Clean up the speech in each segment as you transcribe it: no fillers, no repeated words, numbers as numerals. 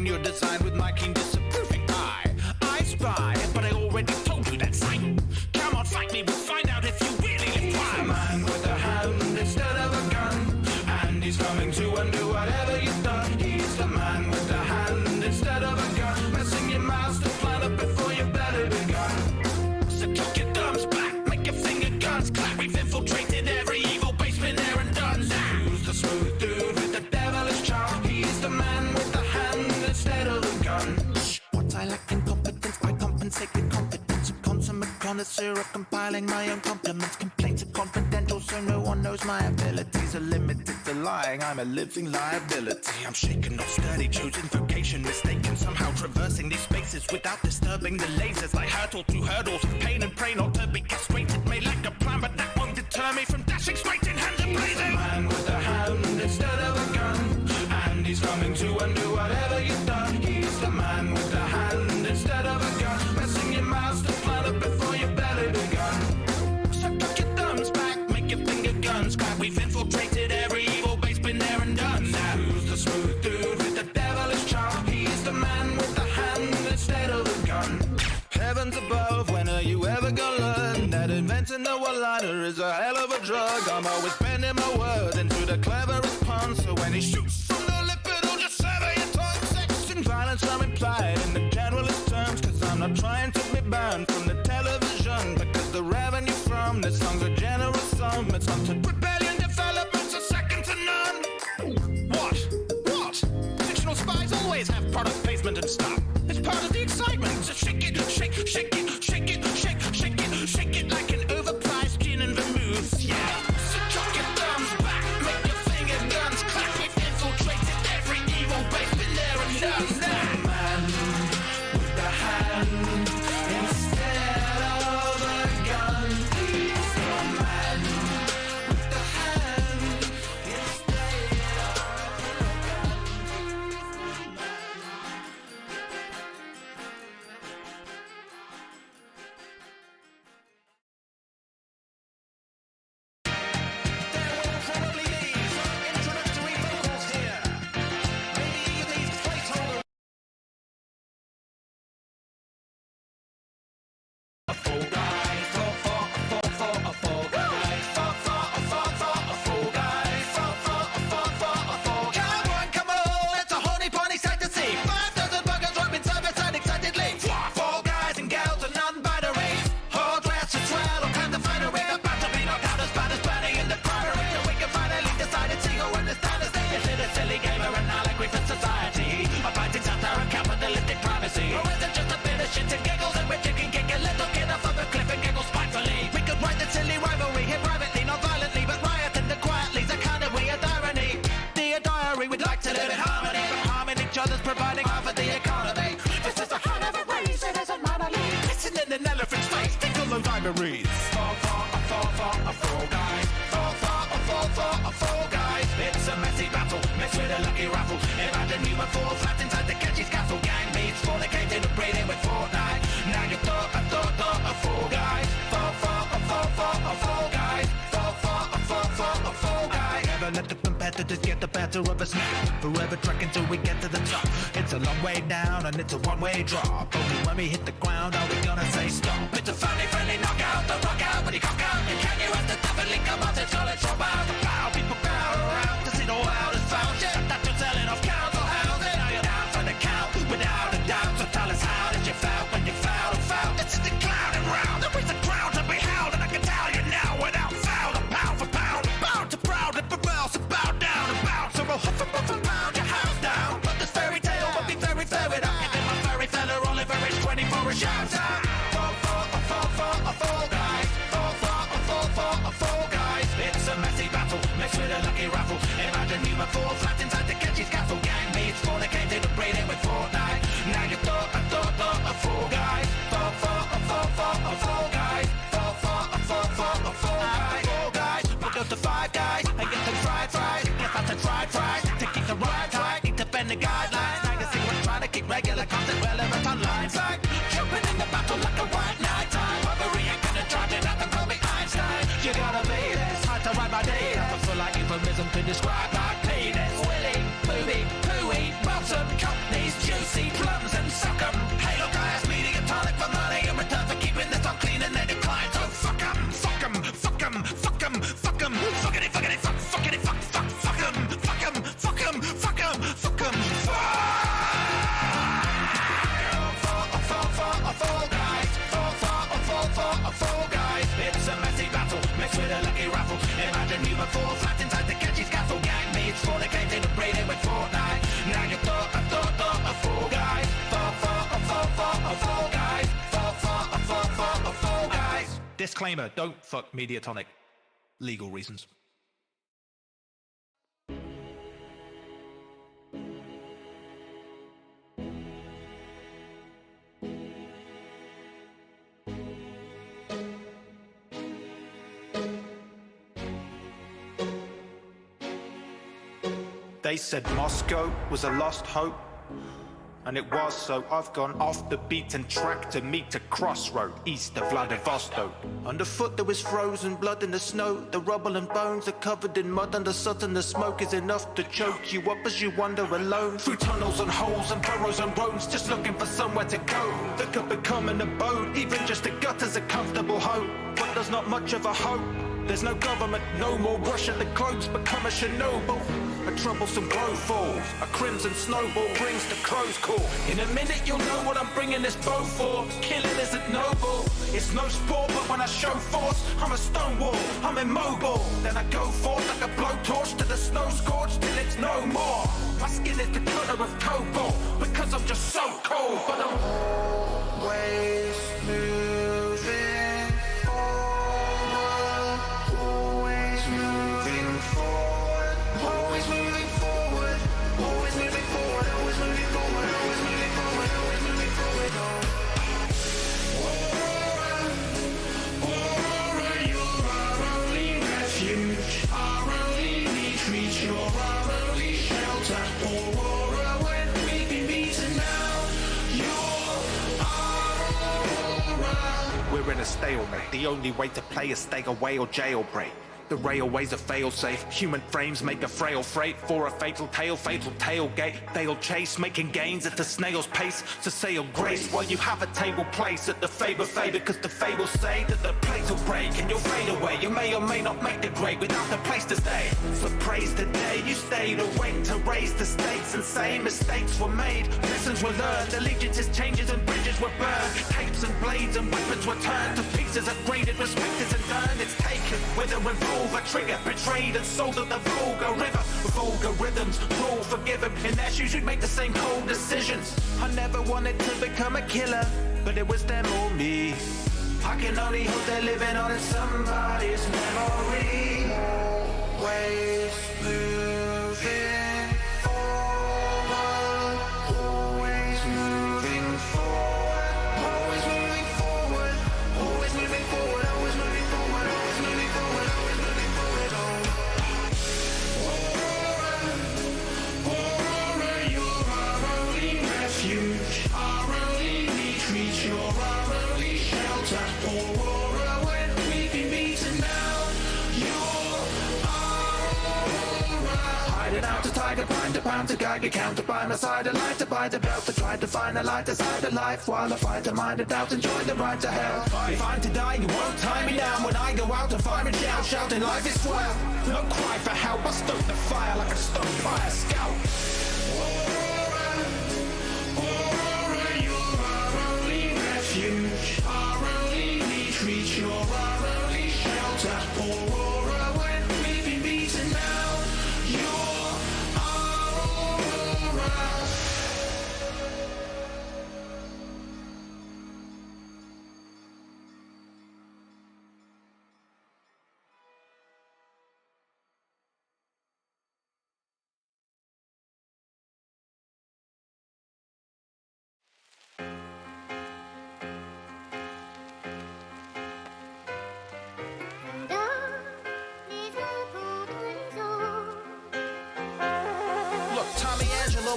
watching your design with my keen disapproving eye. I spy, but I already told you that sight. Come on, fight me, we'll find out if you really live prime. A man with a hand instead of a gun, and he's coming to undo whatever you've done. He's the man with the hand instead of a gun, messing your master plan up before your belly begun. So kick your thumbs back, make your finger guns clap. We've infiltrated every evil base, been there and done that. Who's the smooth dude with the devilish charm? He's the man with the hand instead of a gun. What I lack in competence, I compensate with confidence. A consummate connoisseur of compiling my own compliments. Complaints are confidential, so no one knows my abilities are limited to lying. I'm a living liability. I'm shaken, not sturdy, chosen vocation mistaken. Somehow traversing these spaces without disturbing the lasers. I hurtle through hurdles of pain and pray not to be castrated. May lack a plan, but that won't deter me from dashing straight in hands and blazing. A man with a hand instead of a gun, and he's coming to undo whatever you've done. He's the man with the hand instead of a gun, messing your master plan up before your belly begun. So tuck your thumbs back, make your finger guns clap. We've infiltrated every evil base, been there and done that. Who's the smooth dude with the devilish charm? He's the man with the hand instead of a gun. Heavens above, when are you ever gonna learn that inventing the one-liner is a hell of a drug? I'm always bending my words into the cleverest pun, so when he shoots from the lip, it'll just sever your tongue. Sex and violence are implied in the generalist terms, cause I'm not trying to be banned from the television, because the revenue from this song's a generous sum. It's haunted rebellion, developments are second to none. What? Fictional spies always have product placement and stuff. It's part of the excitement. So shake it, shake it, shake it, shake it, shake it like an overpriced gin and vermouth. Yeah. So chuck your thumbs back, make your finger guns clap. We've infiltrated every evil base, been there and done that. Man with the hand instead of a gun. He's the man with the hand instead of a gun. Providing half of the economy. This is a hell of a race, it isn't money. Listen in an elephant's face, tickle those ivories. Fall guys. Fall guys. It's a messy battle, mixed with a lucky raffle. Imagine you were fall flat inside the catchy's castle. Gang meets fornicating and breeding with Fortnite. Now you thought of fall guys. Fall guys. Fall guys. Never let the competitors get the better of us now. Forever tracking till we get to the top. It's a long way down and it's a one-way drop. Only when we hit the ground are we gonna say stop. It's a family-friendly knockout, the rock out when you cock out. You can you have to definitely come out to college drop out. The power people crowd around to see the wild is found. Yeah, that you're selling off council housing. Now you're down for the count, without a doubt. So tell us how did you foul when you fouled and fouled. This is the clowning round. There is a crowd to be held, and I can tell you now without foul, the pound for pound. Bound to proud, if it else, so bow down and bounce. So we'll huff and pound your house down. But this fairy tale will be very fair without giving my fairy fella Oliver is 24 a shout out. Fall guys. Fall guys. It's a messy battle, mixed with a lucky raffle. Imagine you were fall flat inside the catchy's castle. Gang meets fornicated and breeding with Fortnite. Now you thought of fall guys. Fall guys. Fall guys. We'll go to Five Guys and get them fried fries. Get out the fried fries to keep the right. Need to bend the guidelines. Now you see we're trying to keep regular content relevant online. Like jumping in the battle like a white night time. Overreacting and charging up and call me Einstein. You gotta be this hard to write my data. I feel like euphemism to describe my penis. Willy, booby, pooey, bottom companies, fuck 'em, fuckity, fuckity, fuck, fuckity, fuck, fuck, fuck 'em, fuck 'em, fuck 'em, fuck 'em, fuck 'em, fall guys, fall guys. It's a messy battle, mixed with a lucky raffle. Imagine you before flat inside the catchy scaffold. Gang meets for the games in the braided with Fortnite. Now you thought of fall guys, fall guys, fall guys. Disclaimer: don't fuck Mediatonic. Legal reasons. They said Moscow was a lost hope, and it was, so I've gone off the beaten track to meet a crossroad east of Vladivostok. Underfoot there was frozen blood in the snow. The rubble and bones are covered in mud, and the soot and the smoke is enough to choke you up as you wander alone through tunnels and holes and burrows and roads, just looking for somewhere to go that could become an abode. Even just a gutter's a comfortable home, but there's not much of a hope. There's no government, no more. Russia, the globe's become a Chernobyl. A troublesome blow falls, a crimson snowball brings the crow's call. In a minute you'll know what I'm bringing this bow for. Killing isn't noble, it's no sport, but when I show force, I'm a stonewall, I'm immobile. Then I go forth like a blowtorch to the snow scorched till it's no more. My skin is the color of cobalt, because I'm just so cold. But I'm always moving forward, always moving forward, always moving forward, always moving forward, always moving forward, always moving forward, always moving forward. Aurora, you're our only refuge, our only retreat, you're our only shelter. Aurora, when we've been beaten down, you're our Aurora. We're in a stalemate, the only way to play is stay away or jailbreak. The railways are fail-safe, human frames make a frail freight for a fatal tailgate. They'll chase, making gains at a snail's pace. To sail grace while you have a table place at the favor, because the fables say that the place will break and you'll fade away. You may or may not make the grade without a place to stay. So praise the day you stayed awake to raise the stakes, and say mistakes were made, lessons were learned, allegiances, changes and bridges were burned. Tapes and blades and weapons were turned to pieces, upgraded, respected and earned. It's taken with a revolver trigger, betrayed and sold to the Volga River. Vulgar rhythms, rule forgiven. In their shoes you'd make the same cold decisions. I never wanted to become a killer, but it was them or me. I can only hope they're living on in somebody's memory. Always moving forward, always moving forward, always moving forward, always moving forward, always moving forward, always moving forward, always moving forward. Aurora, you're our only refuge, our only retreat, you're our only shelter. Aurora, when we've been beaten down, you're our Aurora. Hiding out to tiger, blind to pound to gag, counter by my side, a light to buy the belt to try to find a light aside of life, while I fight a mind of doubt and join the ride to hell. If I'm to die, you won't tie me down when I go out and fire and shout, shouting life is swell. No cry for help, I stoke the fire like a stoked by a scout. Aurora, you're our only refuge, our only retreat, you're our only shelter. Aurora, when we've been beaten down, you're our Aurora.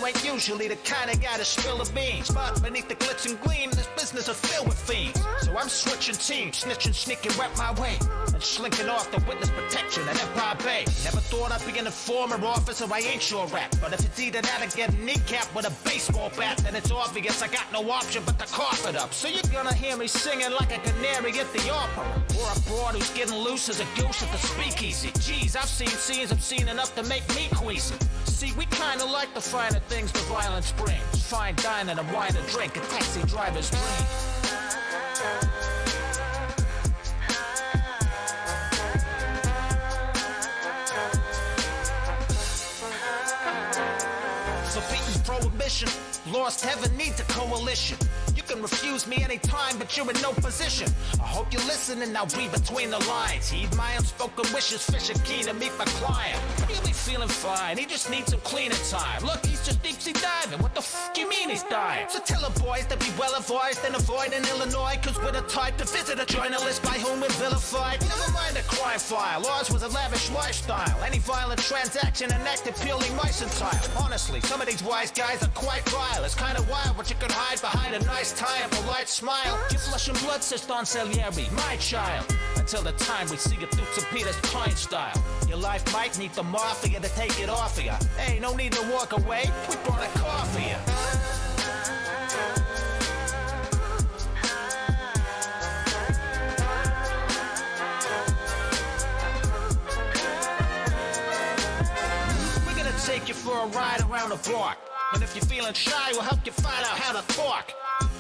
Ain't usually the kind of guy to spill the beans, but beneath the glitz and gleam, this business is filled with fiends. So I'm switching teams, snitching, sneaking right my way, and slinking off the witness protection at Empire Bay. Never thought I'd be an informer officer, I ain't sure rap. But if it's either that or get kneecapped with a baseball bat, then it's obvious I got no option but to cough it up. So you're gonna hear me singing like a canary at the opera, or a broad who's getting loose as a goose at the speakeasy. Geez, I've seen scenes, I've seen enough to make me queasy. See, we kinda like the finer things the violence brings. Fine dining, a wine, a drink, a taxi driver's dream. So beating prohibition, lost heaven needs a coalition. You can refuse me anytime, but you're in no position. I hope you're listening, now read between the lines. Heed my unspoken wishes, fish are keen to meet my client. Really feeling fine, he just needs some cleaning time. Look, he's just deep sea diving, what the f*** you mean he's dying? So tell the boys to be well advised and avoid in Illinois, cause we're the type to visit a journalist by whom we're vilified. Never mind a crime file, ours was a lavish lifestyle. Any violent transaction enacted purely mercantile. Honestly, some of these wise guys are quite vile. It's kinda wild what you could hide behind a nice tie and polite smile. Your flesh and blood, says Don Salieri, my child. Until the time we see you through St. Peter's Pine style. Your life might need the mafia to take it off of you. Hey, no need to walk away, we brought a car for you. We're gonna take you for a ride around the block. And if you're feeling shy, we'll help you find out how to talk.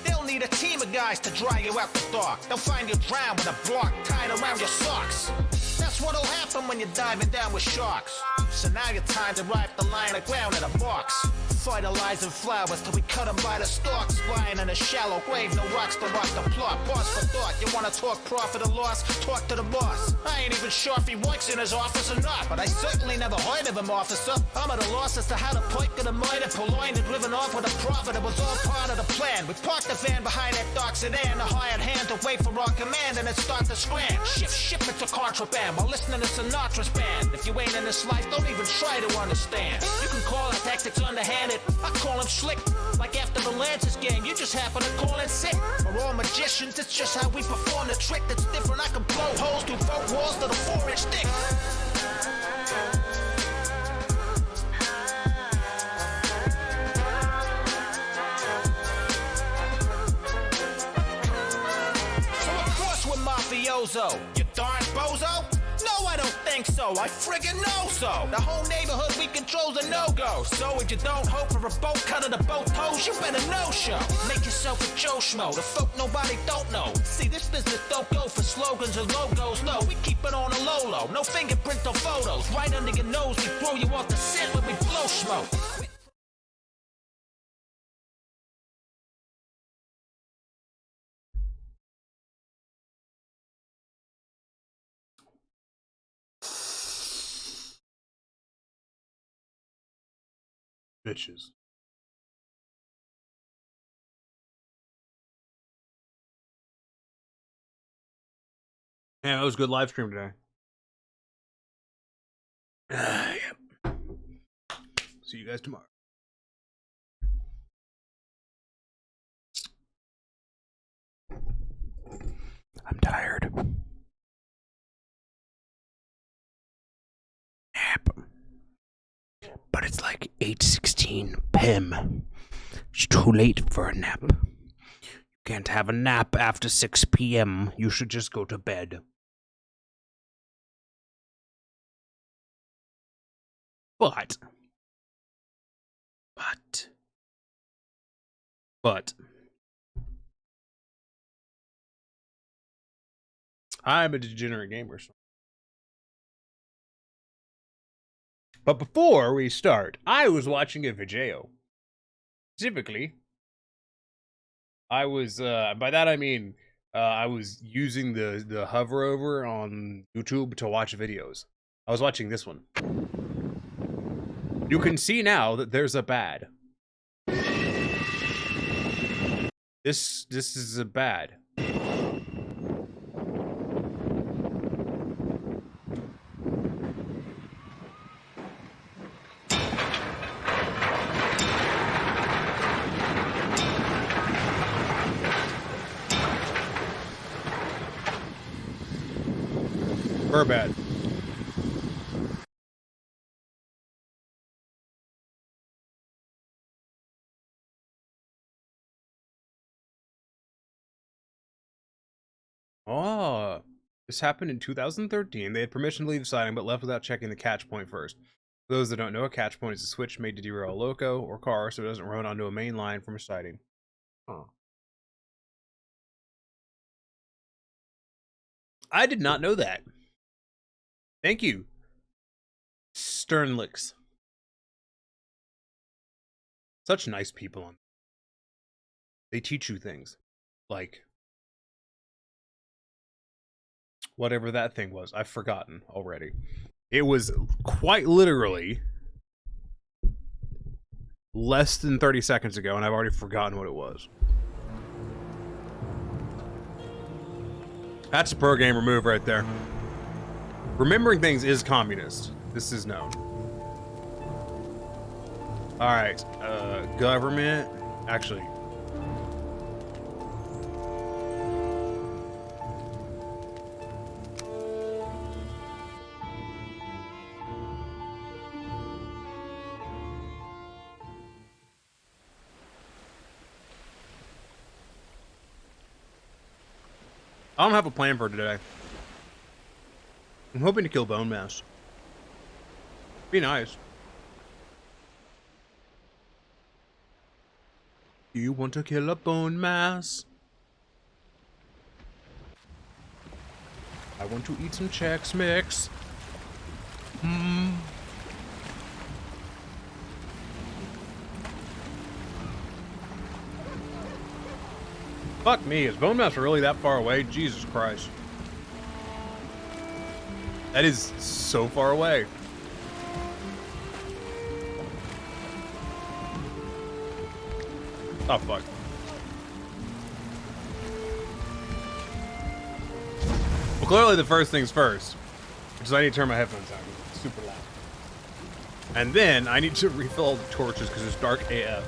They'll need a team of guys to dry you out the dark. They'll find you drowned with a block tied around your socks. That's what'll happen when you're diving down with sharks. So now your time to ride the line of ground in a box. Fertilizing flowers till we cut them by the stalks. Lying in a shallow grave, no rocks to rock the plot. Pause for thought, you wanna talk profit or loss? Talk to the boss. I ain't even sure if he works in his office or not, but I certainly never heard of him, officer. I'm at a loss as to how the pike could have murdered, purloined and driven off with a profit. It was all part of the plan. We parked the van behind that dark sedan, the hired hand to wait for our command and then start to scram. Shift shipments of contraband while listening to Sinatra's band. If you ain't in this life, don't even try to understand. You can call our tactics underhanded, I call them slick. Like after the Lances game, you just happen to call it sick. We're all magicians, it's just how we perform the trick that's different. I can blow holes through 4 walls to the 4-inch stick. So of course we're mafioso, you darn bozo. No, I don't think so, I friggin' know so. The whole neighborhood we control's a no-go. So if you don't hope for a boat cut of the boat toes, you better no-show. Make yourself a Joe Schmo, the folk nobody don't know. See, this business don't go for slogans or logos, no. We keep it on a low-low, no fingerprints or photos. Right under your nose, we throw you off the scent when we blow smoke. Bitches. Yeah, that was a good live stream today. Yep. See you guys tomorrow. I'm tired. Yep. But it's like 8:16 p.m. It's too late for a nap. You can't have a nap after 6 p.m. You should just go to bed. But I'm a degenerate gamer. But before we start, I was watching a video. Specifically, I was, by that I mean, I was using the hover over on YouTube to watch videos. I was watching this one. You can see now that there's a bad. This is a bad. We're bad. Oh, this happened in 2013. They had permission to leave siding, but left without checking the catch point first. For those that don't know, a catch point is a switch made to derail a loco or car so it doesn't run onto a main line from a siding. Huh. I did not know that. Thank you, Sternlicks. Such nice people. They teach you things. Like whatever that thing was. I've forgotten already. It was quite literally less than 30 seconds ago, and I've already forgotten what it was. That's a pro gamer move right there. Remembering things is communist. This is known. Alright, government. Actually. I don't have a plan for today. I'm hoping to kill bonemass. Be nice. Do you want to kill a bonemass? I want to eat some Chex Mix. Fuck me, is bonemass really that far away? Jesus Christ. That is so far away. Oh, fuck. Well, clearly the first things first, which is I need to turn my headphones on. It's super loud. And then I need to refill all the torches because it's dark AF.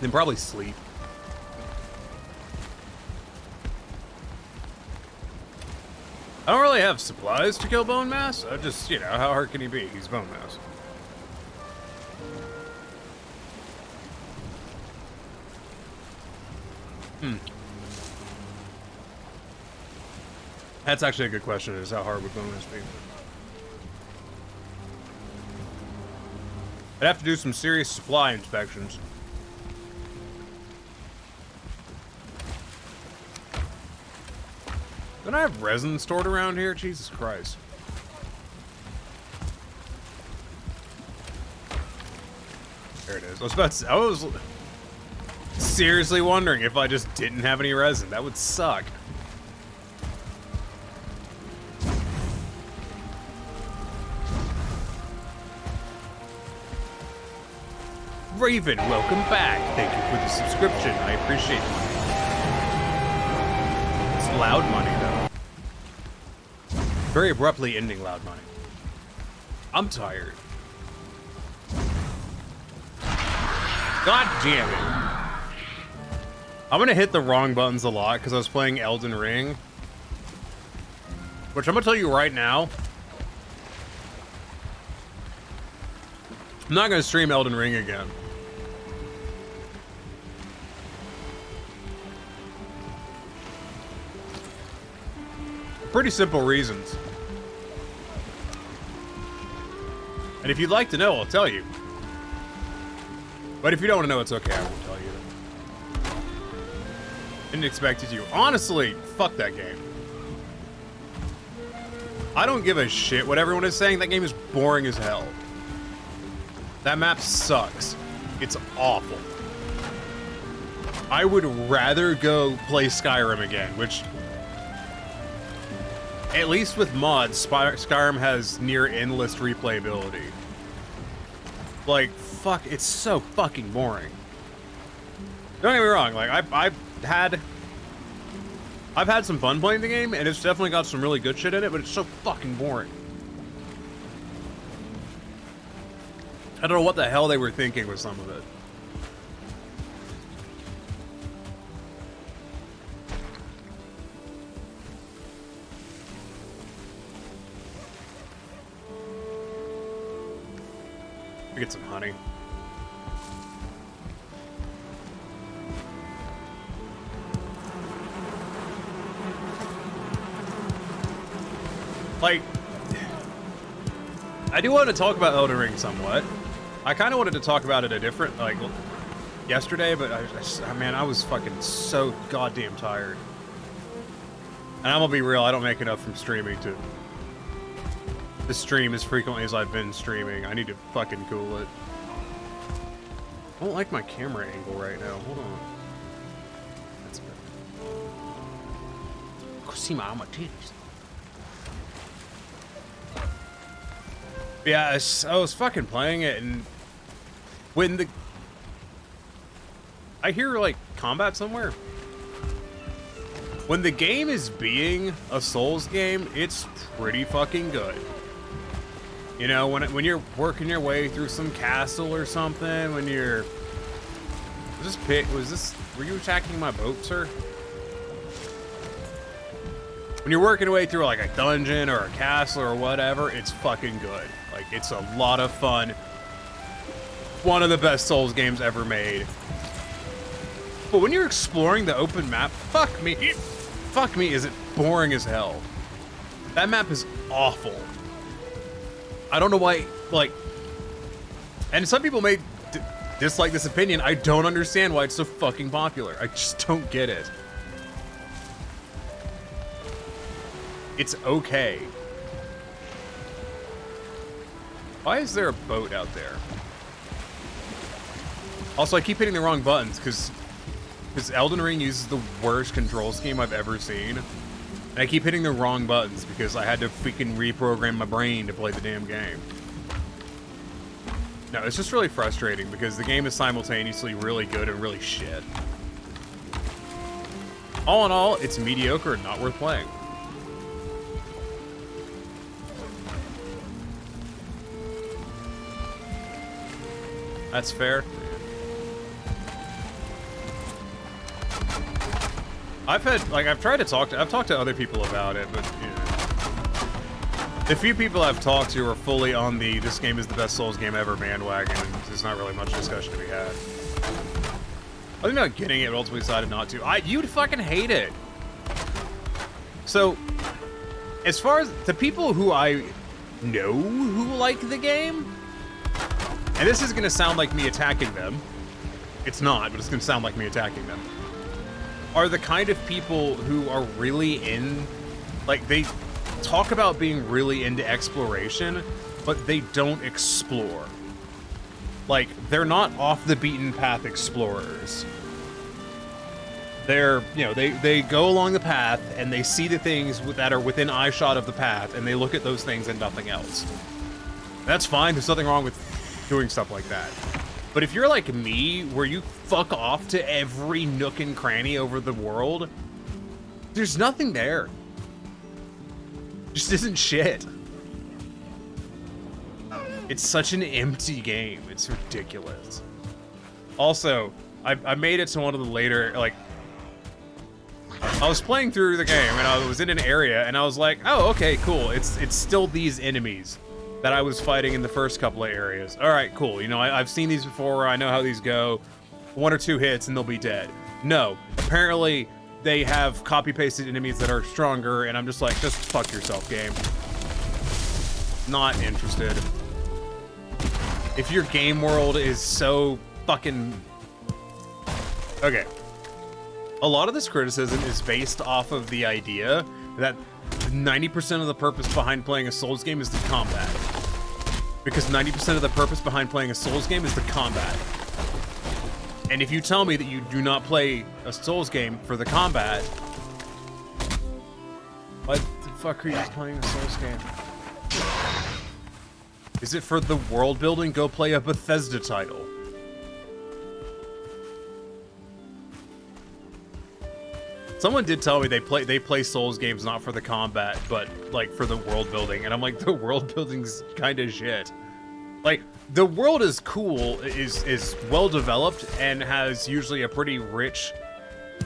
Then probably sleep. I don't really have supplies to kill bonemass. I just, you know, how hard can he be? He's bonemass. That's actually a good question, is how hard would bonemass be? I'd have to do some serious supply inspections. Don't I have resin stored around here? Jesus Christ. There it is. I was seriously wondering if I just didn't have any resin. That would suck. Raven, welcome back. Thank you for the subscription. I appreciate it. It's loud money, though. Very abruptly ending loud money. I'm tired. God damn it. I'm gonna hit the wrong buttons a lot because I was playing Elden Ring. Which I'm gonna tell you right now. I'm not gonna stream Elden Ring again. Pretty simple reasons. And if you'd like to know, I'll tell you. But if you don't want to know, it's okay, I won't tell you. Didn't expect you to. Honestly, fuck that game. I don't give a shit what everyone is saying. That game is boring as hell. That map sucks. It's awful. I would rather go play Skyrim again, which... At least with mods, Skyrim has near endless replayability. Like, fuck, it's so fucking boring. Don't get me wrong, like, I've had some fun playing the game, and it's definitely got some really good shit in it, but it's so fucking boring. I don't know what the hell they were thinking with some of it. get some honey. Like, I do want to talk about Elden Ring somewhat. I kind of wanted to talk about it a different, like, yesterday, but man, I was fucking so goddamn tired. And I'm gonna be real, I don't make enough from streaming to stream as frequently as I've been streaming. I need to fucking cool it. I don't like my camera angle right now. Hold on. That's good. Go see my titties. Yeah, I was fucking playing it, and when I hear, like, combat somewhere. When the game is being a Souls game, it's pretty fucking good. You know, when you're working your way through some castle or something, when you're... Were you attacking my boat, sir? When you're working your way through, like, a dungeon or a castle or whatever, it's fucking good. Like, it's a lot of fun. One of the best Souls games ever made. But when you're exploring the open map, fuck me, is it boring as hell. That map is awful. I don't know why, like, and some people may dislike this opinion. I don't understand why it's so fucking popular. I just don't get it. It's okay. Why is there a boat out there? Also, I keep hitting the wrong buttons because Elden Ring uses the worst control scheme I've ever seen. And I keep hitting the wrong buttons because I had to freaking reprogram my brain to play the damn game. No, it's just really frustrating because the game is simultaneously really good and really shit. All in all, it's mediocre and not worth playing. That's fair. I've talked to other people about it, but, you know, the few people I've talked to are fully on the this game is the best Souls game ever bandwagon, and there's not really much discussion to be had. I'm not getting it, but ultimately decided not to. You'd fucking hate it. So, as far as the people who I know who like the game, and this is gonna sound like me attacking them. It's not, but it's gonna sound like me attacking them. Are the kind of people who are really like, they talk about being really into exploration, but they don't explore. Like, they're not off the beaten path explorers. They're, you know, they go along the path and they see the things that are within eyeshot of the path, and they look at those things and nothing else. That's fine, there's nothing wrong with doing stuff like that. But if you're like me, where you fuck off to every nook and cranny over the world, there's nothing there. Just isn't shit. It's such an empty game. It's ridiculous. Also, I made it to one of the later, like, I was playing through the game and I was in an area and I was like, oh, okay, cool. It's still these enemies that I was fighting in the first couple of areas. All right, cool. You know, I've seen these before. I know how these go. 1 or 2 hits and they'll be dead. No, apparently they have copy-pasted enemies that are stronger, and I'm just like, just fuck yourself, game. Not interested. If your game world is so fucking... Okay. A lot of this criticism is based off of the idea that 90% of the purpose behind playing a Souls game is the combat. Because 90% of the purpose behind playing a Souls game is the combat. And if you tell me that you do not play a Souls game for the combat, why the fuck are you playing a Souls game? Is it for the world building? Go play a Bethesda title. Someone did tell me they play Souls games not for the combat, but like for the world building, and I'm like, the world building's kind of shit. Like, the world is cool, is well developed, and has usually a pretty rich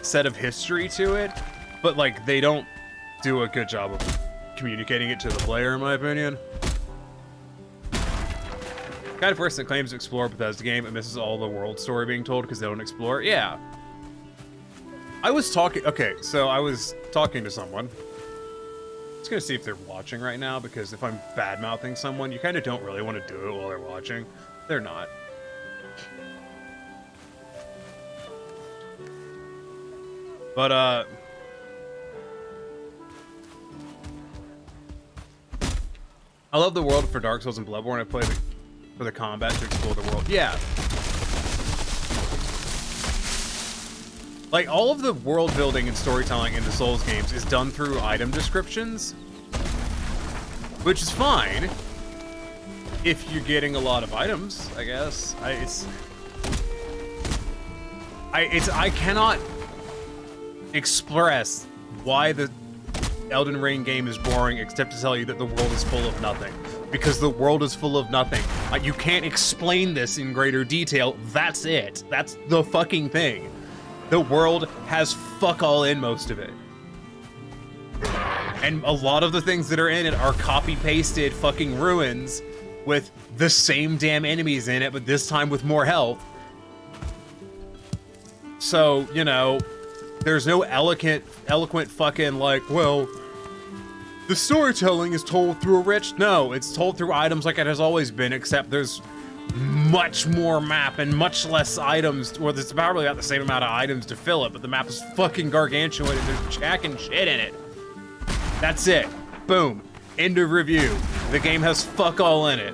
set of history to it, but like they don't do a good job of communicating it to the player, in my opinion. Kind of person that claims to explore Bethesda game and misses all the world story being told because they don't explore. Yeah. I was talking to someone. Just gonna see if they're watching right now, because if I'm bad-mouthing someone, you kind of don't really want to do it while they're watching. They're not. But, I love the world for Dark Souls and Bloodborne. I play for the combat to explore the world. Yeah. Like, all of the world building and storytelling in the Souls games is done through item descriptions, which is fine if you're getting a lot of items, I guess. I cannot express why the Elden Ring game is boring, except to tell you that the world is full of nothing. Because the world is full of nothing. You can't explain this in greater detail. That's it. That's the fucking thing. The world has fuck all in most of it. And a lot of the things that are in it are copy-pasted fucking ruins with the same damn enemies in it, but this time with more health. So, you know, there's no eloquent fucking like, well, the storytelling is told through a rich... No, it's told through items like it has always been, except there's much more map and much less items. Well, there's probably about the same amount of items to fill it, but the map is fucking gargantuan and there's jack and shit in it. That's it. Boom. End of review. The game has fuck all in it.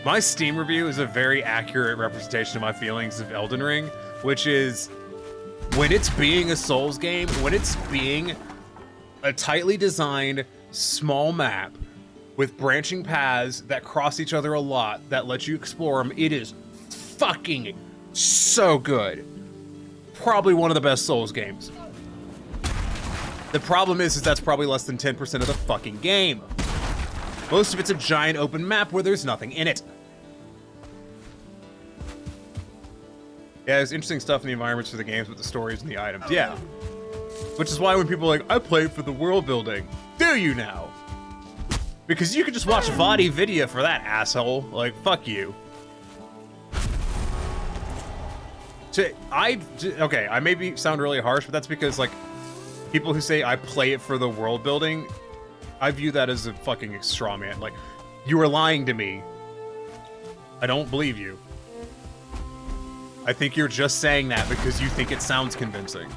My Steam review is a very accurate representation of my feelings of Elden Ring, which is, when it's being a Souls game, when it's being a tightly designed, small map with branching paths that cross each other a lot, that let you explore them, it is fucking so good. Probably one of the best Souls games. The problem is that's probably less than 10% of the fucking game. Most of it's a giant open map where there's nothing in it. Yeah, there's interesting stuff in the environments for the games with the stories and the items. Yeah. Which is why when people are like, I played for the world building. Do you now? Because you could just watch Vadi video for that, asshole. Like, fuck you. Okay, I maybe sound really harsh, but that's because, like, people who say I play it for the world building, I view that as a fucking straw man. Like, you are lying to me. I don't believe you. I think you're just saying that because you think it sounds convincing.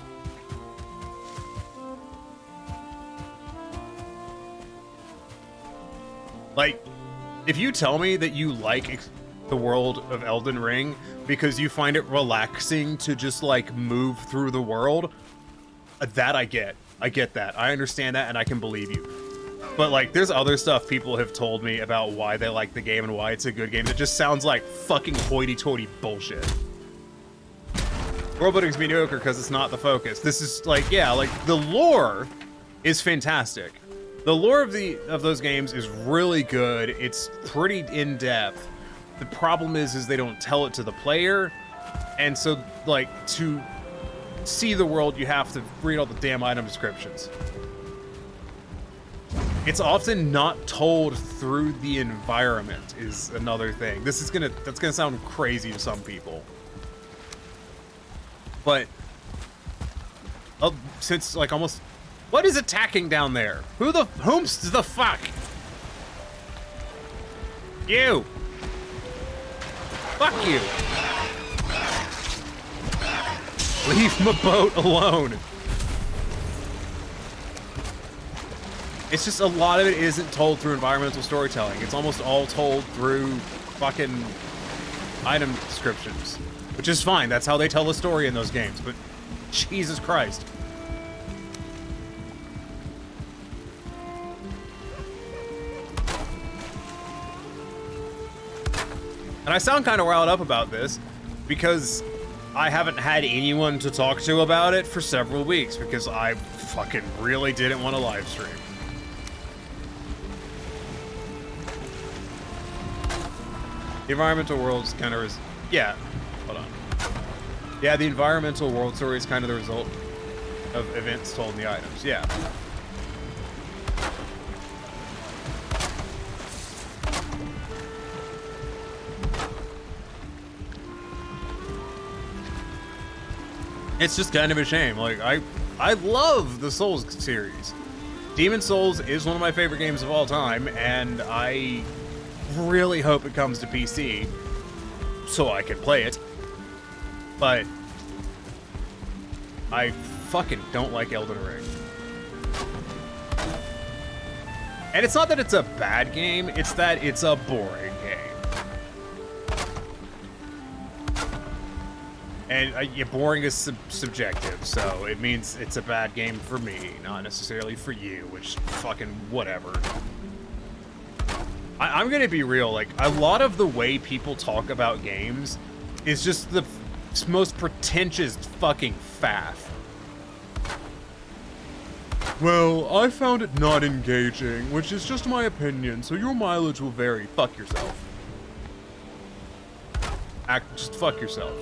Like, if you tell me that you like the world of Elden Ring because you find it relaxing to just, like, move through the world, that I get. I get that. I understand that, and I can believe you. But, like, there's other stuff people have told me about why they like the game and why it's a good game that just sounds like fucking hoity-toity bullshit. World building's mediocre because it's not the focus. This is, like, yeah, like, the lore is fantastic. The lore of those games is really good. It's pretty in-depth. The problem is they don't tell it to the player, and so, like, to see the world, you have to read all the damn item descriptions. It's often not told through the environment is another thing. That's gonna sound crazy to some people. But since, like, almost, what is attacking down there? Whomst the fuck? You. Fuck you. Leave my boat alone. It's just a lot of it isn't told through environmental storytelling. It's almost all told through fucking item descriptions, which is fine. That's how they tell the story in those games, but Jesus Christ. And I sound kind of riled up about this because I haven't had anyone to talk to about it for several weeks because I fucking really didn't want to live stream. The environmental world's kind of... Yeah, hold on. Yeah, the environmental world story is kind of the result of events told in the items, yeah. It's just kind of a shame. Like, I love the Souls series. Demon Souls is one of my favorite games of all time, and I really hope it comes to PC so I can play it. But I fucking don't like Elden Ring. And it's not that it's a bad game, it's that it's a boring game. And boring is subjective, so it means it's a bad game for me, not necessarily for you, which fucking whatever. I'm gonna be real, like, a lot of the way people talk about games is just the most pretentious fucking faff. Well, I found it not engaging, which is just my opinion, so your mileage will vary. Fuck yourself. Just fuck yourself.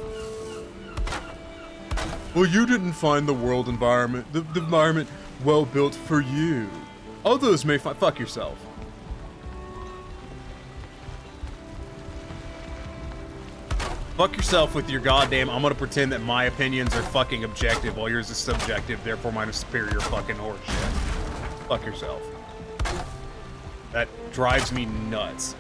Well, you didn't find the world environment, the environment well built for you. Others may fuck yourself. Fuck yourself with your goddamn, I'm gonna pretend that my opinions are fucking objective while yours is subjective, therefore mine is superior fucking horseshit. Fuck yourself. That drives me nuts.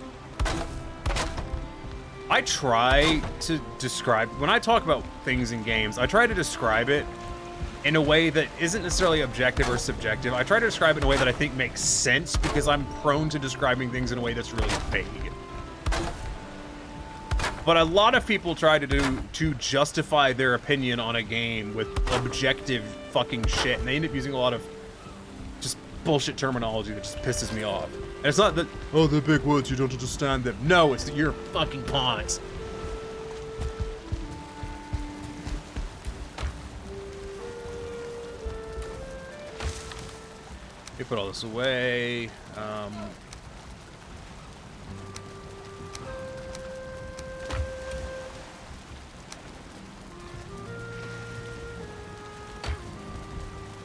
I try to describe, when I talk about things in games, I try to describe it in a way that isn't necessarily objective or subjective. I try to describe it in a way that I think makes sense because I'm prone to describing things in a way that's really vague. But a lot of people try to justify their opinion on a game with objective fucking shit, and they end up using a lot of just bullshit terminology that just pisses me off. And it's not that, oh, they're big words, you don't understand them. No, it's that you're fucking pawns. Let me put all this away.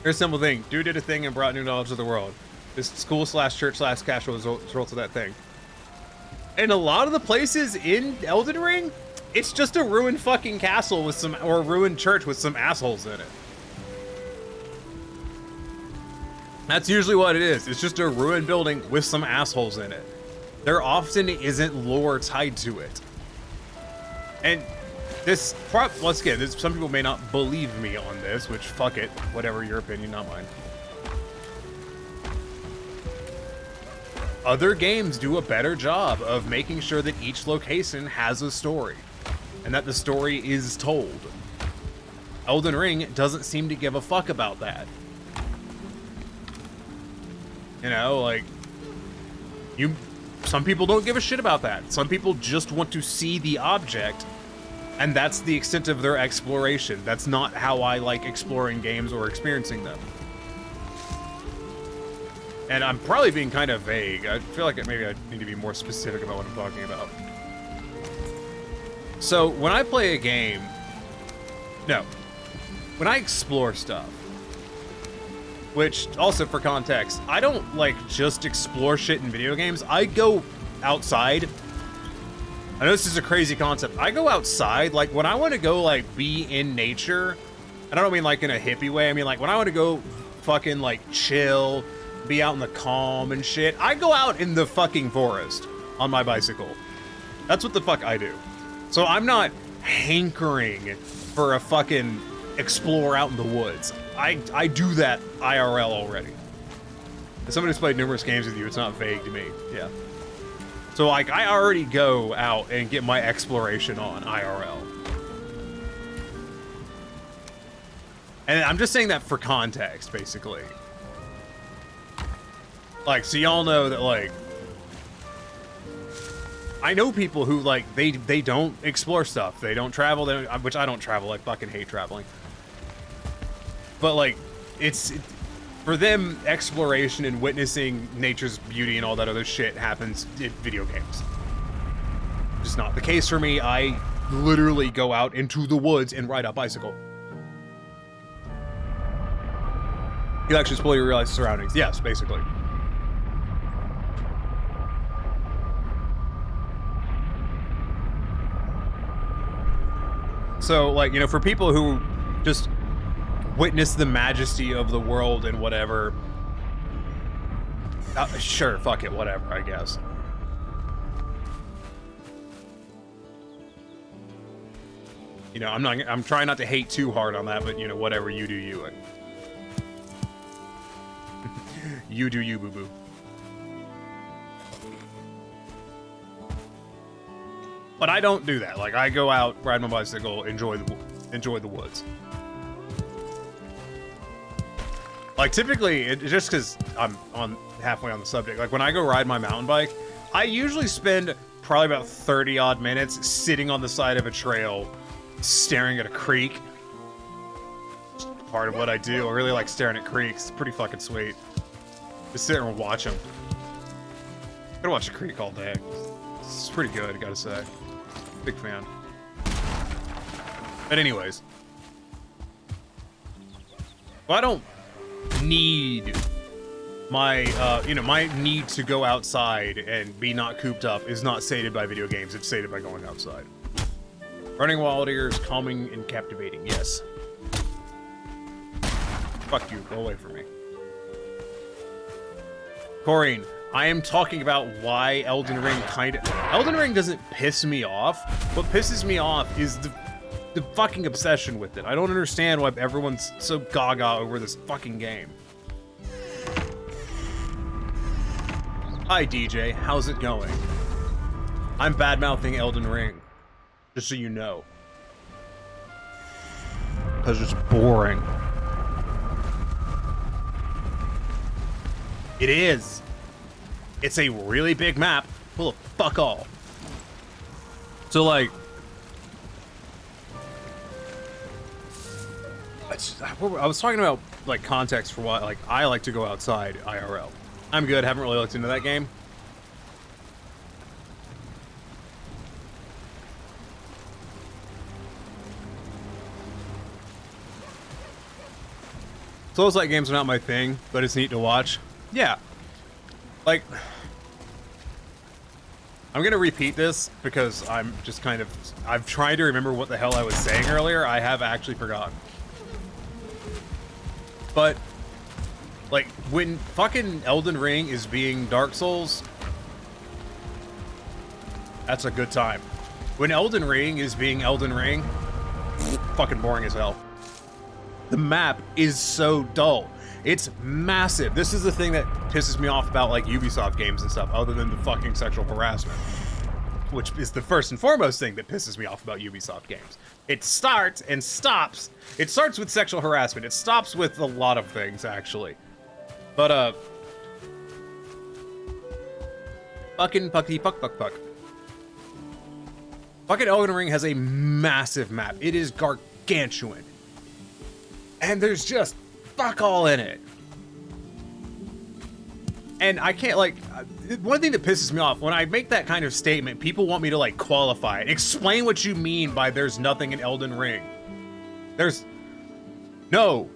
Here's a simple thing. Dude did a thing and brought new knowledge to the world. This school / church / casual results of that thing. And a lot of the places in Elden Ring, it's just a ruined fucking castle with some, or a ruined church with some assholes in it. That's usually what it is. It's just a ruined building with some assholes in it. There often isn't lore tied to it. And this, once again, some people may not believe me on this, which fuck it, whatever your opinion, not mine. Other games do a better job of making sure that each location has a story, and that the story is told. Elden Ring doesn't seem to give a fuck about that. You know, like, some people don't give a shit about that. Some people just want to see the object, and that's the extent of their exploration. That's not how I like exploring games or experiencing them. And I'm probably being kind of vague. I feel like maybe I need to be more specific about what I'm talking about. So, when I play a game... No. When I explore stuff, which, also for context, I don't, like, just explore shit in video games. I go outside. I know this is a crazy concept. I go outside, like, when I want to go, like, be in nature, and I don't mean, like, in a hippie way. I mean, like, when I want to go fucking, like, chill, be out in the calm and shit, I go out in the fucking forest on my bicycle. That's what the fuck I do. So I'm not hankering for a fucking explore out in the woods. I do that IRL already. As somebody who's played numerous games with you, it's not vague to me. Yeah. So, like, I already go out and get my exploration on IRL. And I'm just saying that for context, basically. Like, so y'all know that, like, I know people who, like, they don't explore stuff. They don't travel, which I don't travel. I fucking hate traveling. But, like, for them, exploration and witnessing nature's beauty and all that other shit happens in video games. Just not the case for me. I literally go out into the woods and ride a bicycle. You actually explore your real surroundings. Yes, basically. So, like, you know, for people who just witness the majesty of the world and whatever. Sure, fuck it, whatever, I guess. You know, I'm trying not to hate too hard on that, but you know, whatever, you do you. You do you, boo-boo. But I don't do that. Like, I go out, ride my bicycle, enjoy the woods. Like, typically, just because I'm halfway on the subject, like when I go ride my mountain bike, I usually spend probably about 30 odd minutes sitting on the side of a trail, staring at a creek. It's part of what I do. I really like staring at creeks. It's pretty fucking sweet. Just sit there and watch them. I could watch a creek all day. It's pretty good, I gotta say. Big fan. But anyways. Well, I don't need my, you know, my need to go outside and be not cooped up is not sated by video games. It's sated by going outside. Running wild ears, calming and captivating. Yes. Fuck you. Go away from me. Corrine, I am talking about why Elden Ring Elden Ring doesn't piss me off. What pisses me off is the fucking obsession with it. I don't understand why everyone's so gaga over this fucking game. Hi, DJ. How's it going? I'm bad-mouthing Elden Ring. Just so you know. Because it's boring. It is. It's a really big map full of fuck all. So, like... I was talking about, like, context for why, like, I like to go outside IRL. I'm good, haven't really looked into that game. Souls-like games are not my thing, but it's neat to watch. Yeah. Like... I'm gonna repeat this because I'm just kind of... I've tried to remember what the hell I was saying earlier. I have actually forgotten. But, like, when fucking Elden Ring is being Dark Souls, that's a good time. When Elden Ring is being Elden Ring, fucking boring as hell. The map is so dull. It's massive. This is the thing that pisses me off about, like, Ubisoft games and stuff, other than the fucking sexual harassment. Which is the first and foremost thing that pisses me off about Ubisoft games. It starts and stops. It starts with sexual harassment. It stops with a lot of things, actually. But, fucking fucky fuck fuck fuck. Fucking Elden Ring has a massive map. It is gargantuan. And there's just fuck all in it. And I can't, like, one thing that pisses me off, when I make that kind of statement, people want me to, like, qualify it. Explain what you mean by there's nothing in Elden Ring. There's... No.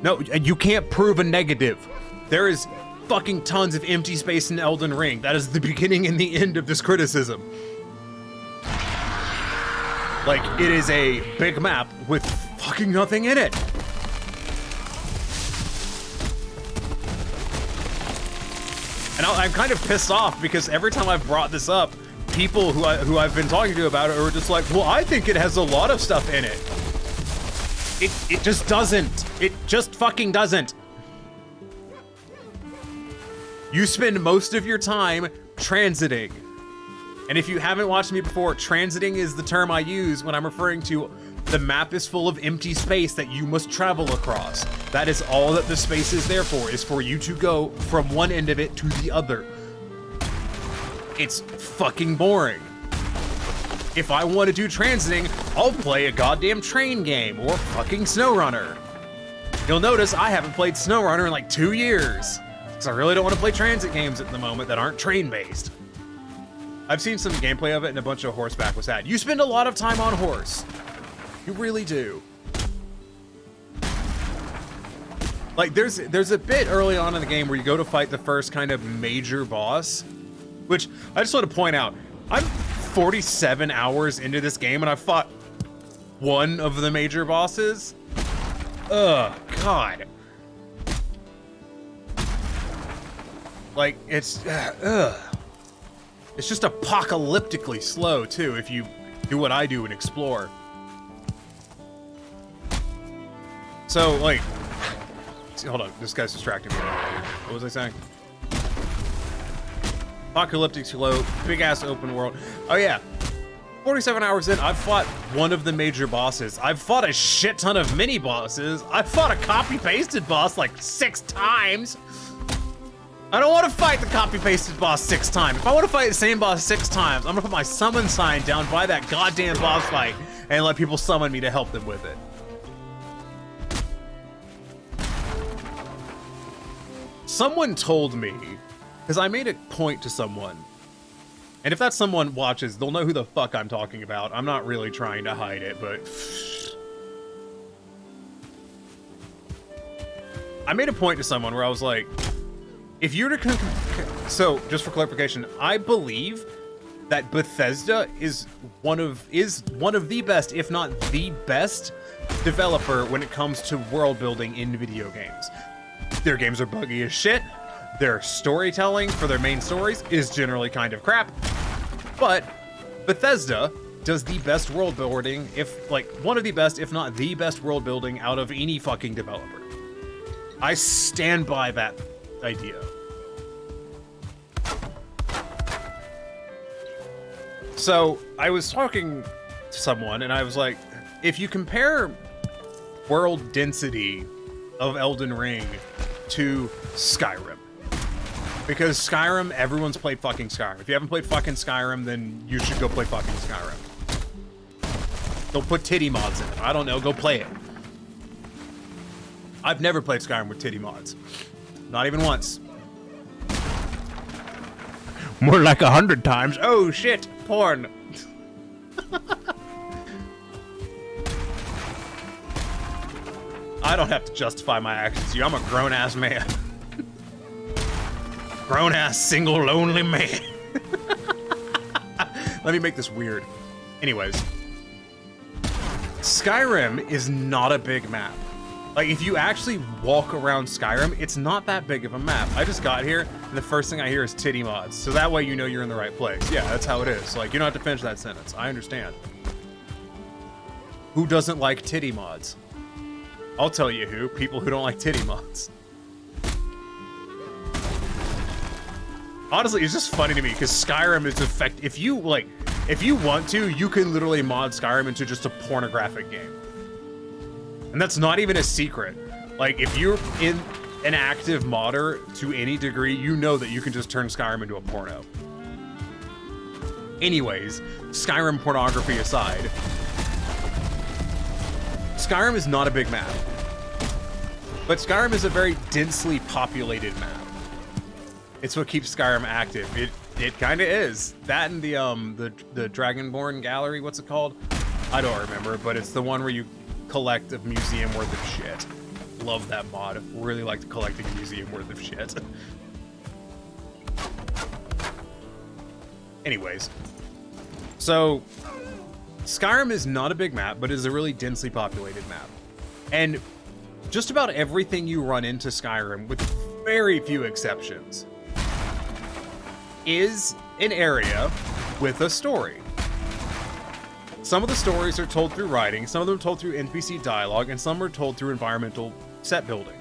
No, you can't prove a negative. There is fucking tons of empty space in Elden Ring. That is the beginning and the end of this criticism. Like, it is a big map with fucking nothing in it. And I'm kind of pissed off because every time I've brought this up, people who I've been talking to about it are just like, well, I think it has a lot of stuff in it. It just doesn't. It just fucking doesn't. You spend most of your time transiting. And if you haven't watched me before, transiting is the term I use when I'm referring to the map is full of empty space that you must travel across. That is all that the space is there for, is for you to go from one end of it to the other. It's fucking boring. If I want to do transiting, I'll play a goddamn train game or fucking SnowRunner. You'll notice I haven't played SnowRunner in like 2 years, because I really don't want to play transit games at the moment that aren't train-based. I've seen some gameplay of it and a bunch of horseback was had. You spend a lot of time on horse. You really do. Like, there's a bit early on in the game where you go to fight the first kind of major boss, which I just want to point out, I'm 47 hours into this game and I've fought one of the major bosses. Ugh, God. Like, it's just apocalyptically slow, too, if you do what I do and explore. So, like, hold on, this guy's distracting me. What was I saying? Apocalyptic slow, big-ass open world. Oh, yeah. 47 hours in, I've fought one of the major bosses. I've fought a shit ton of mini-bosses. I've fought a copy-pasted boss like 6 times. I don't want to fight the copy-pasted boss 6 times. If I want to fight the same boss 6 times, I'm gonna put my summon sign down by that goddamn boss fight and let people summon me to help them with it. Someone told me, because I made a point to someone, and if that someone watches, they'll know who the fuck I'm talking about. I'm not really trying to hide it, but... I made a point to someone where I was like, if you were to... So, just for clarification, I believe that Bethesda is one of the best, if not the best, developer when it comes to world building in video games. Their games are buggy as shit. Their storytelling for their main stories is generally kind of crap. But Bethesda does the best world building, one of the best, if not the best world building out of any fucking developer. I stand by that idea. So I was talking to someone and I was like, if you compare world density of Elden Ring to Skyrim, because Skyrim, everyone's played fucking Skyrim. If you haven't played fucking Skyrim, then you should go play fucking Skyrim. They'll put titty mods in it. I don't know, go play it. I've never played Skyrim with titty mods. Not even once. More like 100 times. Oh shit, porn. I don't have to justify my actions to you. I'm a grown-ass man. Grown-ass, single, lonely man. Let me make this weird. Anyways. Skyrim is not a big map. Like, if you actually walk around Skyrim, it's not that big of a map. I just got here, and the first thing I hear is titty mods. So that way you know you're in the right place. Yeah, that's how it is. Like, you don't have to finish that sentence. I understand. Who doesn't like titty mods? I'll tell you who. People who don't like titty mods. Honestly, it's just funny to me because Skyrim is if you want to, you can literally mod Skyrim into just a pornographic game. And that's not even a secret. Like, if you're in an active modder to any degree, you know that you can just turn Skyrim into a porno. Anyways, Skyrim pornography aside, Skyrim is not a big map. But Skyrim is a very densely populated map. It's what keeps Skyrim active. It kind of is. That and the Dragonborn Gallery, what's it called? I don't remember, but it's the one where you collect a museum worth of shit. Love that mod. Really like collecting a museum worth of shit. Anyways, so Skyrim is not a big map, but is a really densely populated map. And just about everything you run into Skyrim, with very few exceptions, is an area with a story. Some of the stories are told through writing, some of them are told through NPC dialogue, and some are told through environmental set building.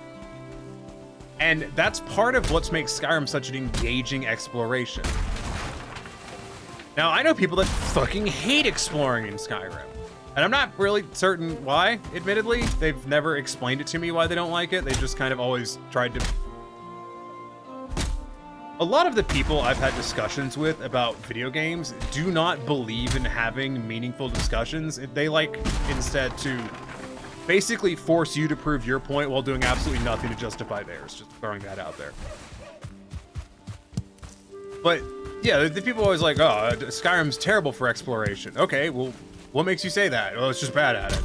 And that's part of what makes Skyrim such an engaging exploration. Now, I know people that fucking hate exploring in Skyrim. And I'm not really certain why, admittedly. They've never explained it to me why they don't like it. They've just kind of always tried to... A lot of the people I've had discussions with about video games do not believe in having meaningful discussions. They like instead to basically force you to prove your point while doing absolutely nothing to justify theirs. Just throwing that out there. But yeah, the people are always like, oh, Skyrim's terrible for exploration. Okay, well, what makes you say that? Well, it's just bad at it.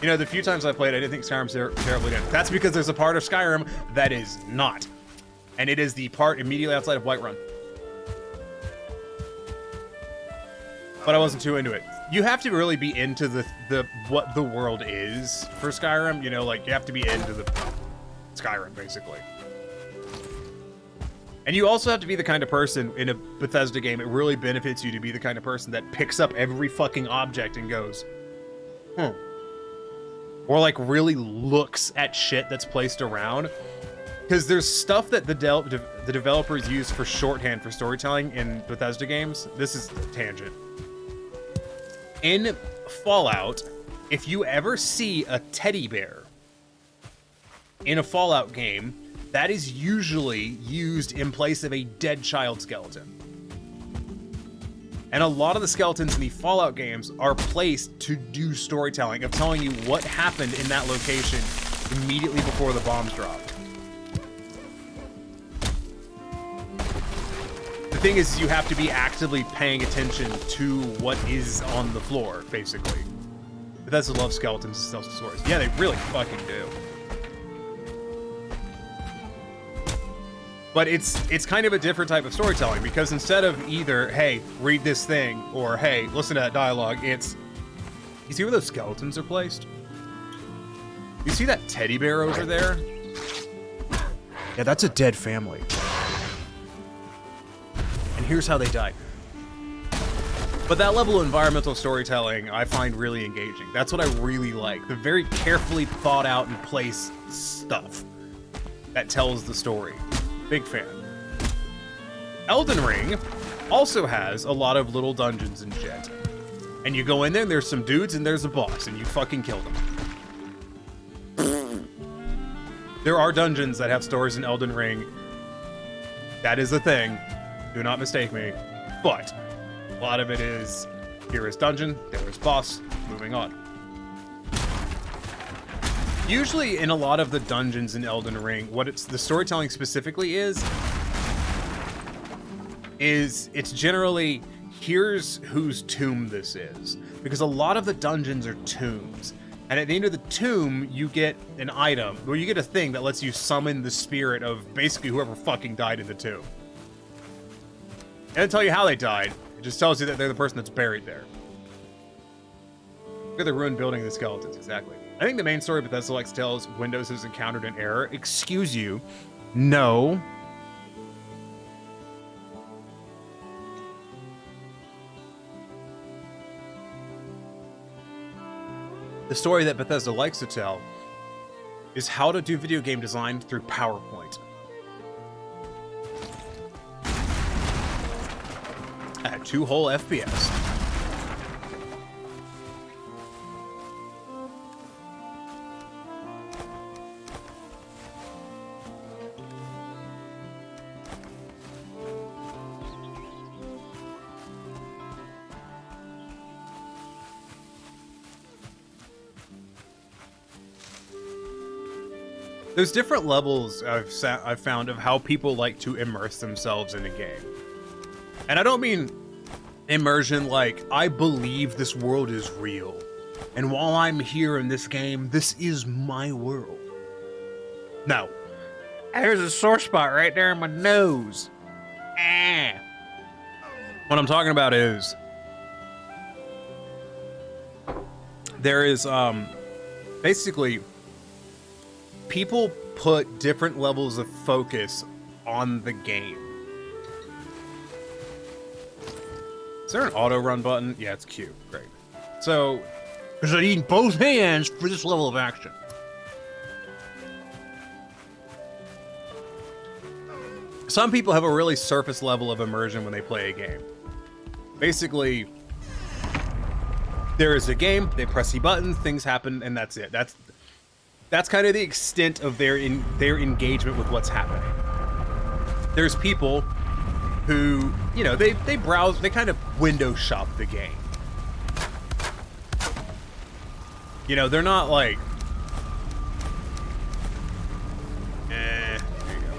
You know, the few times I played, I didn't think Skyrim's terribly good. That's because there's a part of Skyrim that is not. And it is the part immediately outside of Whiterun. But I wasn't too into it. you have to really be into the what the world is for Skyrim. You know, like you have to be into the Skyrim basically. And you also have to be the kind of person in a Bethesda game, it really benefits you to be the kind of person that picks up every fucking object and goes, or like really looks at shit that's placed around. Because there's stuff that the developers use for shorthand for storytelling in Bethesda games. This is a tangent. In Fallout, if you ever see a teddy bear in a Fallout game, that is usually used in place of a dead child skeleton. And a lot of the skeletons in the Fallout games are placed to do storytelling, of telling you what happened in that location immediately before the bombs dropped. The thing is, you have to be actively paying attention to what is on the floor, basically. Bethesda loves skeletons and stealth stories. Yeah, they really fucking do. But it's kind of a different type of storytelling, because instead of either, hey, read this thing, or hey, listen to that dialogue, it's, you see where those skeletons are placed? You see that teddy bear over there? Yeah, that's a dead family. And here's how they died. But that level of environmental storytelling I find really engaging. That's what I really like. The very carefully thought out and placed stuff that tells the story. Big fan. Elden Ring also has a lot of little dungeons and shit. And you go in there and there's some dudes and there's a boss and you fucking kill them. There are dungeons that have stories in Elden Ring. That is a thing. Do not mistake me. But a lot of it is, here is dungeon, there is boss, moving on. Usually in a lot of the dungeons in Elden Ring, what the storytelling specifically is it's generally, here's whose tomb this is. Because a lot of the dungeons are tombs. And at the end of the tomb, you get an item, or you get a thing that lets you summon the spirit of basically whoever fucking died in the tomb. It doesn't tell you how they died, it just tells you that they're the person that's buried there. Look at the ruined building of the skeletons, exactly. I think the main story Bethesda likes to tell is Windows has encountered an error. Excuse you. No. The story that Bethesda likes to tell is how to do video game design through PowerPoint. At 2 whole FPS. There's different levels I've found of how people like to immerse themselves in a game. And I don't mean immersion like, I believe this world is real. And while I'm here in this game, this is my world. No. There's a sore spot right there in my nose. Ah. What I'm talking about is, there is, basically, people put different levels of focus on the game. Is there an auto run button? Yeah, it's Q. Great. So, because I need both hands for this level of action. Some people have a really surface level of immersion when they play a game. Basically, there is a game, they press the button, things happen, and that's it. That's kind of the extent of their engagement with what's happening. There's people who, you know, they browse, they kind of window shop the game. You know, they're not like, there you go.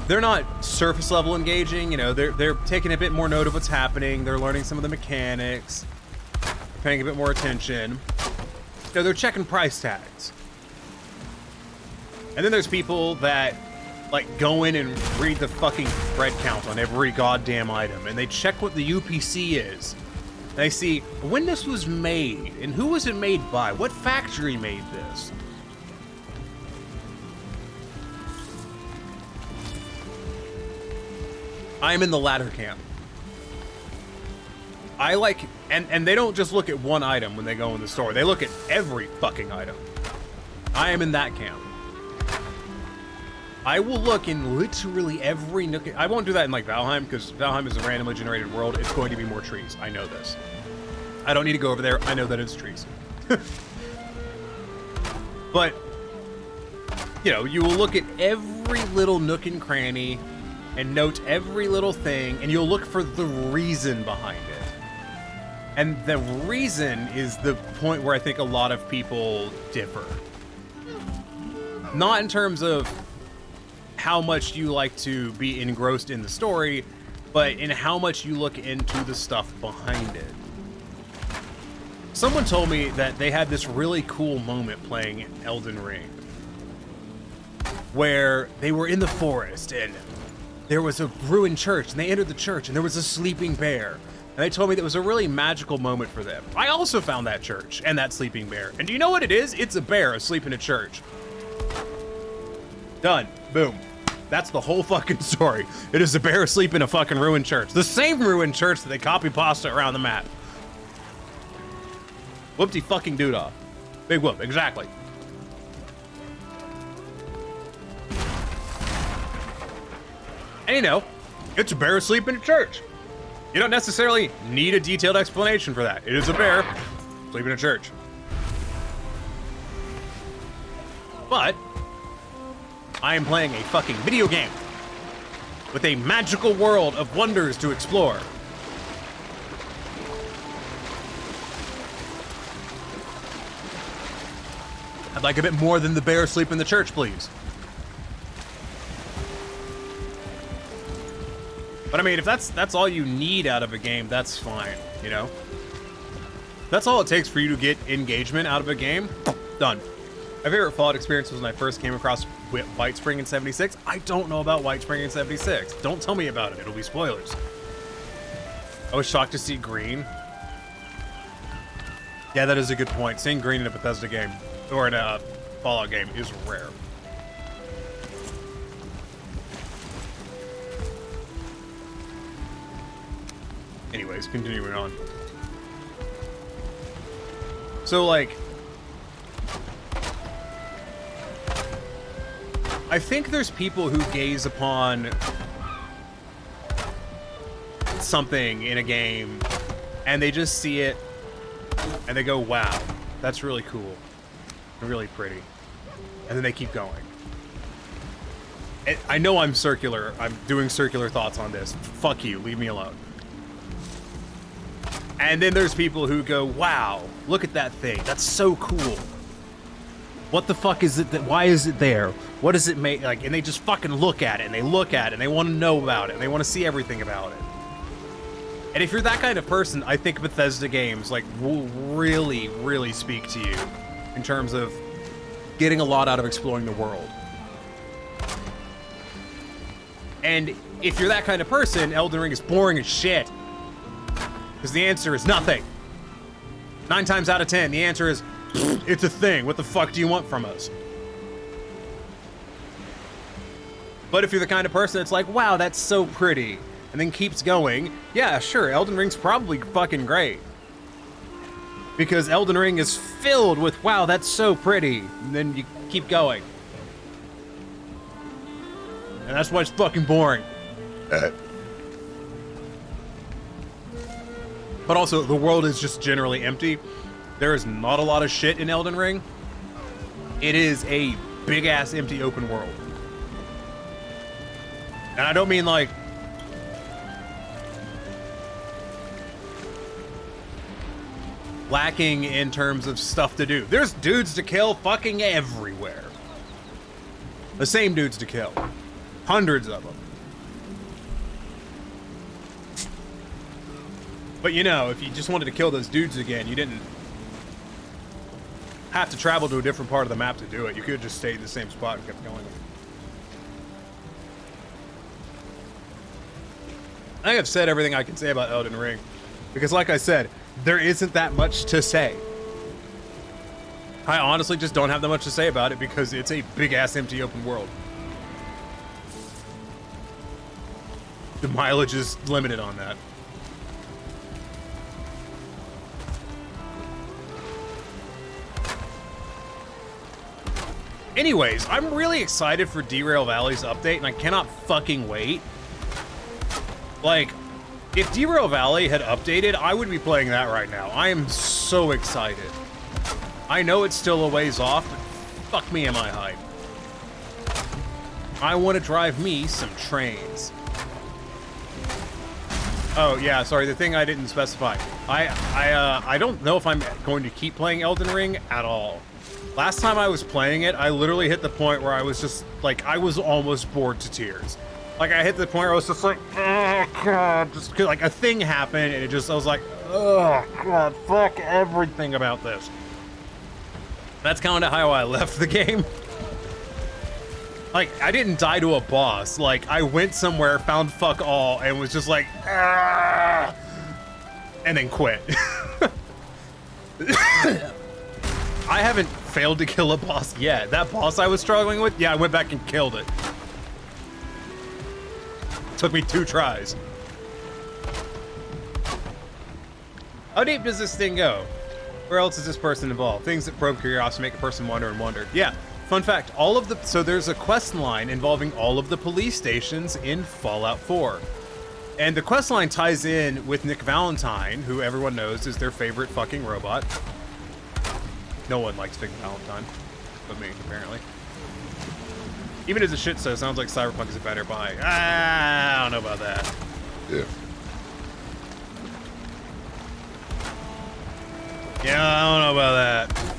They're not surface level engaging, you know, they're taking a bit more note of what's happening, they're learning some of the mechanics, paying a bit more attention. You know, they're checking price tags. And then there's people that like go in and read the fucking thread count on every goddamn item, and they check what the UPC is. And they see when this was made and who was it made by, what factory made this. I'm in the latter camp. I like, and they don't just look at one item when they go in the store. They look at every fucking item. I am in that camp. I will look in literally every nook. I won't do that in like Valheim, because Valheim is a randomly generated world. It's going to be more trees. I know this. I don't need to go over there. I know that it's trees. But, you know, you will look at every little nook and cranny and note every little thing, and you'll look for the reason behind it. And the reason is the point where I think a lot of people differ. Not in terms of how much you like to be engrossed in the story, but in how much you look into the stuff behind it. Someone told me that they had this really cool moment playing Elden Ring, where they were in the forest and there was a ruined church, and they entered the church and there was a sleeping bear. And they told me that was a really magical moment for them. I also found that church and that sleeping bear. And do you know what it is? It's a bear asleep in a church. Done. Boom. That's the whole fucking story. It is a bear asleep in a fucking ruined church. The same ruined church that they copy-pasted around the map. Whoopty fucking doodah. Big whoop, exactly. And you know, it's a bear asleep in a church. You don't necessarily need a detailed explanation for that. It is a bear asleep in a church. But I am playing a fucking video game with a magical world of wonders to explore. I'd like a bit more than the bear asleep in the church, please. But I mean, if that's all you need out of a game, that's fine, you know? That's all it takes for you to get engagement out of a game. Done. My favorite Fallout experience was when I first came across White Spring in 76. I don't know about White Spring in 76. Don't tell me about it. It'll be spoilers. I was shocked to see green. Yeah, that is a good point. Seeing green in a Bethesda game, or in a Fallout game, is rare. Anyways, continuing on. So, like, I think there's people who gaze upon something in a game and they just see it and they go, wow, that's really cool and really pretty. And then they keep going. And I know I'm circular. I'm doing circular thoughts on this. Fuck you. Leave me alone. And then there's people who go, wow, look at that thing. That's so cool. What the fuck is it? Why is it there? What does it make? Like, and they just fucking look at it and they look at it and they want to know about it and they want to see everything about it. And if you're that kind of person, I think Bethesda games like will really, really speak to you in terms of getting a lot out of exploring the world. And if you're that kind of person, Elden Ring is boring as shit. Because the answer is nothing. 9 times out of 10, the answer is, it's a thing. What the fuck do you want from us? But if you're the kind of person that's like, wow, that's so pretty, and then keeps going, yeah, sure, Elden Ring's probably fucking great. Because Elden Ring is filled with, wow, that's so pretty, and then you keep going. And that's why it's fucking boring. But also, the world is just generally empty. There is not a lot of shit in Elden Ring. It is a big-ass empty open world. And I don't mean like... lacking in terms of stuff to do. There's dudes to kill fucking everywhere. The same dudes to kill. Hundreds of them. But you know, if you just wanted to kill those dudes again, you didn't have to travel to a different part of the map to do it. You could have just stayed in the same spot and kept going. I have said everything I can say about Elden Ring. Because like I said, there isn't that much to say. I honestly just don't have that much to say about it because it's a big-ass empty open world. The mileage is limited on that. Anyways, I'm really excited for Derail Valley's update, and I cannot fucking wait. Like, if Derail Valley had updated, I would be playing that right now. I am so excited. I know it's still a ways off, but fuck me am I hyped. I want to drive me some trains. Oh, yeah, sorry, the thing I didn't specify. I don't know if I'm going to keep playing Elden Ring at all. Last time I was playing it, I literally hit the point where I was just, like, I was almost bored to tears. Like, I hit the point where I was just like, oh, God, just, like, a thing happened, and it just, I was like, oh, God, fuck everything about this. That's kind of how I left the game. Like, I didn't die to a boss. Like, I went somewhere, found fuck all, and was just like, ah, and then quit. I haven't failed to kill a boss yet. That boss I was struggling with, yeah, I went back and killed it. Took me 2 tries. How deep does this thing go? Where else is this person involved? Things that probe curiosity make a person wonder and wonder. Yeah, fun fact, so there's a quest line involving all of the police stations in Fallout 4. And the quest line ties in with Nick Valentine, who everyone knows is their favorite fucking robot. No one likes Nick Valentine, but me, apparently. Even as a shit show, sounds like Cyberpunk is a better buy. I don't know about that. Yeah. Yeah, I don't know about that.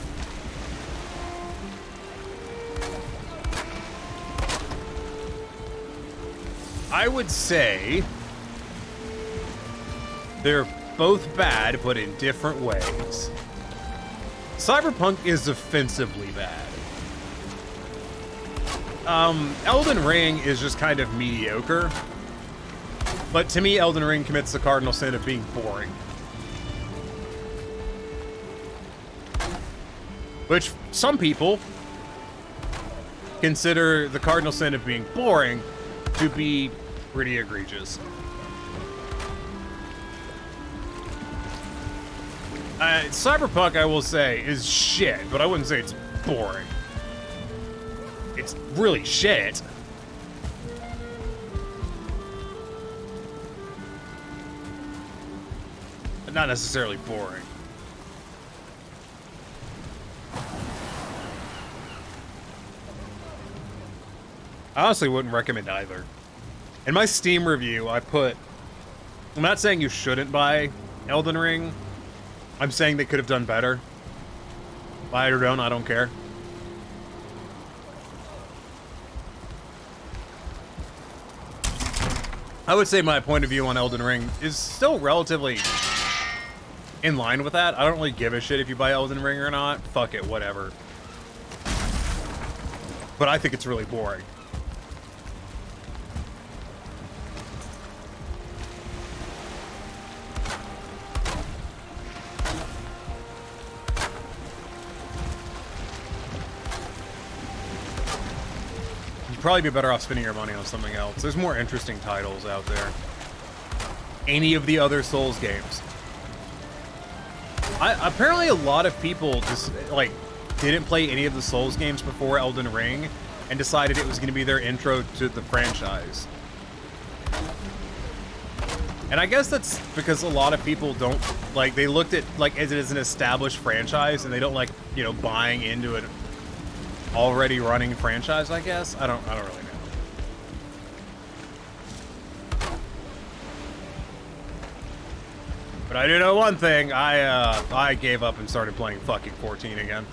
I would say they're both bad, but in different ways. Cyberpunk is offensively bad. Elden Ring is just kind of mediocre. But to me, Elden Ring commits the cardinal sin of being boring. Which some people consider the cardinal sin of being boring to be pretty egregious. Cyberpunk, I will say, is shit, but I wouldn't say it's boring. It's really shit. But not necessarily boring. I honestly wouldn't recommend either. In my Steam review, I'm not saying you shouldn't buy Elden Ring. I'm saying they could have done better. Buy it or don't, I don't care. I would say my point of view on Elden Ring is still relatively in line with that. I don't really give a shit if you buy Elden Ring or not. Fuck it, whatever. But I think it's really boring. Probably be better off spending your money on something else. There's more interesting titles out there. Any of the other Souls games. Apparently a lot of people just, like, didn't play any of the Souls games before Elden Ring and decided it was going to be their intro to the franchise. And I guess that's because a lot of people don't, like, they looked at, like, as it is an established franchise and they don't like, you know, buying into it. Already running franchise, I guess. I don't really know. But I do know one thing. I gave up and started playing fucking 14 again.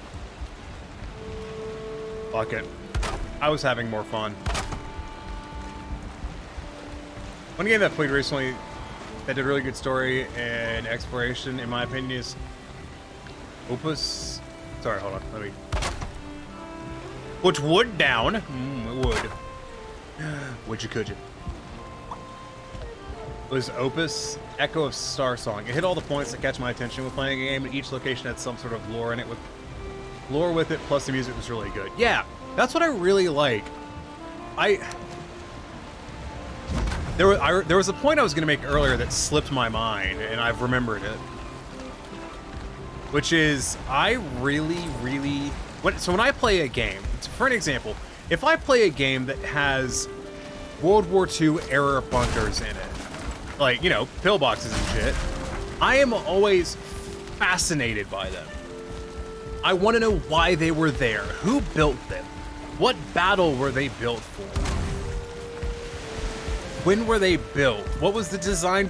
Fuck it. I was having more fun. One game that I played recently that did a really good story and exploration, in my opinion, is Opus. Sorry, hold on. Let me. Put wood down. Wood. Would you, could you? was Opus, Echo of Star Song. It hit all the points that catch my attention with playing a game, and each location had some sort of lore in it. Lore with it, plus the music was really good. Yeah, that's what I really like. There was a point I was going to make earlier that slipped my mind, and I've remembered it. Which is, I really... So when I play a game, for an example, if I play a game that has World War II era bunkers in it, like, you know, pillboxes and shit, I am always fascinated by them. I want to know why they were there, who built them, what battle were they built for, when were they built, what was the design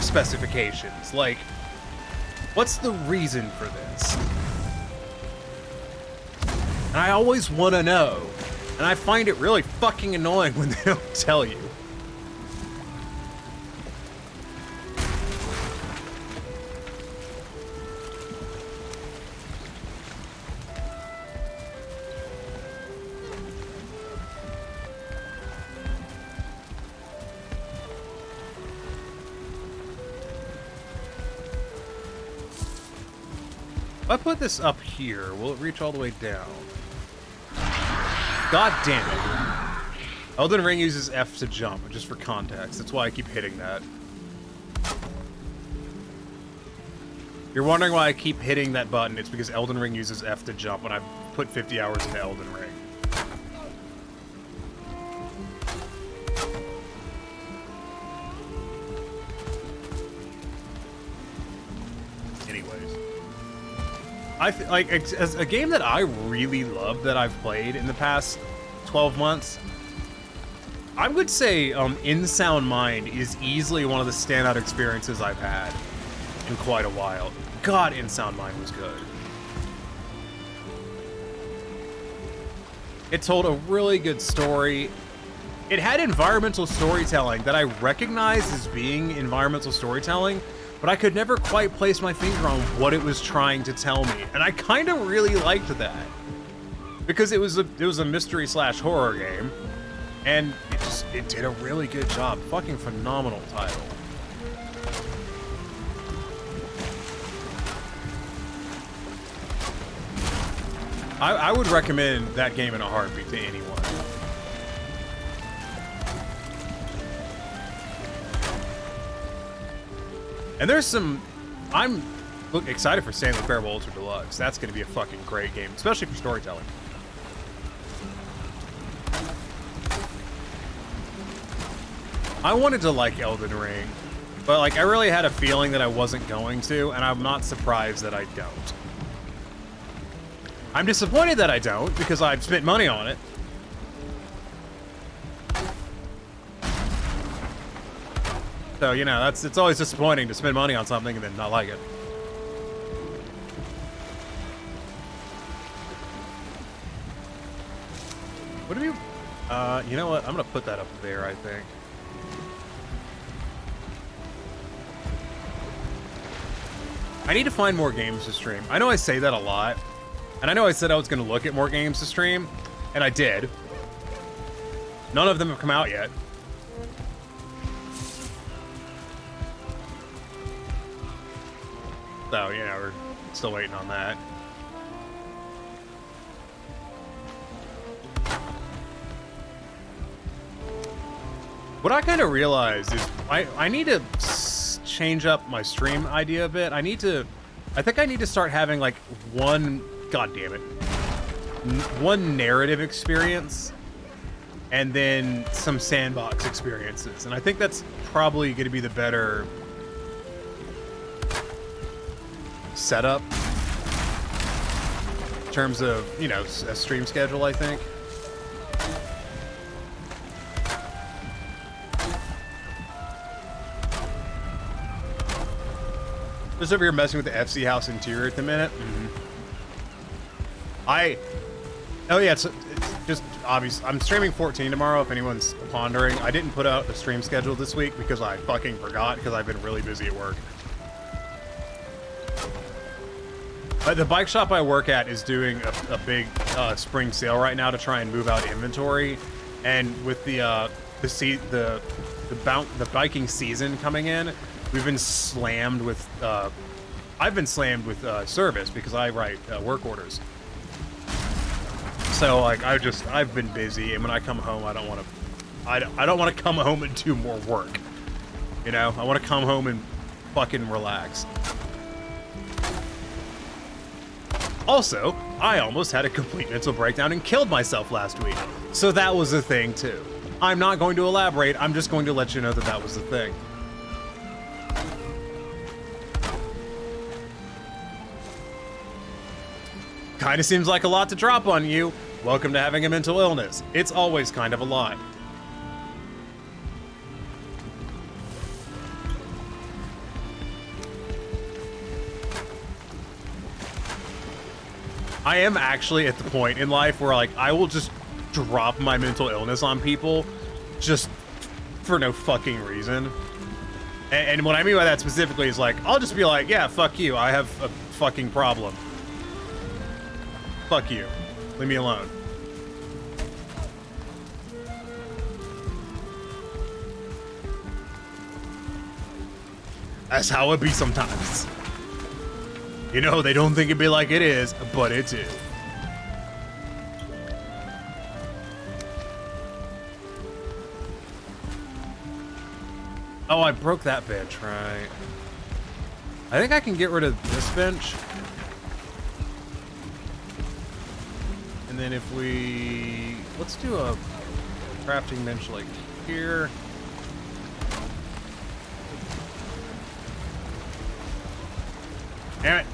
specifications, like, what's the reason for this? And I always want to know, and I find it really fucking annoying when they don't tell you. If I put this up here, will it reach all the way down? God damn it. Elden Ring uses F to jump, just for context. That's why I keep hitting that. You're wondering why I keep hitting that button. It's because Elden Ring uses F to jump, and I've put 50 hours into Elden Ring. Anyways. As a game that I really love that I've played in the past 12 months, I would say In Sound Mind is easily one of the standout experiences I've had in quite a while. God, In Sound Mind was good. It told a really good story. It had environmental storytelling that I recognized as being environmental storytelling, but I could never quite place my finger on what it was trying to tell me. And I kind of really liked that. Because it was a mystery slash horror game. And it did a really good job. Fucking phenomenal title. I would recommend that game in a heartbeat to anyone. And there's some... I'm excited for Stanley Parable Ultra Deluxe. That's going to be a fucking great game, especially for storytelling. I wanted to like Elden Ring, but like I really had a feeling that I wasn't going to, and I'm not surprised that I don't. I'm disappointed that I don't, because I've spent money on it. So, you know, it's always disappointing to spend money on something and then not like it. What have you... you know what? I'm gonna put that up there, I think. I need to find more games to stream. I know I say that a lot. And I know I said I was gonna look at more games to stream. And I did. None of them have come out yet. So, you know, we're still waiting on that. What I kind of realized is I need to change up my stream idea a bit. I think I need to start having like one, god damn it, one narrative experience and then some sandbox experiences. And I think that's probably going to be the better setup in terms of, you know, a stream schedule, I think. Just over here messing with the FC house interior at the minute. Oh yeah, it's just obvious. I'm streaming 14 tomorrow, if anyone's pondering. I didn't put out the stream schedule this week because I fucking forgot, because I've been really busy at work. The bike shop I work at is doing a big spring sale right now to try and move out inventory, and with the the biking season coming in, we've been slammed with I've been slammed with service because I write work orders. So like I've been busy, and when I come home, I don't want to come home and do more work. You know, I want to come home and fucking relax. Also, I almost had a complete mental breakdown and killed myself last week. So that was a thing too. I'm not going to elaborate, I'm just going to let you know that that was the thing. Kinda seems like a lot to drop on you. Welcome to having a mental illness. It's always kind of a lot. I am actually at the point in life where like I will just drop my mental illness on people just for no fucking reason. And what I mean by that specifically is like, I'll just be like, yeah, fuck you. I have a fucking problem. Fuck you. Leave me alone. That's how it be sometimes. You know, they don't think it be like it is, but it do. Oh, I broke that bench, right? I think I can get rid of this bench. And then if we... let's do a crafting bench like here. Damn it.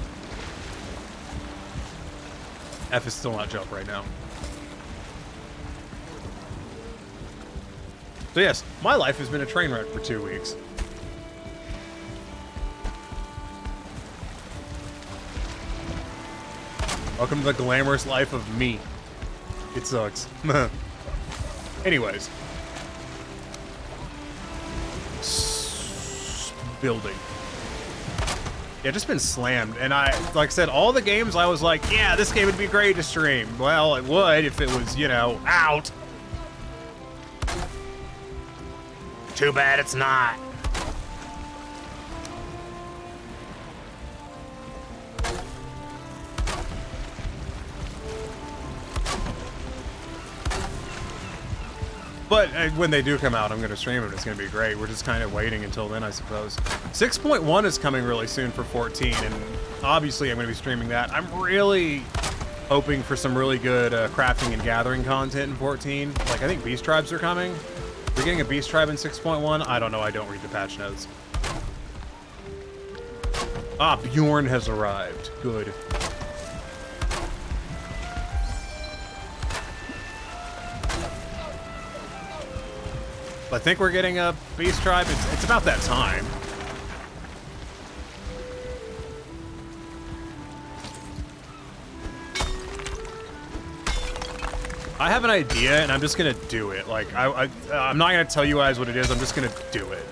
F is still not jump right now. So yes, my life has been a train wreck for 2 weeks. Welcome to the glamorous life of me. It sucks. Anyways. Building. Yeah, just been slammed. And I, like I said, all the games I was like, yeah, this game would be great to stream. Well, it would if it was, you know, out. Too bad it's not. But when they do come out, I'm going to stream them. It's going to be great. We're just kind of waiting until then, I suppose. 6.1 is coming really soon for 14, and obviously I'm going to be streaming that. I'm really hoping for some really good crafting and gathering content in 14. Like, I think Beast Tribes are coming. We're getting a Beast Tribe in 6.1. I don't know. I don't read the patch notes. Ah, Bjorn has arrived. Good. I think we're getting a Beast Tribe. It's about that time. I have an idea, and I'm just gonna do it. Like, I'm not gonna tell you guys what it is. I'm just gonna do it.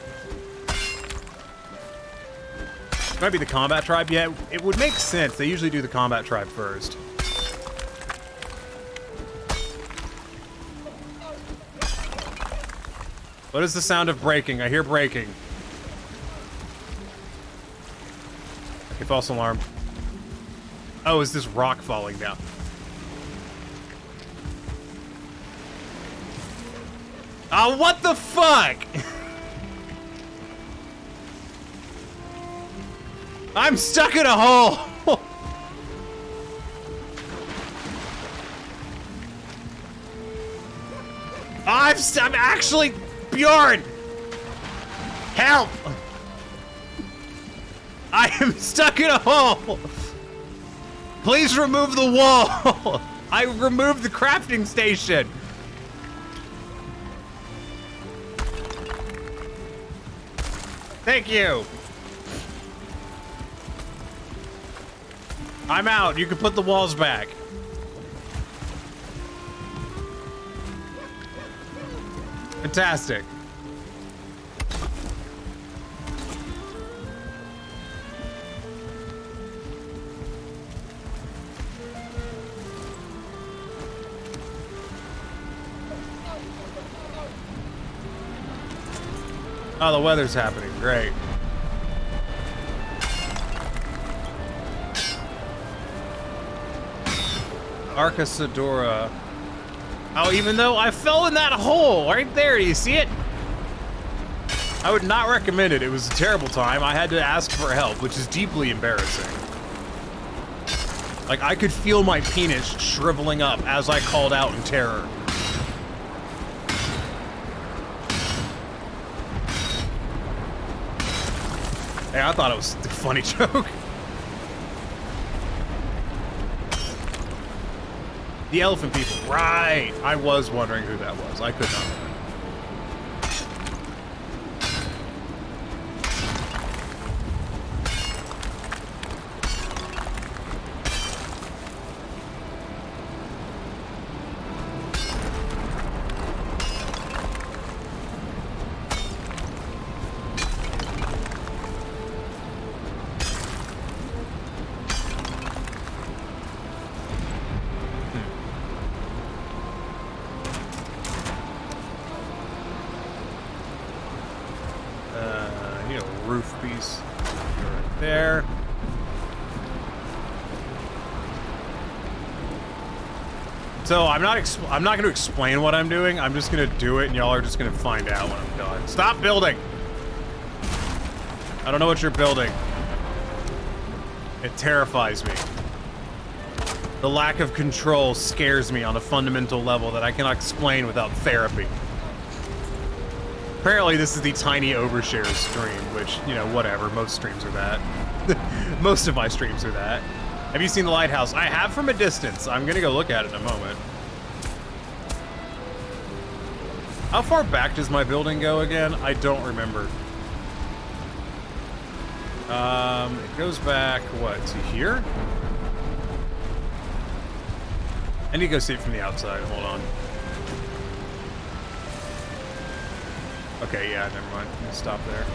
It might be the Combat Tribe. Yeah, it would make sense. They usually do the Combat Tribe first. What is the sound of breaking? I hear breaking. Okay, false alarm. Oh, is this rock falling down? Oh, what the fuck? I'm stuck in a hole. I'm actually... Bjorn! Help! I am stuck in a hole! Please remove the wall! I removed the crafting station! Thank you! I'm out. You can put the walls back. Fantastic. Oh, the weather's happening. Great. Arcasadora. Oh, even though I fell in that hole right there, do you see it? I would not recommend it. It was a terrible time. I had to ask for help, which is deeply embarrassing. Like, I could feel my penis shriveling up as I called out in terror. Hey, I thought it was a funny joke. The elephant people. Right. I was wondering who that was. I could not. Roof piece right there. So I'm not going to explain what I'm doing. I'm just going to do it, and y'all are just going to find out when I'm done. Stop building! I don't know what you're building. It terrifies me. The lack of control scares me on a fundamental level that I cannot explain without therapy. Apparently this is the tiny overshare stream, which, you know, whatever, most streams are that. Most of my streams are that. Have you seen the lighthouse? I have from a distance. I'm gonna go look at it in a moment. How far back does my building go again? I don't remember. It goes back, what, to here? I need to go see it from the outside, hold on. Okay, yeah, never mind. I'm gonna stop there.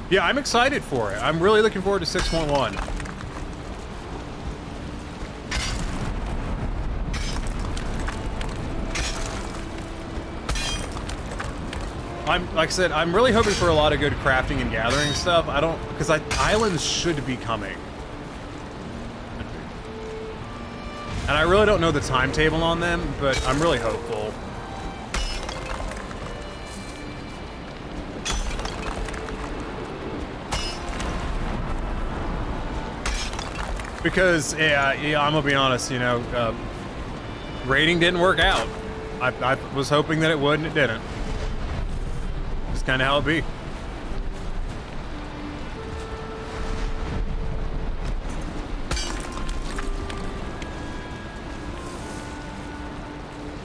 Yeah, I'm excited for it. I'm really looking forward to 6.1. Like I said, I'm really hoping for a lot of good crafting and gathering stuff. Because islands should be coming. And I really don't know the timetable on them, but I'm really hopeful. Because, yeah, I'm gonna be honest, you know, raiding didn't work out. I was hoping that it would, and it didn't. Just kind of how it be.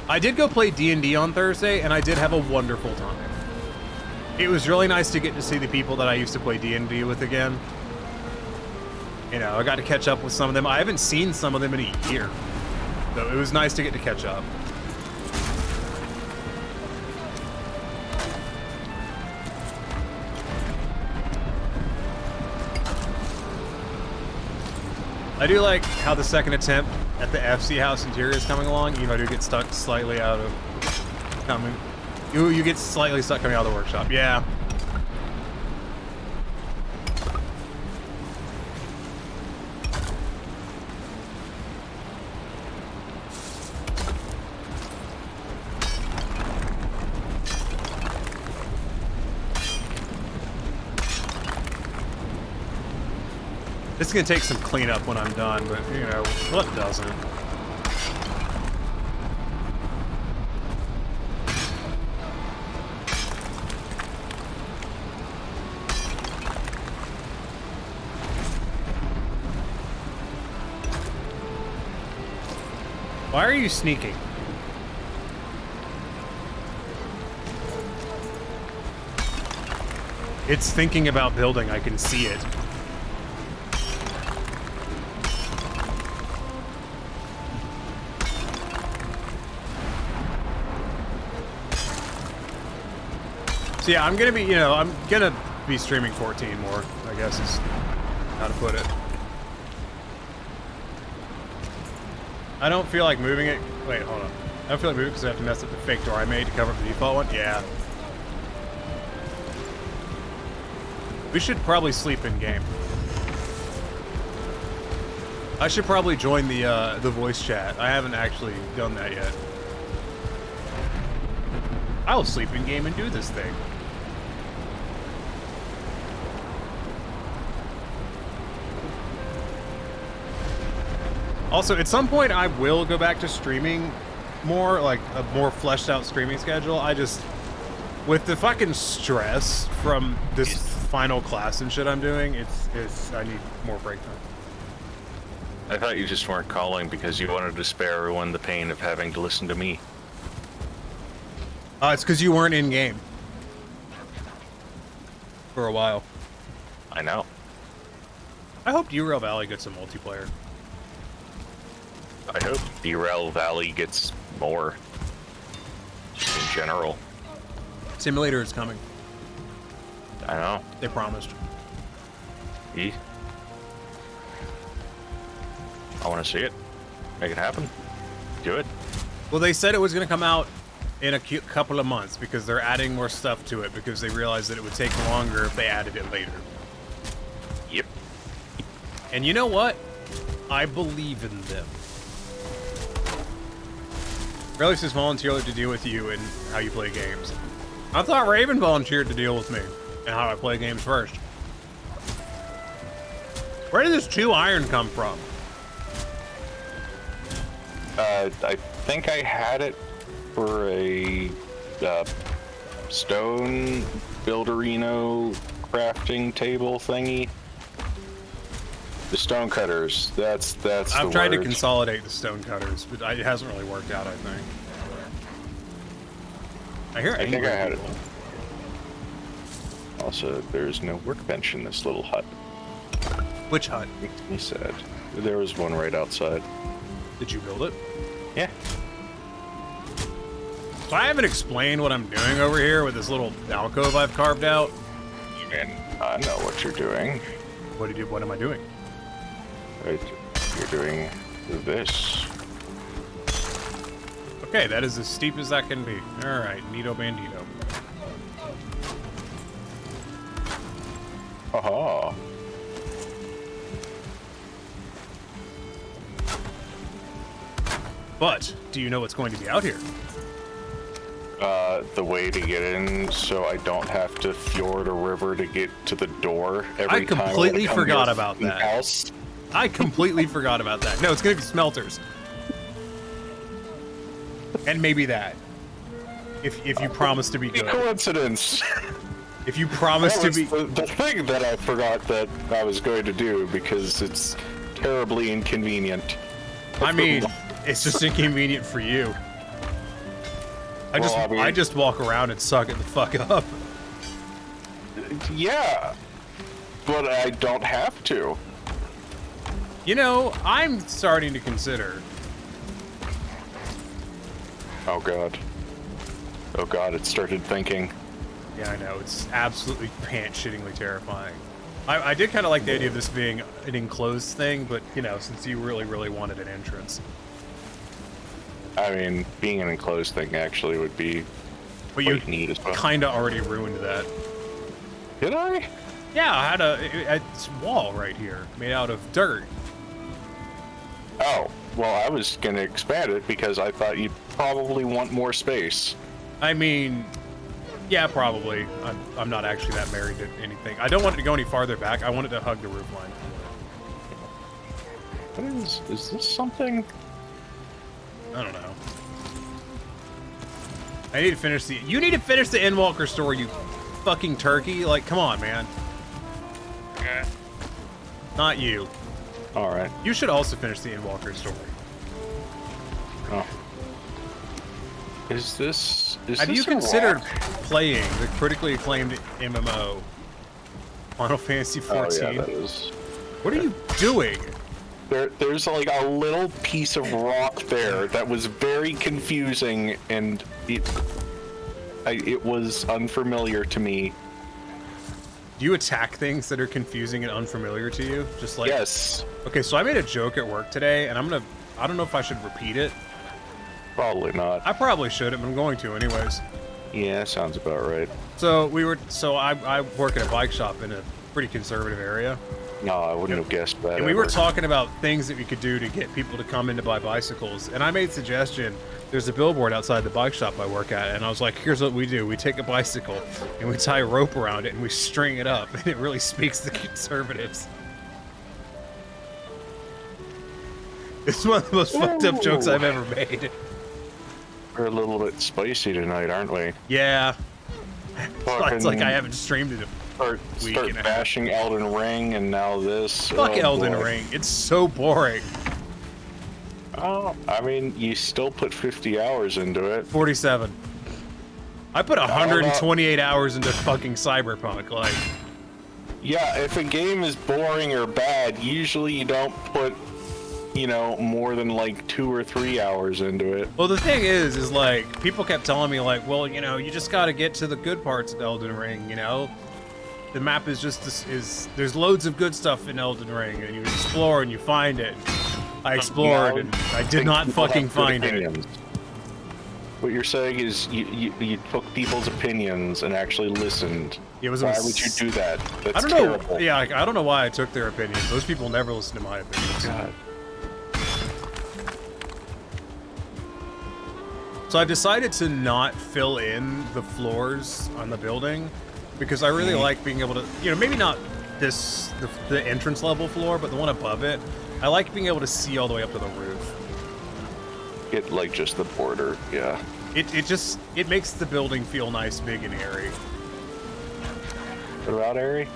I did go play D&D on Thursday, and I did have a wonderful time. It was really nice to get to see the people that I used to play D&D with again. You know, I got to catch up with some of them. I haven't seen some of them in a year. So it was nice to get to catch up. I do like how the second attempt at the FC house interior is coming along, even though I do get stuck slightly out of coming. You get slightly stuck coming out of the workshop. Yeah. This is gonna take some cleanup when I'm done, but you know, what doesn't? Why are you sneaking? It's thinking about building, I can see it. So yeah, I'm gonna be, you know, I'm gonna be streaming 14 more, I guess is how to put it. I don't feel like moving it. Wait, hold on. I don't feel like moving because I have to mess up the fake door I made to cover up the default one. Yeah. We should probably sleep in game. I should probably join the voice chat. I haven't actually done that yet. I'll sleep in game and do this thing. Also, at some point, I will go back to streaming more, like a more fleshed out streaming schedule. I just, with the fucking stress from this final class and shit I'm doing, I need more break time. I thought you just weren't calling because you wanted to spare everyone the pain of having to listen to me. It's because you weren't in game for a while. I know. I hope Derail Valley gets some multiplayer. I hope Derail Valley gets more. Just in general. Simulator is coming. I know. They promised. I want to see it. Make it happen. Do it. Well, they said it was going to come out in a couple of months because they're adding more stuff to it because they realized that it would take longer if they added it later. Yep. And you know what? I believe in them. Relics just volunteered to deal with you and how you play games. I thought Raven volunteered to deal with me and how I play games first. Where did this 2 iron come from? I think I had it for a stone builderino crafting table thingy. The stone cutters. That's I've tried to consolidate the stone cutters, but it hasn't really worked out, I think. I think I had it. Also, there's no workbench in this little hut. Which hut? Makes me sad. There was one right outside. Did you build it? Yeah. So I haven't explained what I'm doing over here with this little alcove I've carved out. And I know what you're doing. What am I doing? Right. You're doing this. Okay, that is as steep as that can be. Alright, Nito Bandito. Haha. But, do you know what's going to be out here? The way to get in so I don't have to fjord a river to get to the door every I time. completely come forgot to about your that. House. I completely forgot about that. No, it's going to be smelters. And maybe that. If you promise to be good. Coincidence. If you promise to be... The thing that I forgot that I was going to do because it's terribly inconvenient. I mean, it's just inconvenient for you. I just walk around and suck it the fuck up. Yeah, but I don't have to. You know, I'm starting to consider... Oh god. Oh god, it started thinking. Yeah, I know. It's absolutely pants-shittingly terrifying. I did kind of like the idea of this being an enclosed thing, but, you know, since you really, really wanted an entrance. I mean, being an enclosed thing actually would be quite neat as well. Kind of already ruined that. Did I? Yeah, I had a wall right here made out of dirt. Oh, well, I was going to expand it because I thought you'd probably want more space. I mean, yeah, probably. I'm not actually that married to anything. I don't want it to go any farther back. I want it to hug the roof line. What is this something? I don't know. I need to finish the... You need to finish the Endwalker story, you fucking turkey. Like, come on, man. Okay. Not you. Alright. You should also finish the Endwalker story. Oh. Is this Have you considered playing the critically acclaimed MMO Final Fantasy XIV? Oh, yeah, that is. What are you doing? There's like a little piece of rock there that was very confusing, and it was unfamiliar to me. Do you attack things that are confusing and unfamiliar to you? Just like Yes. Okay, so I made a joke at work today, and I don't know if I should repeat it. Probably not. I probably shouldn't, but I'm going to anyways. Yeah, sounds about right. So I work at a bike shop in a pretty conservative area. No, I wouldn't have guessed that. And we were ever. talking about things that we could do to get people to come in to buy bicycles. And I made suggestion, there's a billboard outside the bike shop I work at, and I was like, here's what we do. We take a bicycle and we tie a rope around it and we string it up, and it really speaks to conservatives. It's one of the most fucked up jokes I've ever made. We're a little bit spicy tonight, aren't we? Yeah. It's like I haven't streamed it. Start bashing Elden Ring, and now this. Fuck Elden Ring. It's so boring. Oh, I mean, you still put 50 hours into it. 47. I put 128 hours into fucking Cyberpunk. Like, yeah, if a game is boring or bad, usually you don't put, you know, more than like 2 or 3 hours into it. well, the thing is like, people kept telling me like, well, you know, you just got to get to the good parts of Elden Ring. You know, the map is just there's loads of good stuff in Elden Ring, and you explore and you find it. I explored and I did not fucking find it. What you're saying is you took people's opinions and actually listened. It was Why would you do that? That's I don't terrible. know. Yeah, like, I don't know why I took their opinions. Those people never listen to my opinions. God. So I've decided to not fill in the floors on the building because I really like being able to, you know, maybe not the entrance level floor, but the one above it. I like being able to see all the way up to the roof. Get like just the border, yeah. It makes the building feel nice, big, and airy. What about Ari?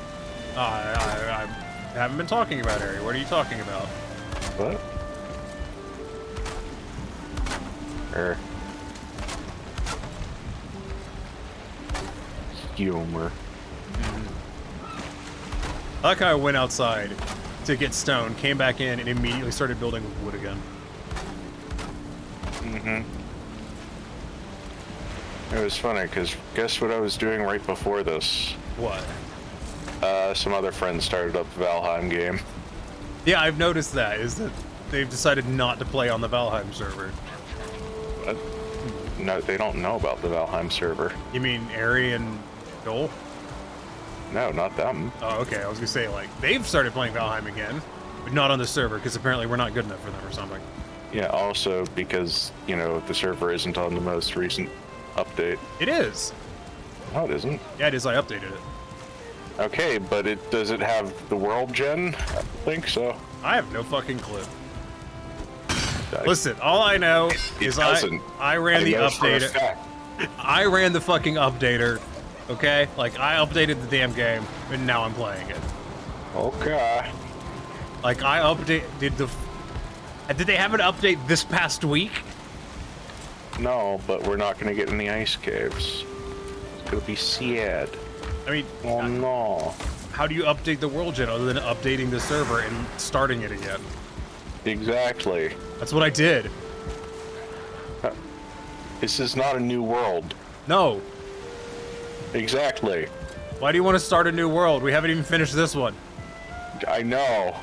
I haven't been talking about airy. What are you talking about? What? Humor. I like how I went outside to get stone, came back in, and immediately started building with wood again. It was funny because guess what I was doing right before this? What? Some other friends started up the Valheim game. Yeah, I've noticed that, is that they've decided not to play on the Valheim server. No, they don't know about the Valheim server. You mean Ari and Joel? No, not them. Oh, okay. I was gonna say, like, they've started playing Valheim again, but not on the server, because apparently we're not good enough for them or something. Yeah, also because, you know, the server isn't on the most recent update. It is. No, it isn't. Yeah, it is. I updated it. Okay, but does it have the world gen? I think so. I have no fucking clue. Listen, all I know is I ran the updater. I ran the fucking updater. Okay, like I updated the damn game, and now I'm playing it. Okay. Like I updated the. Did they have an update this past week? No, but we're not going to get in the ice caves. It's going to be sad. I mean, Oh no. how do you update the world gen other than updating the server and starting it again? Exactly. That's what I did. This is not a new world. No. Exactly. Why do you want to start a new world? We haven't even finished this one. I know.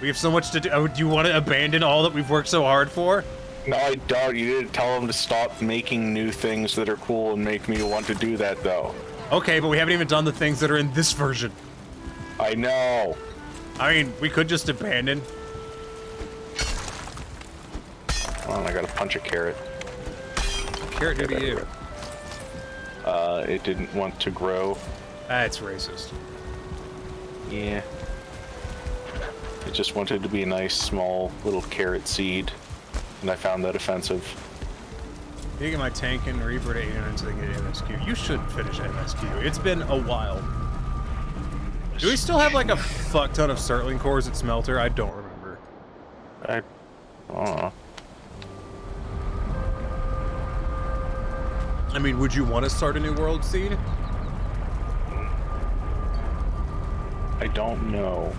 We have so much to do. Oh, do you want to abandon all that we've worked so hard for? No, I don't. You didn't tell them to stop making new things that are cool and make me want to do that, though. Okay, but we haven't even done the things that are in this version. I know. I mean, we could just abandon. Hold on, I gotta punch a carrot. Carrot do to you. It didn't want to grow. That's racist. Yeah. It just wanted to be a nice, small, little carrot seed. And I found that offensive. You get my tank and Reaper to 800 so they can get MSQ. You should finish MSQ. It's been a while. Do we still have like a fuck ton of Surtling cores at Smelter? I don't remember. I don't know. I mean, would you want to start a new world seed? I don't know.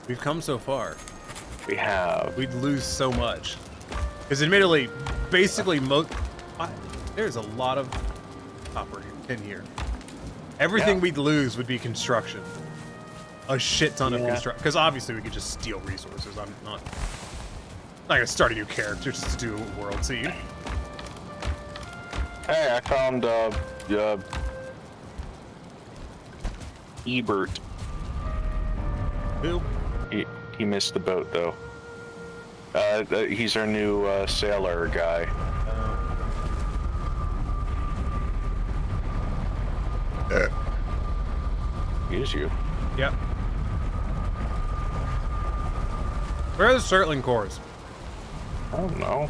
We've come so far. We have. We'd lose so much. Because admittedly, basically, there's a lot of copper in here. Everything we'd lose would be construction. A shit ton of construction. Because obviously we could just steal resources. I'm not gonna start a new character just to do a world seed. Hey, I found Ebert. Who? He missed the boat though. He's our new sailor guy. Is you? Yep. Where are the Surtling cores? I don't know.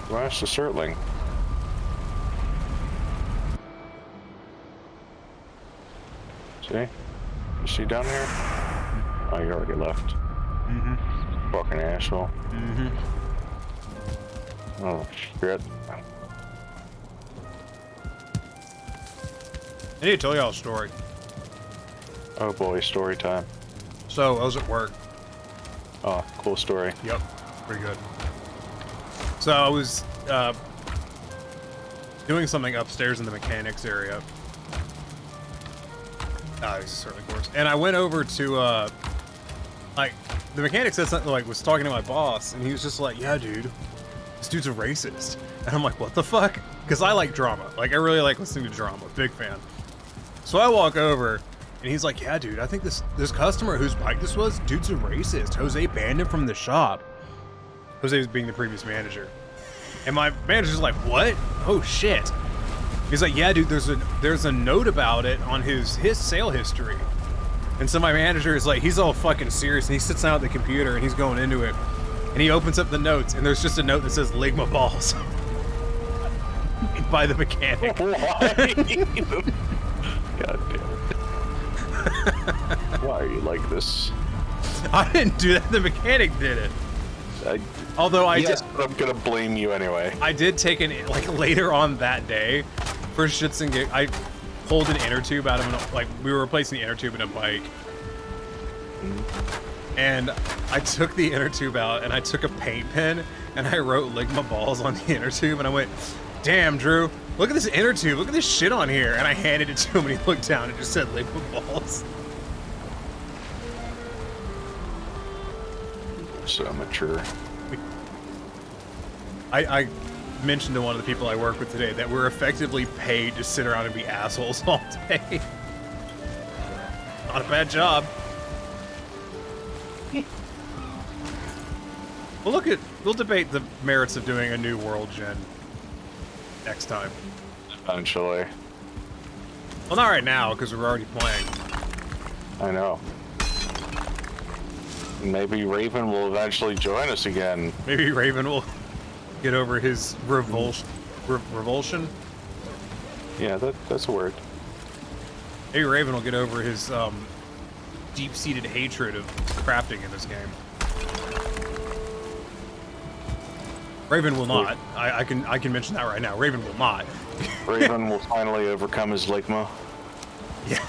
Where's the Surtling? See? You see down here? Oh, you already left. Mm-hmm. Fucking asshole. Mm-hmm. Oh, shit. I need to tell y'all a story. Oh boy, story time. So, I was at work. Oh, cool story. Yep. Pretty good. So, I was doing something upstairs in the mechanics area. This is certainly course. And I went over to, like, the mechanic said something, like, was talking to my boss, and he was just like, yeah, dude, this dude's a racist. And I'm like, what the fuck? Because I like drama. Like, I really like listening to drama. Big fan. So I walk over, and he's like, yeah, dude, I think this customer whose bike this was, dude's a racist. Jose banned him from the shop. Jose was being the previous manager. And my manager's like, what? Oh, shit. He's like, yeah, dude, there's a note about it on his sale history. And so my manager is like, he's all fucking serious, and he sits down at the computer, and he's going into it. And he opens up the notes, and there's just a note that says, Ligma balls. By the mechanic. Why? God damn it. Why are you like this? I didn't do that, the mechanic did it. Although I yes, did, but I'm gonna blame you anyway. I did take like later on that day, for shits and gigs, I pulled an inner tube out of like we were replacing the inner tube in a bike, and I took the inner tube out and I took a paint pen and I wrote Ligma balls on the inner tube and I went, damn, Drew, look at this inner tube, look at this shit on here, and I handed it to him and he looked down and it just said Ligma balls. So mature. I mentioned to one of the people I work with today that we're effectively paid to sit around and be assholes all day. Not a bad job. We'll debate the merits of doing a new world gen next time. Eventually. Well, not right now, because we're already playing. I know. Maybe Raven will eventually join us again. Maybe Raven will get over his revulsion. Yeah, that's a word. Maybe Raven will get over his deep-seated hatred of crafting in this game. Raven will not. I can mention that right now. Raven will not. Raven will finally overcome his Ligma. Yeah.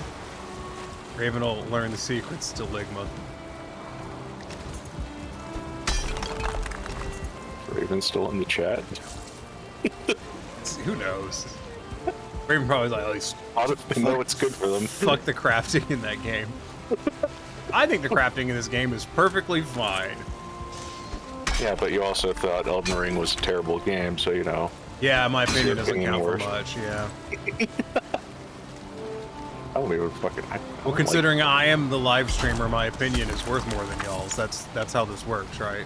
Raven will learn the secrets to Ligma. Raven's still in the chat. Who knows? Raven probably like, at least How do they know it's good for them? fuck the crafting in that game. I think the crafting in this game is perfectly fine. Yeah, but you also thought Elden Ring was a terrible game, so you know. Yeah, my opinion doesn't opinion count for worse. much, yeah. I don't even fucking. Well, considering I am the live streamer, my opinion is worth more than y'all's. That's how this works, right?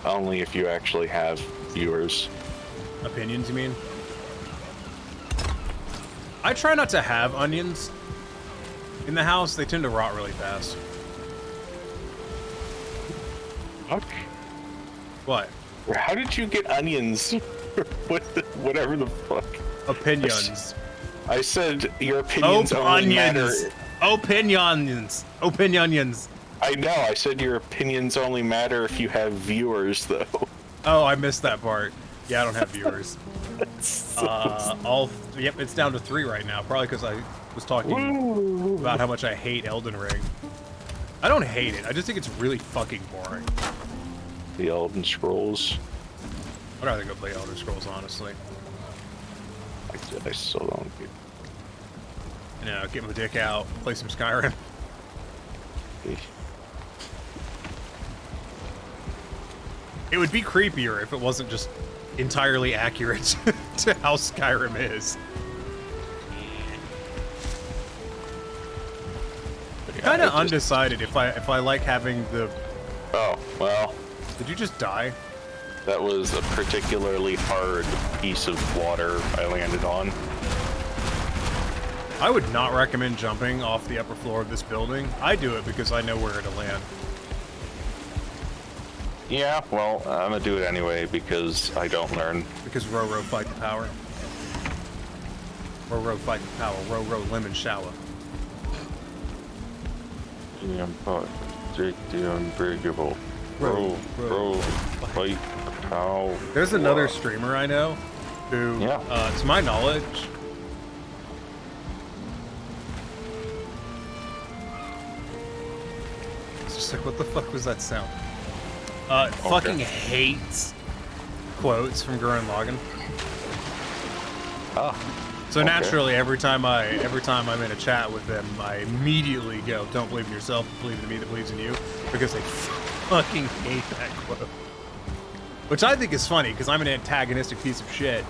Only if you actually have viewers. Opinions, you mean? I try not to have onions in the house. They tend to rot really fast. Fuck. What? How did you get onions? Whatever the fuck. Opinions. I said your opinions only matter. Opinions. Opinions. I know. I said your opinions only matter if you have viewers, though. Oh, I missed that part. Yeah, I don't have viewers. Yep, it's down to 3 right now. Probably because I was talking about how much I hate Elden Ring. I don't hate it. I just think it's really fucking boring. The Elden Scrolls. I'd rather go play Elder Scrolls, honestly. I still don't get. You know, get my dick out, play some Skyrim. It would be creepier if it wasn't just entirely accurate to how Skyrim is. Yeah, Kind of it just- undecided if I like having the. Oh well, Did you just die? that was a particularly hard piece of water I landed on. I would not recommend jumping off the upper floor of this building. I do it because I know where to land. Yeah, well, I'm gonna do it anyway because I don't learn. Because row fight the power. Row fight the power. Row lemon shower. The unbreakable. Row, Fight power. There's another streamer I know who, Yeah. to my knowledge, it's just like, what the fuck was that sound? Fucking hates quotes from Gurren Lagann. Ah, So okay. naturally, every time I'm in a chat with them, I immediately go, "Don't believe in yourself, believe in me that believes in you," because they fucking hate that quote. Which I think is funny because I'm an antagonistic piece of shit.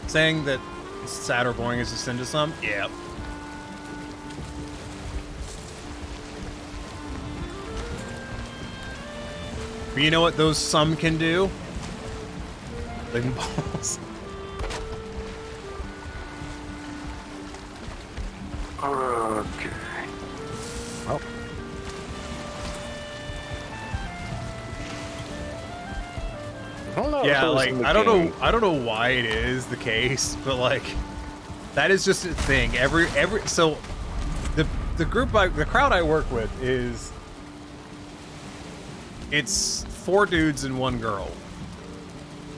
Saying that sad or boring is a sin to some, yeah. But you know what those some can do? Living balls. Okay. Well. I don't know if Yeah, it was like in the I don't game. know why it is the case, but like that is just a thing. Every so the crowd I work with is it's 4 dudes and 1 girl.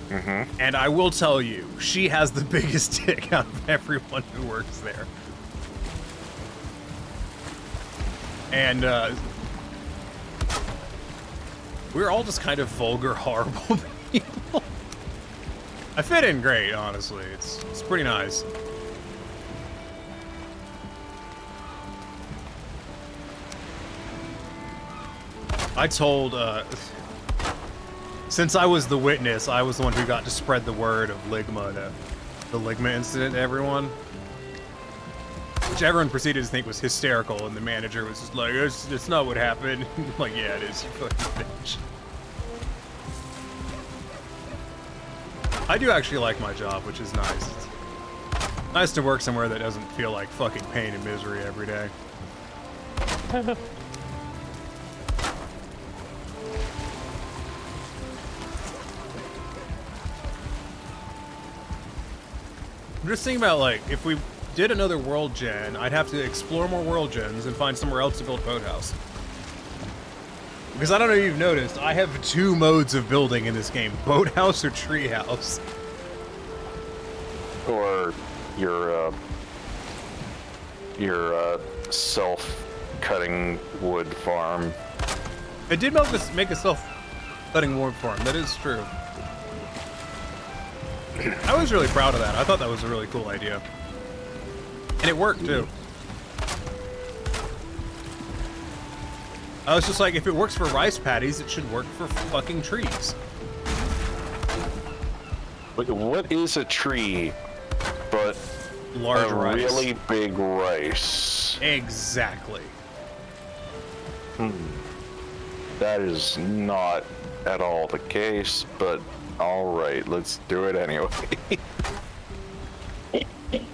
Mhm. And I will tell you, she has the biggest dick out of everyone who works there. And we're all just kind of vulgar, horrible people. I fit in great, honestly. It's pretty nice. I told, since I was the witness, I was the one who got to spread the word of Ligma, the Ligma incident to everyone. Which everyone proceeded to think was hysterical, and the manager was just like, it's not what happened. I'm like, yeah, it is, you fucking bitch. I do actually like my job, which is nice. It's nice to work somewhere that doesn't feel like fucking pain and misery every day. I'm just thinking about, like, if we did another world gen, I'd have to explore more world gens and find somewhere else to build a boathouse. Because I don't know if you've noticed, I have 2 modes of building in this game, boathouse or treehouse. Or your self-cutting wood farm. I did make a self-cutting wood farm, that is true. I was really proud of that. I thought that was a really cool idea. And it worked, too. I was just like, if it works for rice paddies, it should work for fucking trees. What is a tree but Large a rice. really big rice? Exactly. That is not at all the case, but all right, let's do it anyway. I feel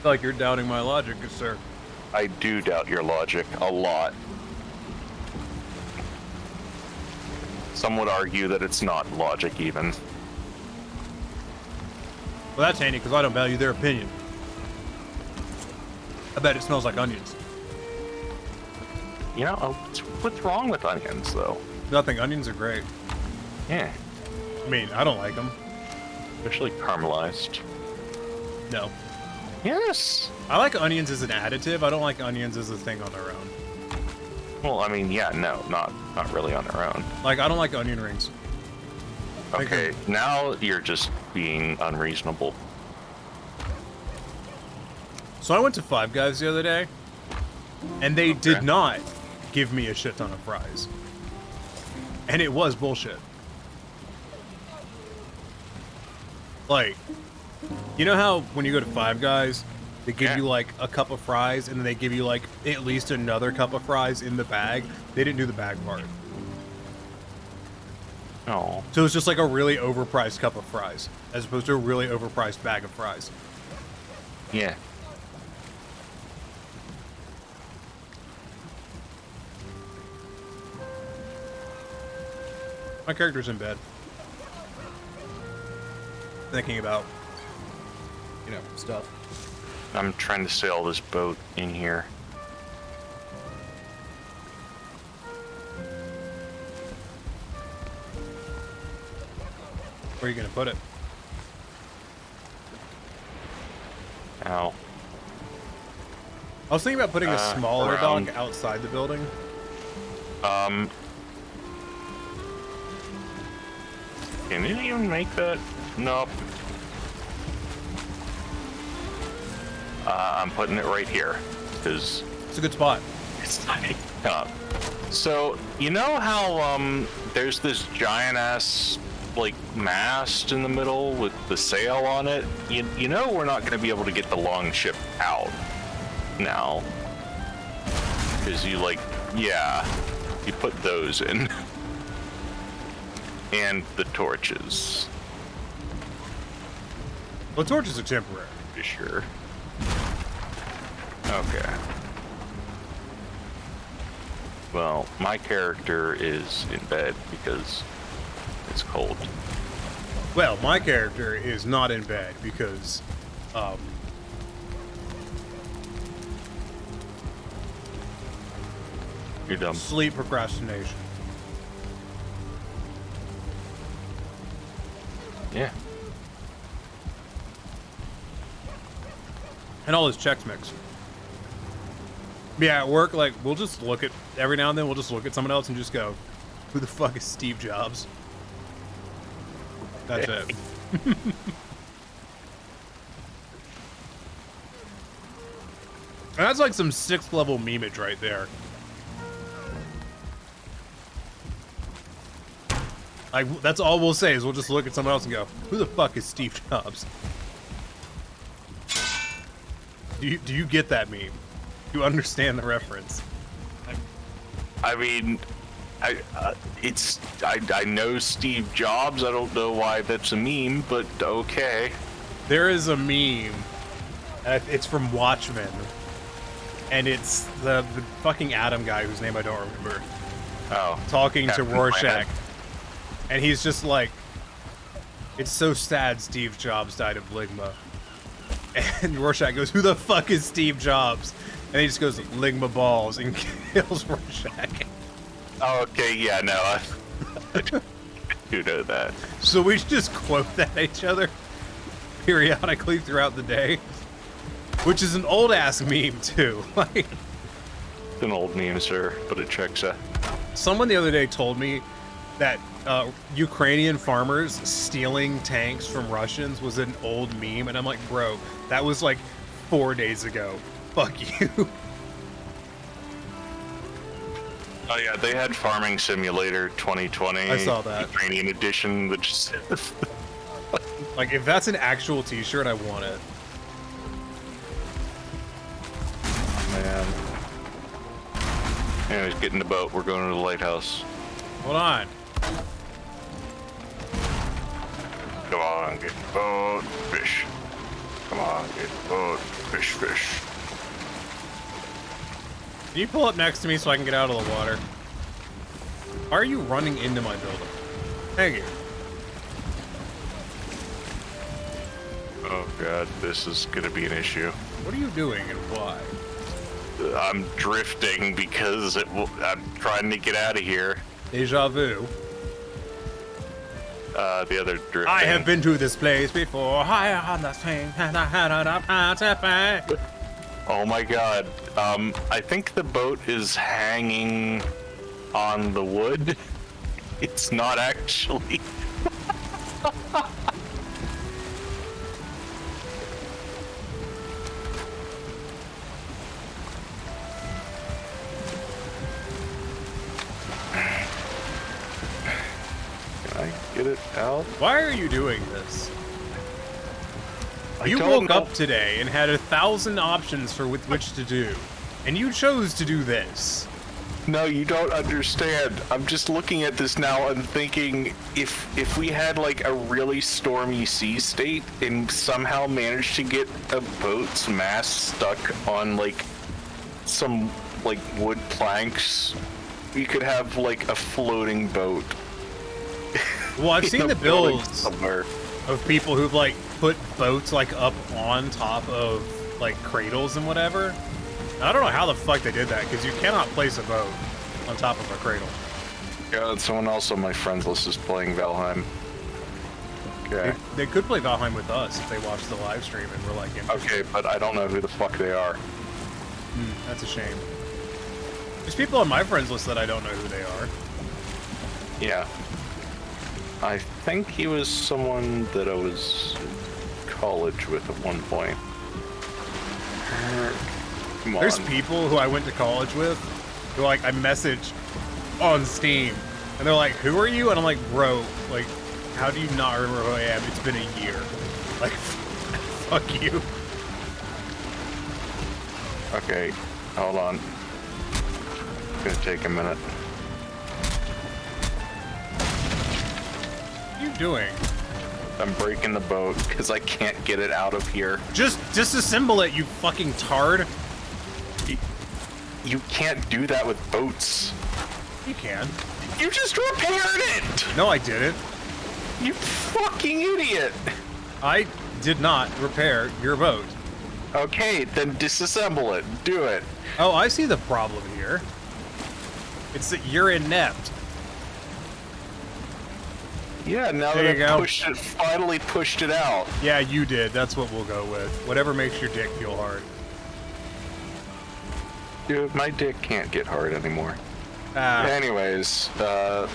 like you're doubting my logic, good sir. I do doubt your logic a lot. Some would argue that it's not logic even. Well, that's handy, because I don't value their opinion. I bet it smells like onions. You know, what's wrong with onions, though? Nothing. Onions are great. Yeah, I mean, I don't like them. especially caramelized. No. Yes. I like onions as an additive. I don't like onions as a thing on their own. Well, I mean, yeah, no, not really on their own. Like, I don't like onion rings. Okay, now you're just being unreasonable. So I went to Five Guys the other day, and they did not give me a shit ton of fries. And it was bullshit. Like, you know how when you go to Five Guys, they give you like a cup of fries, and then they give you like at least another cup of fries in the bag? They didn't do the bag part. Oh. So it's just like a really overpriced cup of fries, as opposed to a really overpriced bag of fries. Yeah. My character's in bed. Thinking about, you know, stuff. I'm trying to sail this boat in here. Where are you gonna put it? Ow. I was thinking about putting a smaller around. dock outside the building. Can you even make that? Nope. I'm putting it right here, because It's a good spot. it's not making up. So, you know how, there's this giant-ass, like, mast in the middle with the sail on it? You know we're not going to be able to get the long ship out now. Because you, like, yeah, you put those in. And the torches. Well, torches are temporary. For sure. Okay. Well, my character is in bed because it's cold. Well, my character is not in bed because, You're dumb. sleep procrastination. Yeah. And all his Chex Mix. Yeah, at work, like, we'll just look at, every now and then we'll just look at someone else and just go, who the fuck is Steve Jobs? That's it. And that's like some 6th level memeage right there. Like, that's all we'll say is we'll just look at someone else and go, who the fuck is Steve Jobs? Do you get that meme? Do you understand the reference? I mean, I know Steve Jobs. I don't know why that's a meme, but okay. There is a meme. It's from Watchmen. And it's the fucking Atom guy whose name I don't remember. Oh. Talking to Captain Rorschach. Planet. And he's just like, it's so sad Steve Jobs died of Ligma. And Rorschach goes, who the fuck is Steve Jobs? And he just goes, Ligma balls, and kills Rorschach. Oh, okay, yeah, no, I do know that. So we just quote that at each other periodically throughout the day. Which is an old ass meme too. Like, It's an old meme, sir, but it checks out. someone the other day told me that Ukrainian farmers stealing tanks from Russians was an old meme, and I'm like, bro, that was like 4 days ago. Fuck you. Oh yeah, they had Farming Simulator 2020. I saw that. Ukrainian edition, which Like, if that's an actual t-shirt, I want it. man. Anyways, get in the boat. We're going to the lighthouse. Hold on. Come on, get the boat, fish. Come on, get the boat, fish, fish. Can you pull up next to me so I can get out of the water? Why are you running into my building? Thank you. Oh god, this is gonna be an issue. What are you doing and why? I'm drifting because I'm trying to get out of here. Deja vu. The other drifting. I have been to this place before. Higher on the swing, and I had enough time to pay. Oh my god. I think the boat is hanging on the wood. It's not actually. Can I get it out? Why are you doing this? You don't woke know. up today and had 1,000 options for with which to do, and you chose to do this. No, you don't understand. I'm just looking at this now and thinking if we had like a really stormy sea state and somehow managed to get a boat's mast stuck on like some like wood planks, we could have like a floating boat. Well, I've seen in the a building builds somewhere. of people who've like put boats like up on top of like cradles and whatever. I don't know how the fuck they did that, because you cannot place a boat on top of a cradle. Yeah, and someone else on my friends list is playing Valheim. Okay. They could play Valheim with us if they watched the live stream and were like, interested. Okay, but I don't know who the fuck they are. That's a shame. There's people on my friends list that I don't know who they are. Yeah. I think he was someone that I was in college with at one point. Come on. There's people who I went to college with who, like, I messaged on Steam, and they're like, who are you? And I'm like, bro, like, how do you not remember who I am? It's been a year. Like, fuck you. Okay, hold on. It's gonna take a minute. What are you doing? I'm breaking the boat because I can't get it out of here. Just disassemble it, you fucking tard. You can't do that with boats. You can. You just repaired it! No, I didn't. You fucking idiot! I did not repair your boat. Okay, then disassemble it. Do it. Oh, I see the problem here. It's that you're inept. Yeah, now There that you I go. pushed it, finally pushed it out. Yeah, you did. That's what we'll go with. Whatever makes your dick feel hard. Dude, my dick can't get hard anymore. Ah, Anyways, to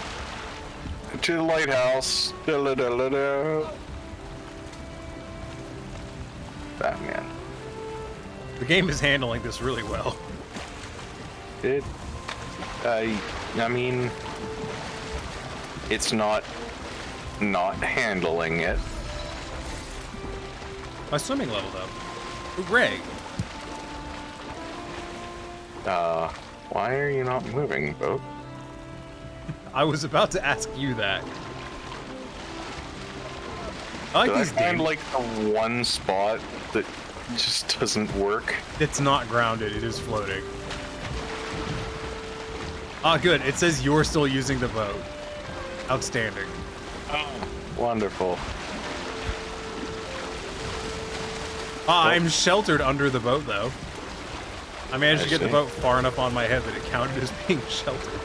the lighthouse. Da-la-da-la-da. Batman. the game is handling this really well. I mean, it's not handling it. My swimming leveled up. Hooray! Why are you not moving, boat? I was about to ask you that. I like Did I these find games. like the one spot that just doesn't work? It's not grounded, it is floating. Ah, good. It says you're still using the boat. Outstanding. Wonderful. Ah, I'm sheltered under the boat, though. I managed to I get the see. boat far enough on my head that it counted as being sheltered.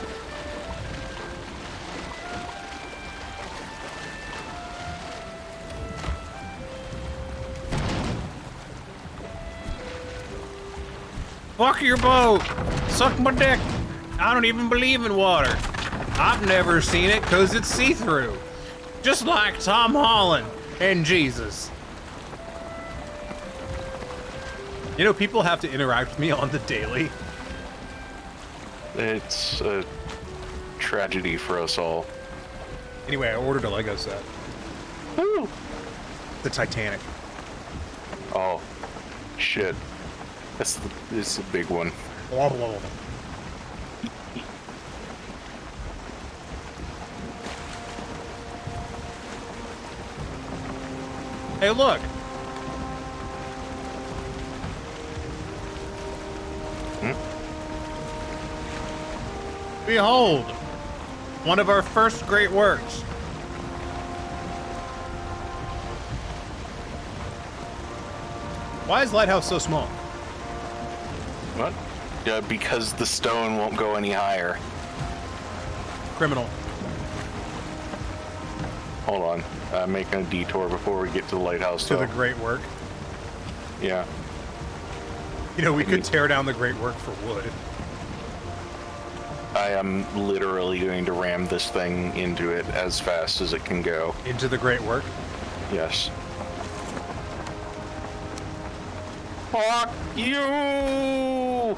Fuck your boat! Suck my dick! I don't even believe in water. I've never seen it because it's see-through. Just like Tom Holland and Jesus. You know, people have to interact with me on the daily. It's a tragedy for us all. Anyway, I ordered a Lego set. Woo! The Titanic. Oh, shit. This is a big one. Blah, blah, blah. Hey, look. Behold, one of our first great works. Why is Lighthouse so small? What? Yeah, because the stone won't go any higher. Criminal. Hold on. I'm making a detour before we get to the lighthouse, To though. the great work. Yeah. You know, we could tear down the great work for wood. I am literally going to ram this thing into it as fast as it can go. Into the great work. Yes. Fuck you!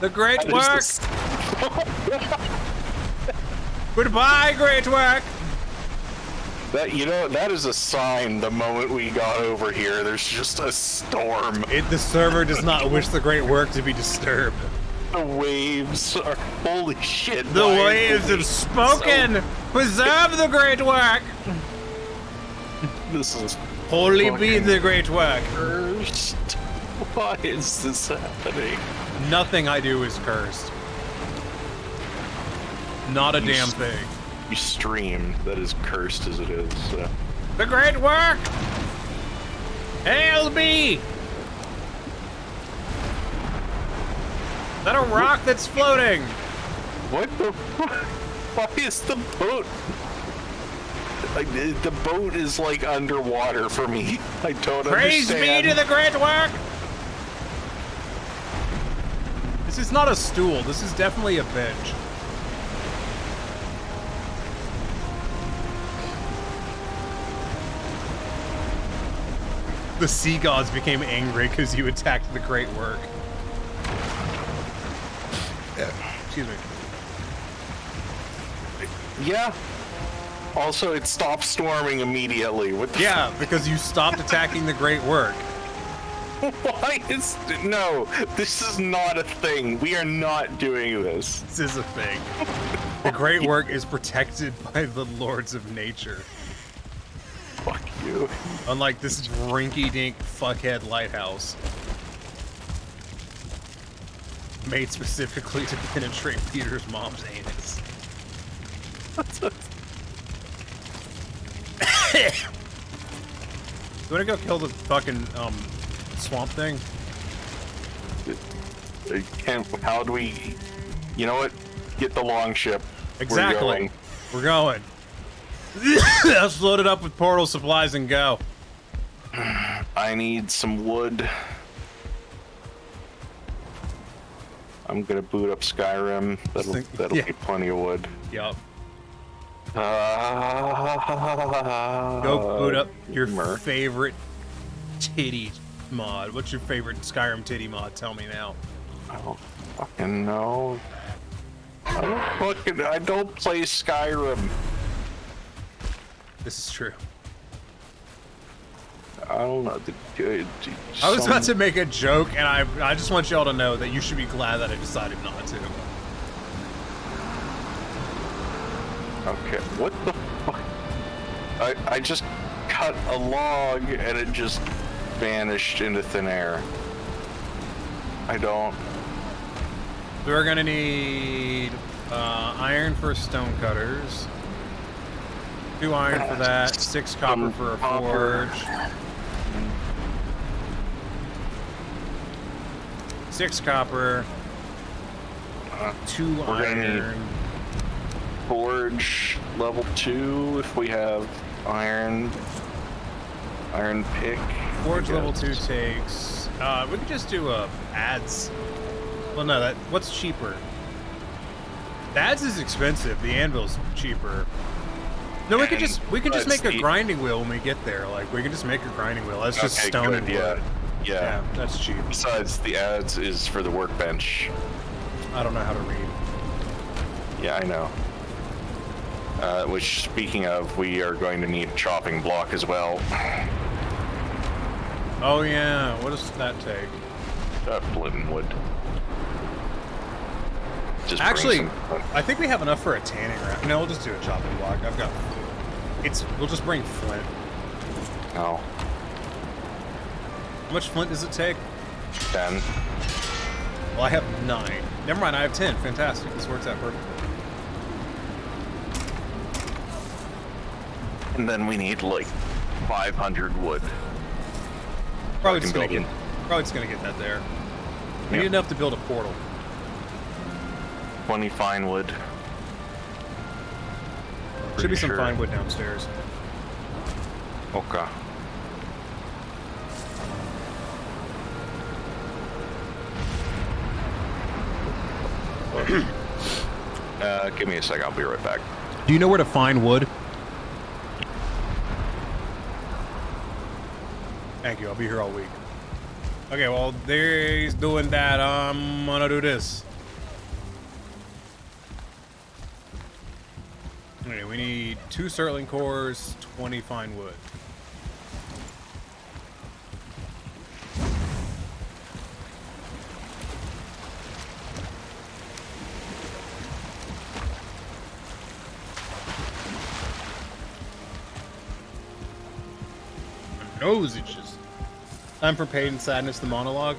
The great That work. is Goodbye, great work. That, you know, that is a sign the moment we got over here, there's just a storm. The server does not wish the great work to be disturbed. The waves are, holy shit. The why are waves have spoken. Preserve the great work. This is Holy be fucking the great work. cursed. Why is this happening? Nothing I do is cursed. Not a You damn s- thing. You stream that is cursed as it is. So. The great work. Hail me. Is that a rock that's floating? What the fuck? Why is the boat? Like, the boat is like underwater for me. I don't Praise understand. be to the great work. This is not a stool. This is definitely a bench. The sea gods became angry because you attacked the great work. Excuse me. Yeah. Also, it stopped storming immediately. What the Yeah, because you stopped attacking the great work. Why is... No, this is not a thing. We are not doing this. This is a thing. The great work is protected by the lords of nature. Fuck you. Unlike this rinky-dink fuckhead lighthouse. Made specifically to penetrate Peter's mom's anus. You wanna go kill the fucking, swamp thing? How do we... You know what? Get the long ship. Exactly. We're going. Let's load it up with portal supplies and go. I need some wood. I'm gonna boot up Skyrim. That'll yeah. be plenty of wood. Yup. Go boot up your Mer. favorite titty mod. What's your favorite Skyrim titty mod? Tell me now. I don't fucking know. I don't play Skyrim. This is true. I don't know. I was about to make a joke, and I just want y'all to know that you should be glad that I decided not to. Okay, what the fuck? I just cut a log and it just vanished into thin air. I don't... We're gonna need iron for stone cutters, 2 iron for that, 6 copper for a Copper. forge, 6 copper, 2 We're gonna need- iron. Forge level 2 if we have iron pick. Forge I level guess. 2 takes. We could just do ads. Well, no, what's cheaper? The ads is expensive. The anvil's cheaper. No, we could just That's make a the- grinding wheel when we get there. Like we could just make a grinding wheel. That's just Okay, stone good, and yeah. wood. Yeah. Yeah, that's cheap. Besides, the ads is for the workbench. I don't know how to read. Yeah, I know. Which, speaking of, we are going to need a chopping block as well. Oh yeah, what does that take? Flint wood. Just bring Actually, some- I think we have enough for a tanning rack. No, we'll just do a chopping block. I've got. We'll just bring flint. No. How much flint does it take? 10. Well, I have 9. Never mind, I have 10. Fantastic. This works out perfectly. And then we need like 500 wood. Probably can just gonna build get. them. Probably just gonna get that there. We Yep. need enough to build a portal. 20 fine wood. Should be Pretty some sure. fine wood downstairs. Okay. Give me a sec. I'll be right back. Do you know where to find wood? Thank you. I'll be here all week. Okay, well, he's doing that. I'm gonna do this. Okay, we need 2 Surtling cores, 20 fine wood. My nose itches. Time for Pain and Sadness, the monologue.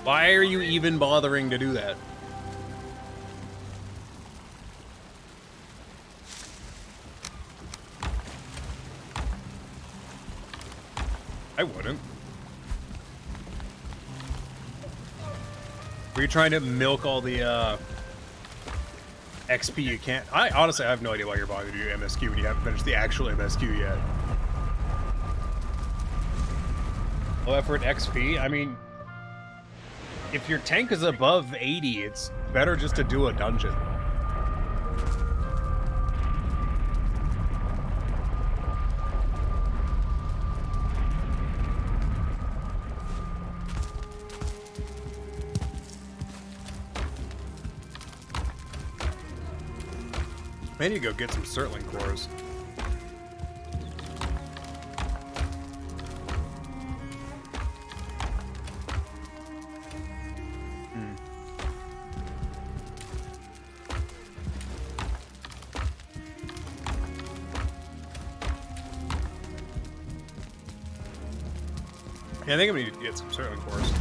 Why are you even bothering to do that? I wouldn't. Were you trying to milk all the XP you can't? I honestly have no idea why you're bothering to do MSQ when you haven't finished the actual MSQ yet. Low effort XP? I mean, if your tank is above 80, it's better just to do a dungeon. I need to go get some Surtling cores. Yeah, I think I'm gonna need to get some Surtling cores.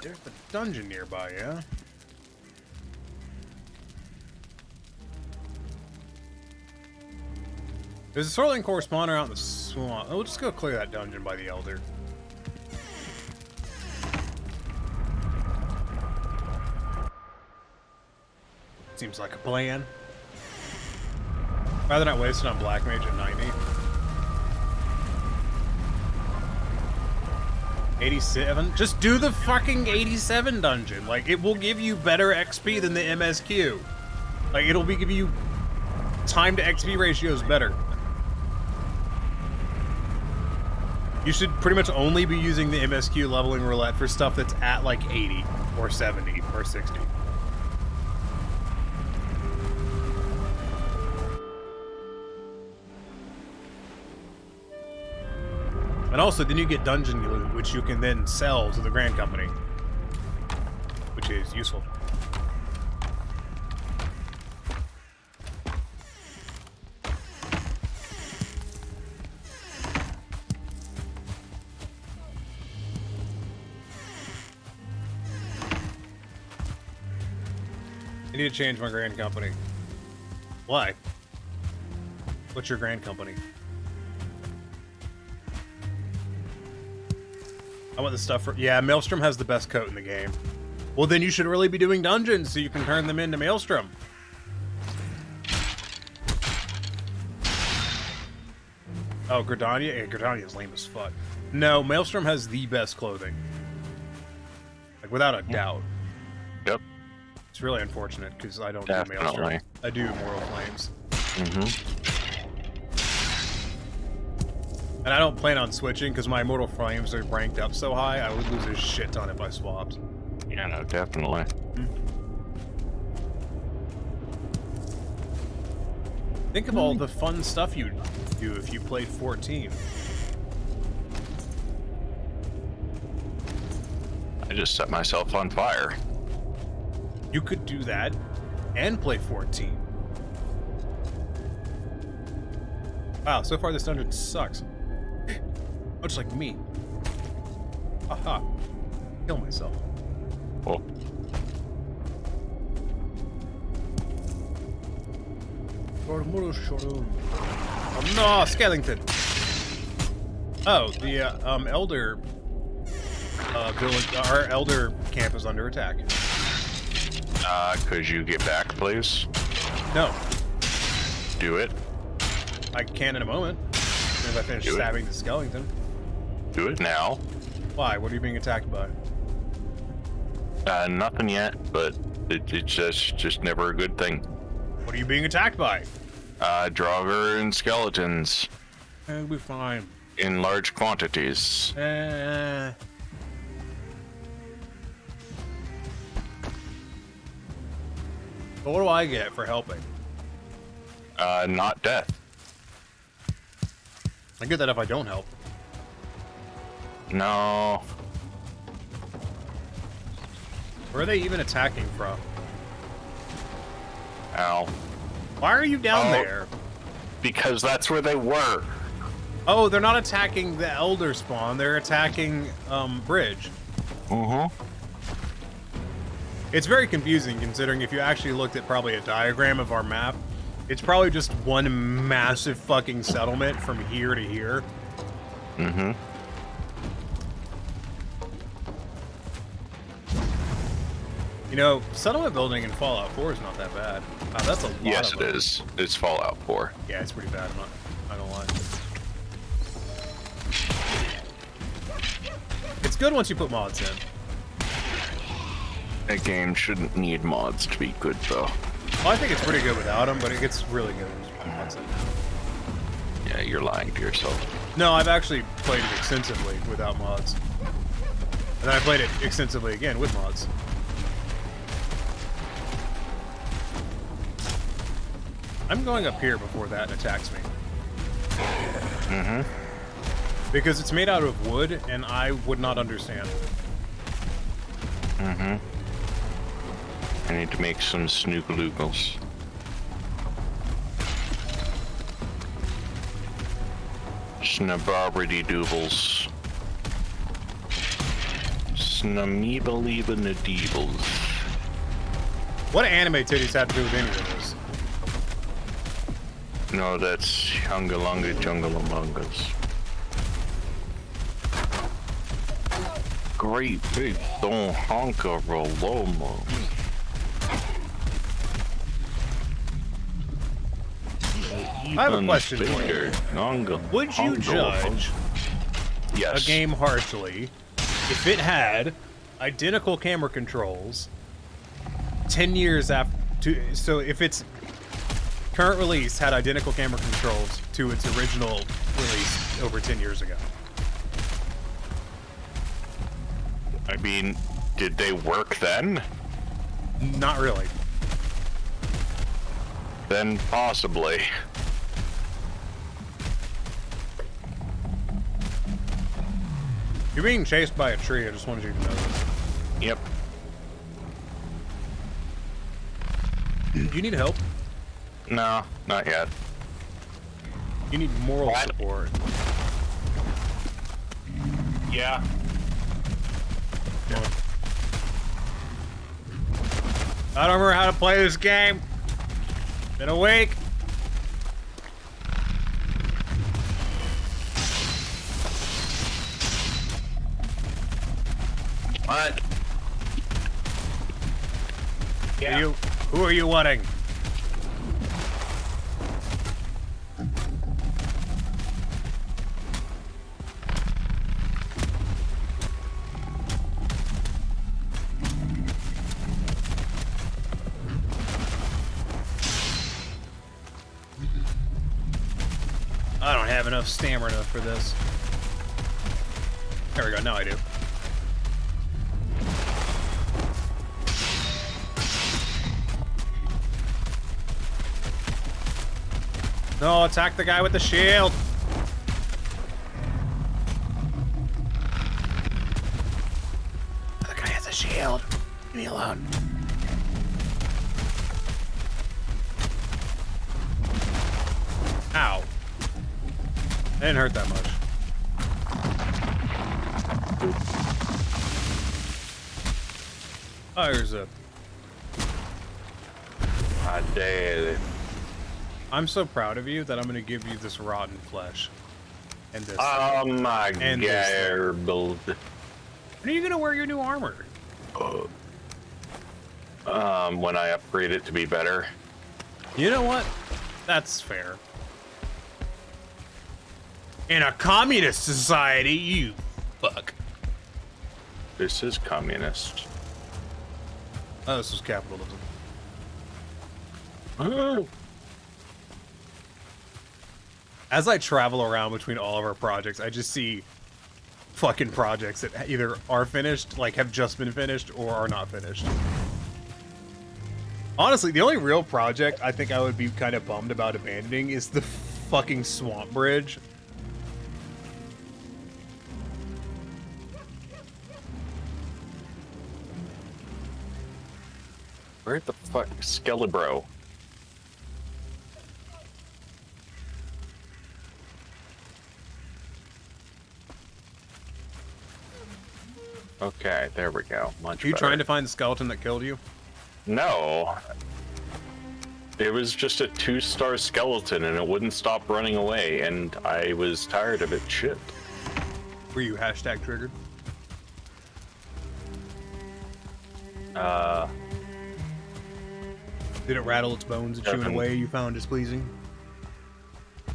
There's a dungeon nearby, yeah? There's a Surtling core spawner out in the swamp. Oh, we'll just go clear that dungeon by the Elder. Seems like a plan. Rather not waste it on Black Mage at 90. 87? Just do the fucking 87 dungeon. Like, it will give you better XP than the MSQ. Like, it'll be give you time to XP ratios better. You should pretty much only be using the MSQ leveling roulette for stuff that's at like 80 or 70 or 60. And also, then you get dungeon loot, which you can then sell to the Grand Company, which is useful. I need to change my Grand Company. Why? What's your Grand Company? I want the stuff for... Yeah, Maelstrom has the best coat in the game. Well, then you should really be doing dungeons so you can turn them into Maelstrom. Oh, Gridania? Yeah, Gridania's lame as fuck. No, Maelstrom has the best clothing. Like, without a doubt. Yep. It's really unfortunate, because I don't Definitely. do Maelstrom. I do Mortal Flames. Mm-hmm. And I don't plan on switching, because my Mortal Flames are ranked up so high, I would lose a shit ton if I swapped. Yeah, no, definitely. Think of all the fun stuff you'd do if you played 14. I just set myself on fire. You could do that and play 14. Wow, so far this dungeon sucks. Much like me. Aha. Kill myself. Oh. Oh no, Skellington. Oh, the Elder village, our Elder camp is under attack. Could you get back, please? No, Do it. I can in a moment. As I finish stabbing the skeleton. Do it now. Why? What are you being attacked by? Nothing yet, but it's just never a good thing. What are you being attacked by? Draugr and skeletons. It'll be fine. In large quantities. But what do I get for helping? Not death. I get that if I don't help. No. Where are they even attacking from? Ow. Why are you down there? Because that's where they were. Oh, they're not attacking the Elder Spawn. They're attacking, Bridge. Mm-hmm. It's very confusing considering if you actually looked at probably a diagram of our map, it's probably just one massive fucking settlement from here to here. Mm-hmm. You know, settlement building in Fallout 4 is not that bad. Wow, that's a lot. Yes, of it them. is. It's Fallout 4. Yeah, it's pretty bad. I'm not gonna lie. It's good once you put mods in. That game shouldn't need mods to be good, though. Well, I think it's pretty good without them, but it gets really good when you put mods in. Yeah, you're lying to yourself. No, I've actually played it extensively without mods. And then I played it extensively again with mods. I'm going up here before that attacks me. Mm-hmm. Because it's made out of wood, and I would not understand. Mm-hmm. I need to make some snookaloogles. Snabobbity doobles. Snameebaleebanadeebles. What anime titties have to do with any of this? No, that's Hungalunga Jungalamungas. Great big don't honka roloma. I have a question for you. Would you judge a game harshly if it had identical camera controls 10 years after? So if its current release had identical camera controls to its original release over 10 years ago? I mean, did they work then? Not really. Then possibly. You're being chased by a tree. I just wanted you to know this. Yep. Do you need help? No, not yet. You need moral support. Yeah. I don't remember how to play this game. Been awake. What? Yeah. Who are you wanting? I don't have enough stamina for this. There we go, now I do. No, attack the guy with the shield! The guy has a shield. Leave me alone. Ow. That didn't hurt that much. Oh, there's a... I did. I'm so proud of you that I'm gonna give you this rotten flesh. And this. Oh my And this god. When are you gonna wear your new armor? When I upgrade it to be better. You know what? That's fair. In a communist society, you fuck. This is communist. Oh, this was capitalism. Oh. As I travel around between all of our projects, I just see fucking projects that either are finished, like have just been finished, or are not finished. Honestly, the only real project I think I would be kind of bummed about abandoning is the fucking swamp bridge. Where the fuck, Skelebro? Okay, there we go. Much Are you better. trying to find the skeleton that killed you? No. It was just a 2-star skeleton and it wouldn't stop running away, and I was tired of it. Shit. Were you hashtag triggered? Did it rattle its bones at you in a way you found displeasing?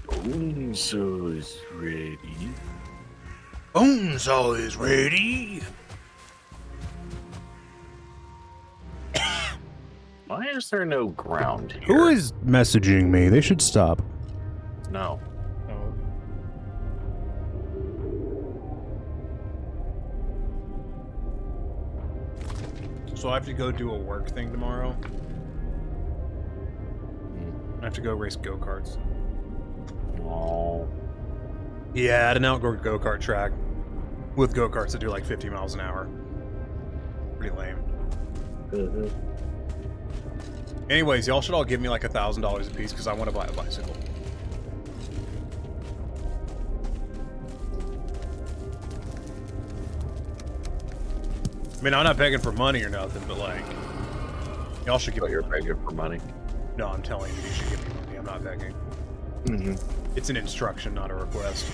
Bonesaw is ready. Bonesaw is ready! Why is there no ground here? Who is messaging me? They should stop. No. So I have to go do a work thing tomorrow. I have to go race go-karts. Oh. Yeah, at an outdoor go-kart track. With go-karts that do like 50 miles an hour. Pretty lame. Mm-hmm. Anyways, y'all should all give me like $1,000 a piece because I want to buy a bicycle. I mean, I'm not begging for money or nothing, but like, y'all should give me. You're begging for money. No, I'm telling you, you should give me money. I'm not begging. Mm-hmm. It's an instruction, not a request.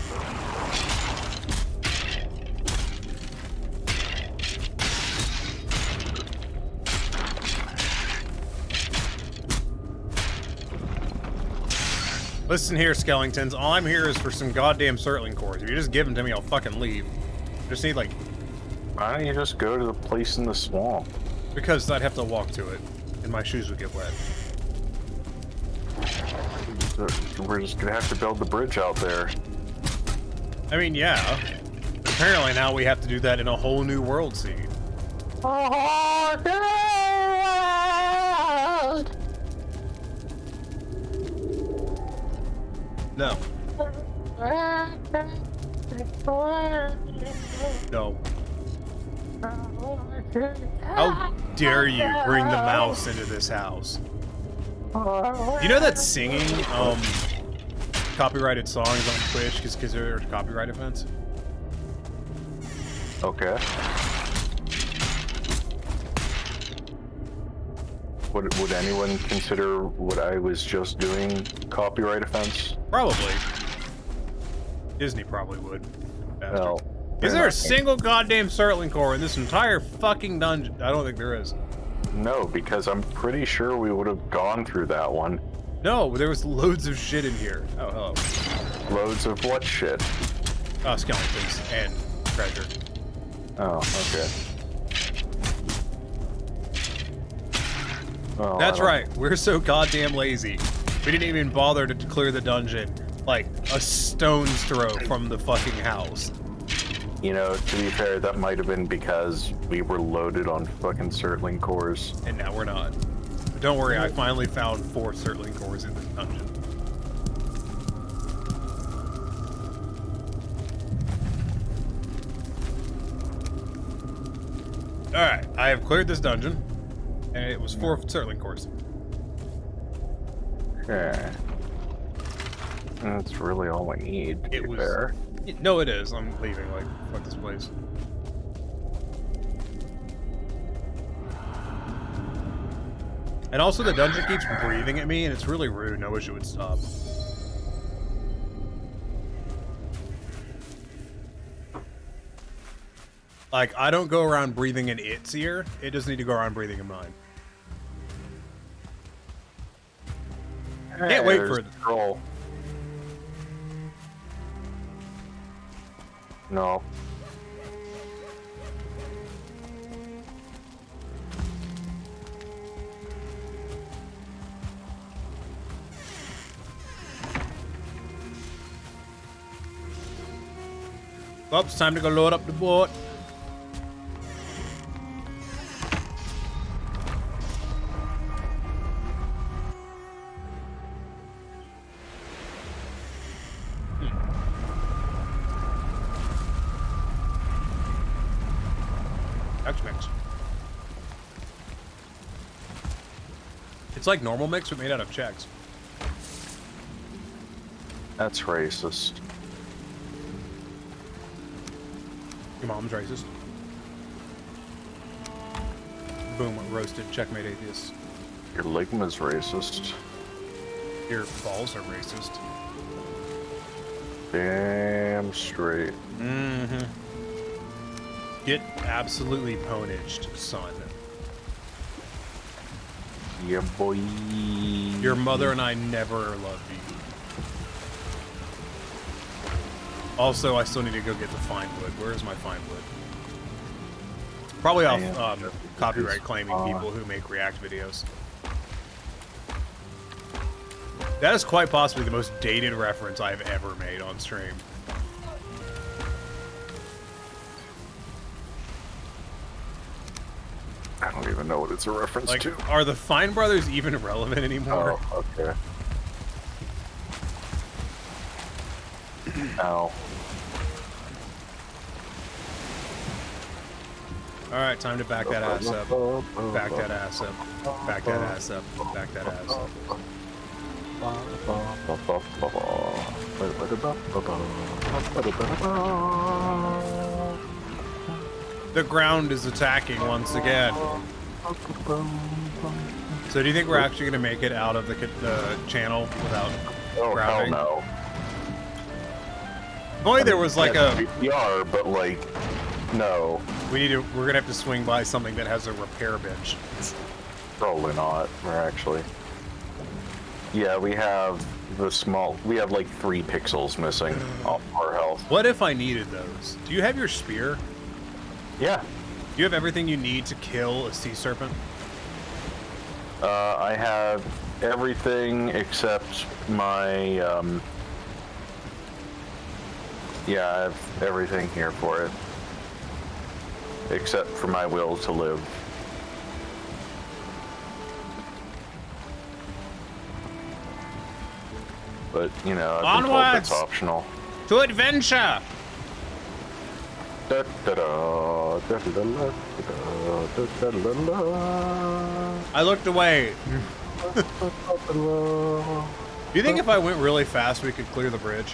Listen here, Skellingtons. All I'm here is for some goddamn Surtling cores. If you just give them to me, I'll fucking leave. Just need, like... Why don't you just go to the place in the swamp? Because I'd have to walk to it, and my shoes would get wet. We're just gonna have to build the bridge out there. I mean, yeah. Apparently now we have to do that in a whole new world scene. No. No. How dare you bring the mouse into this house? You know that singing, copyrighted songs on Twitch because they're a copyright offense? Okay. Would anyone consider what I was just doing copyright offense? Probably. Disney probably would. Bastard. Well, Is there a single goddamn Surtling core in this entire fucking dungeon? I don't think there is. no, because I'm pretty sure we would have gone through that one. No, there was loads of shit in here. Oh, hello. Loads of what shit? Skeletons and treasure. Oh, okay. Well, That's right. We're so goddamn lazy. We didn't even bother to clear the dungeon like a stone's throw from the fucking house. You know, to be fair, that might have been because we were loaded on fucking Surtling cores. And now we're not. But don't worry, I finally found 4 Surtling cores in this dungeon. Alright, I have cleared this dungeon. And it was 4 Surtling cores. Okay. That's really all we need, to It be was- fair. No, it is. I'm leaving, like, fuck this place. And also, the dungeon keeps breathing at me, and it's really rude, and I wish it would stop. Like, I don't go around breathing in its ear. It doesn't need to go around breathing in mine. Can't wait for it. Troll. No. Well, it's time to go load up the boat. X-Mix. It's like normal mix, but made out of Chex. That's racist. Your mom's racist. Boom, roasted. Checkmate atheist. Your ligma's racist. Your balls are racist. Damn straight. Mm-hmm. Get absolutely ponaged, son. Yeah, boy. Your mother and I never loved you. Also, I still need to go get the fine wood. Where is my fine wood? Probably off copyright claiming people who make React videos. That is quite possibly the most dated reference I've ever made on stream. I don't even know what it's a reference Like, to. are the Fine Brothers even relevant anymore? Oh, okay. Ow. Alright, time to back that ass up. Back that ass up. Back that ass up. Back that ass up. The ground is attacking once again. So do you think we're actually going to make it out of the channel without grounding? Hell no. If only there was like a... We are, but like, no. We're going to have to swing by something that has a repair bench. Probably not. We're actually... Yeah, we have we have like 3 pixels missing off our health. What if I needed those? Do you have your spear? Yeah. Do you have everything you need to kill a sea serpent? I have everything except my, yeah, I have everything here for it. Except for my will to live. But, you know, I've been told it's optional. To adventure! I looked away. Do you think if I went really fast we could clear the bridge?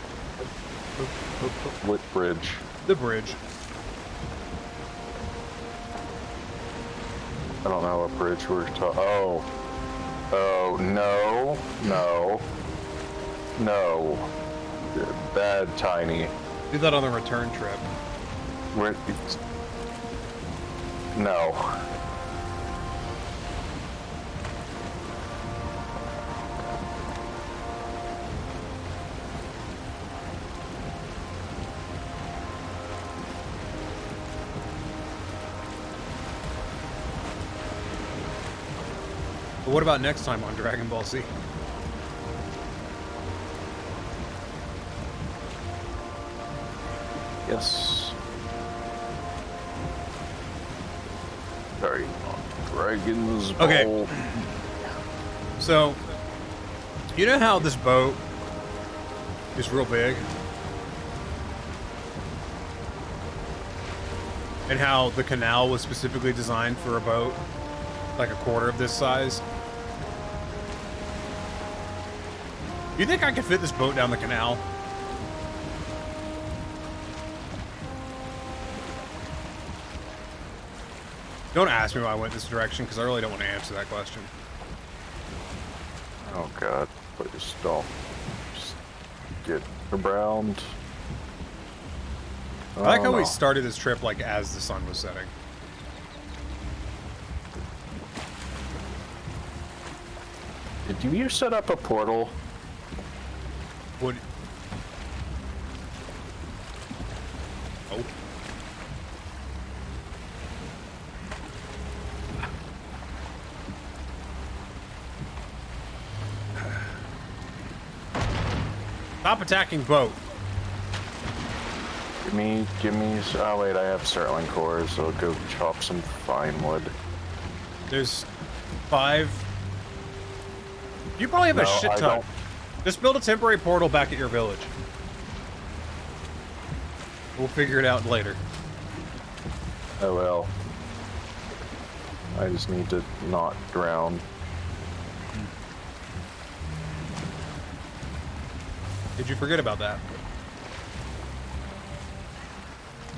What bridge? The bridge. I don't know what bridge we're talking. Oh. Oh, no. No. No. Bad Tiny. Do that on the return trip. No. But what about next time on Dragon Ball Z? Yes. Sorry. Dragon's Ball. Okay. So, you know how this boat is real big? And how the canal was specifically designed for a boat like a quarter of this size? You think I could fit this boat down the canal? Don't ask me why I went this direction, because I really don't want to answer that question. Oh god, please don't. Just get around. I like how we started this trip like as the sun was setting. Did you set up a portal? Would... Oh. Stop attacking boat. Give me. Oh wait, I have Sterling cores, so I'll go chop some fine wood. There's 5. You probably have a shit I ton. don't. Just build a temporary portal back at your village. We'll figure it out later. Oh well. I just need to not drown. Did you forget about that?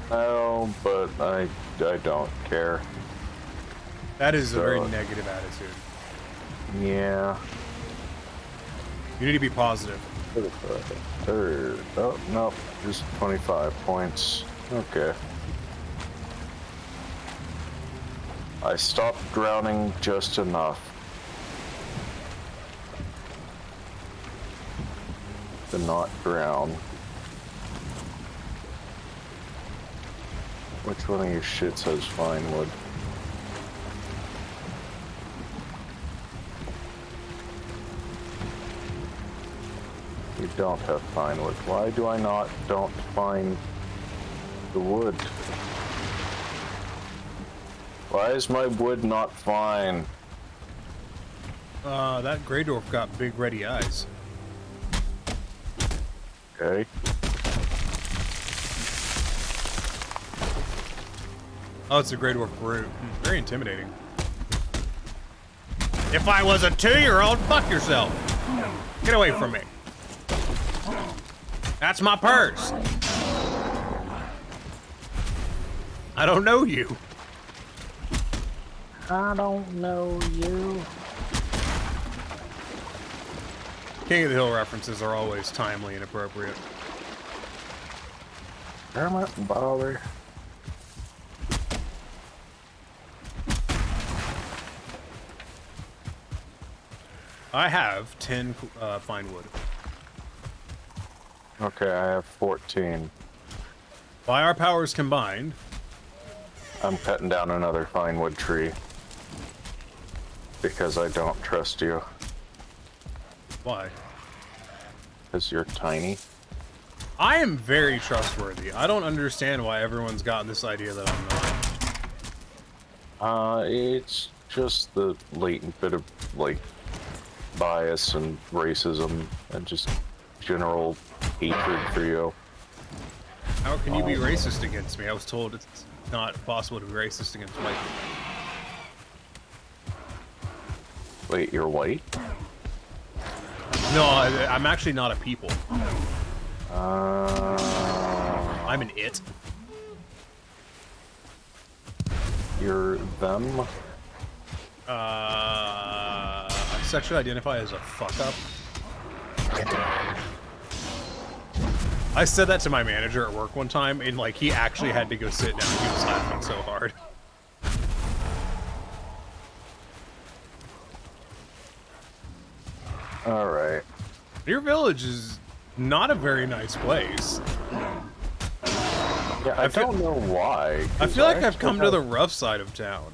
No, but I don't care. That is a very So- negative attitude. Yeah. You need to be positive. Third. Oh, nope. Just 25 points. Okay. I stopped drowning just enough to not drown. Which one of your shits has fine wood? You don't have fine wood. Why do I don't find the wood? Why is my wood not fine? That Grey Dwarf got big ready eyes. Okay. Oh, it's a Grey Dwarf brute. Very intimidating. If I was a 2-year-old, fuck yourself. Get away from me. That's my purse. I don't know you. I don't know you. King of the Hill references are always timely and appropriate. Damn it, bother. I have 10 fine wood. Okay, I have 14. By our powers combined, I'm cutting down another fine wood tree. Because I don't trust you. why? Because you're tiny. I am very trustworthy. I don't understand why everyone's got this idea that I'm not. It's just the latent bit of, like, bias and racism and just general hatred for you. How can you be racist against me? I was told it's not possible to be racist against white people. Wait, you're white? No, I'm actually not a people. I'm an it. You're them? I sexually identify as a fuck up. I said that to my manager at work one time, and like he actually had to go sit down. He was laughing so hard. Alright. Your village is not a very nice place. Yeah, I don't know why. I feel like I've come to the rough side of town.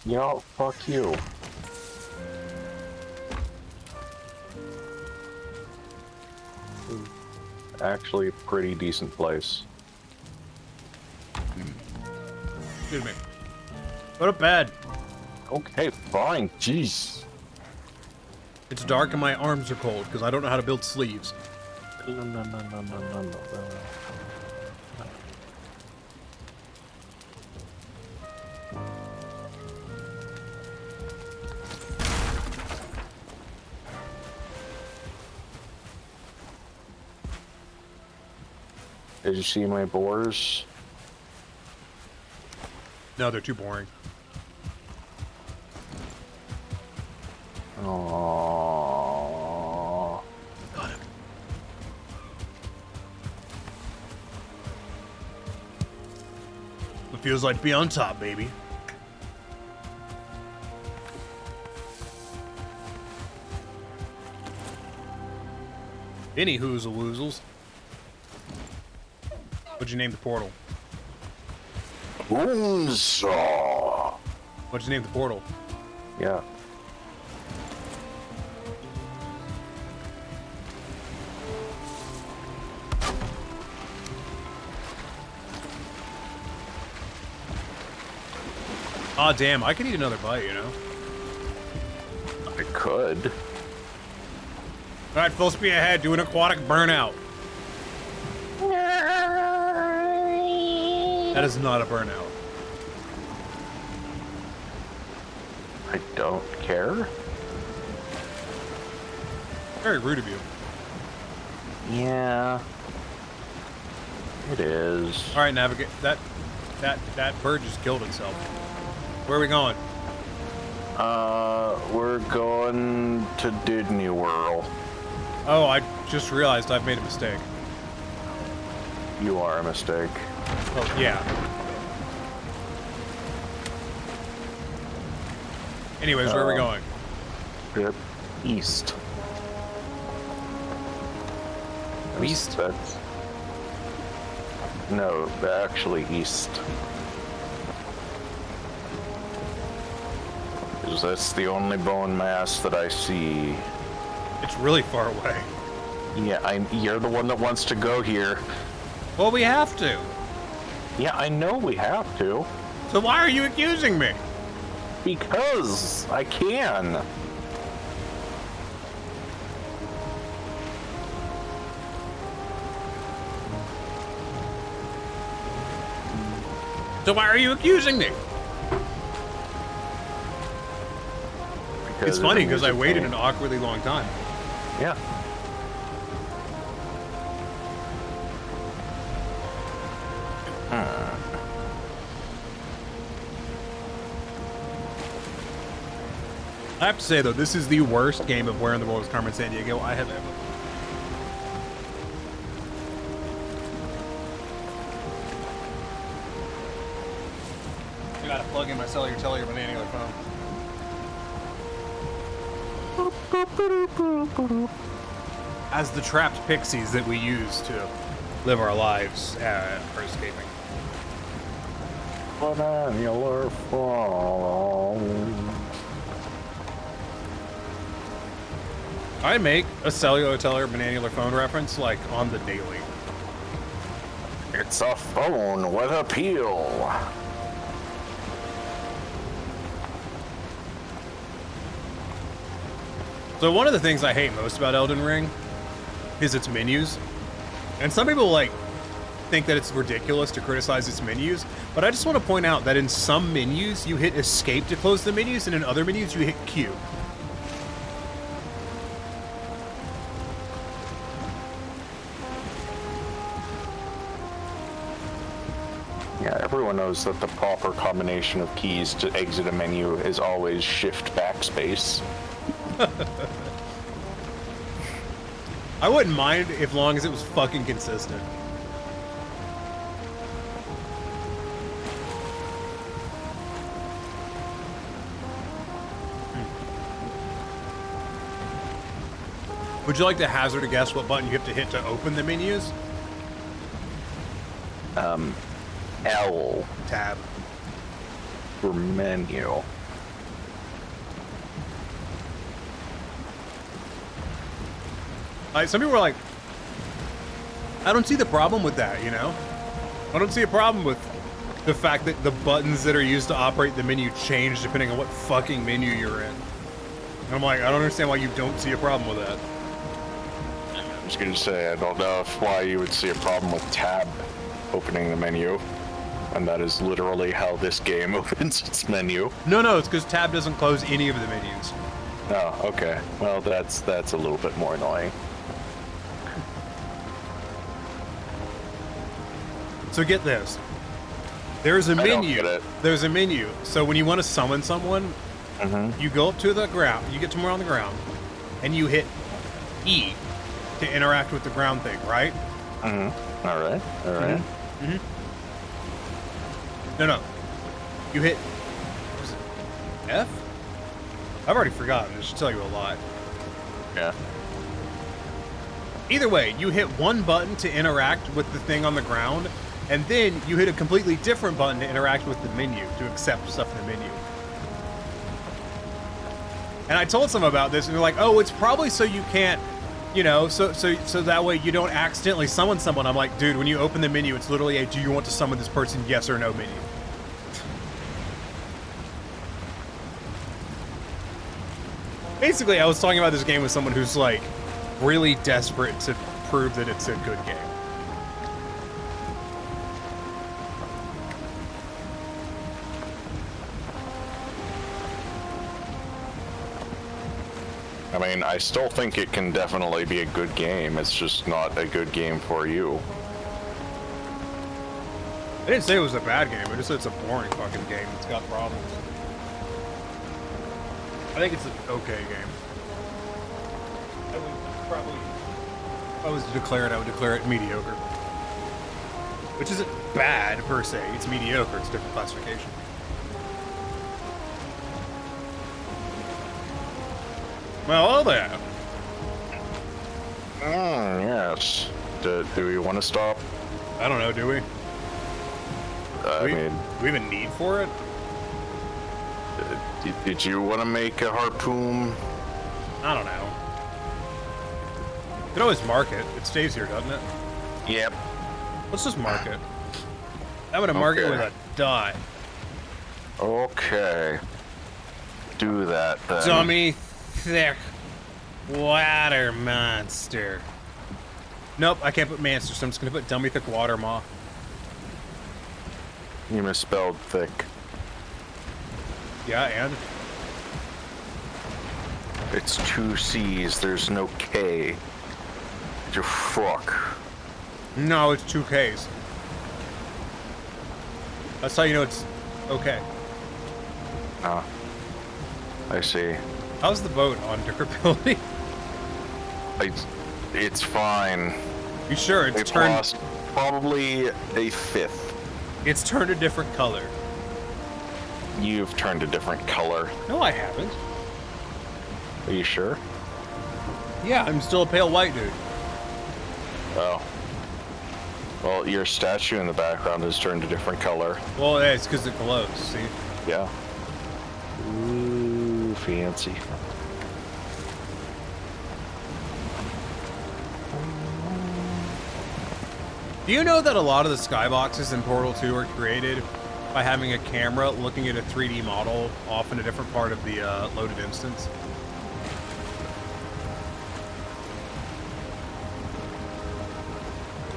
Yeah, fuck you. Actually, a pretty decent place. Excuse me. Go to bed. Okay, fine. Jeez. It's dark and my arms are cold because I don't know how to build sleeves. No. Did you see my boars? No, they're too boring. Aww. Got him. It feels like be on top, baby. Any whoozle woozles. What'd you name the portal? Boomsaw. What'd you name the portal? Yeah. Aw, damn, I could eat another bite, you know? I could. Alright, full speed ahead, do an aquatic burnout. That is not a burnout. I don't care. Very rude of you. Yeah. It is. Alright, navigate. That bird just killed itself. Where are we going? We're going to Disney World. Oh, I just realized I've made a mistake. You are a mistake. Oh, yeah. Anyways, where are we going? Yep. East. East? That's... No, actually east. 'Cause that's the only bone mass that I see. It's really far away. Yeah, you're the one that wants to go here. Well, we have to. Yeah, I know we have to. So why are you accusing me? Because I can. So why are you accusing me? It's funny because I waited an awkwardly long time. Yeah. I have to say though, this is the worst game of Where in the World is Carmen Sandiego I have ever. I gotta plug in my cellular banana phone. As the trapped pixies that we use to live our lives for escaping. Banana phone. I make a cellular bananular phone reference like on the daily. It's a phone with appeal. So one of the things I hate most about Elden Ring is its menus. And some people like think that it's ridiculous to criticize its menus, but I just want to point out that in some menus you hit escape to close the menus, and in other menus you hit Q. Yeah, everyone knows that the proper combination of keys to exit a menu is always shift backspace. I wouldn't mind if long as it was fucking consistent. Would you like to hazard a guess what button you have to hit to open the menus? L Tab. for menu. Some people were like, I don't see the problem with that, you know? I don't see a problem with the fact that the buttons that are used to operate the menu change depending on what fucking menu you're in. And I'm like, I don't understand why you don't see a problem with that. I was gonna say, I don't know why you would see a problem with tab opening the menu. And that is literally how this game opens its menu. No, it's because tab doesn't close any of the menus. Oh, okay. Well, that's a little bit more annoying. So get this. There's a menu. There's a menu. So when you want to summon someone, you go up to the ground, you get somewhere on the ground, and you hit E to interact with the ground thing, right? All right. No. You hit, what was it, F? I've already forgotten. It should tell you a lot. Yeah. Either way, you hit one button to interact with the thing on the ground, and then you hit a completely different button to interact with the menu, to accept stuff in the menu. And I told someone about this, and they're like, oh, it's probably so you can't, you know, so that way you don't accidentally summon someone. I'm like, dude, when you open the menu, it's literally a do you want to summon this person, yes or no menu. Basically, I was talking about this game with someone who's like really desperate to prove that it's a good game. I mean, I still think it can definitely be a good game. It's just not a good game for you. I didn't say it was a bad game. I just said it's a boring fucking game. It's got problems. I think it's an okay game. I would probably, if I was to declare it, I would declare it mediocre. Which isn't bad per se. It's mediocre. It's a different classification. Well, there. Yes. Do we want to stop? I don't know, do we? I mean, Do we have a need for it? did you want to make a harpoon? I don't know. You could always mark it. It stays here, doesn't it? Yep. Let's just mark it. I'm gonna mark it with a dot. Okay. Do that then. Dummy thick water monster. Nope, I can't put monster, so I'm just gonna put dummy thick water maw. You misspelled thick. Yeah, and? It's 2 C's, there's no K. You fuck. No, it's 2 Ks. That's how you know it's okay. Ah. I see. How's the boat on durability? It's fine. You sure it's We've turned? lost probably a fifth. It's turned a different color. You've turned a different color. No, I haven't. Are you sure? Yeah, I'm still a pale white dude. Oh. Well, your statue in the background has turned a different color. Well, yeah, it's because it glows. See? Yeah. Ooh, fancy. Do you know that a lot of the skyboxes in Portal 2 are created by having a camera looking at a 3D model off in a different part of the loaded instance?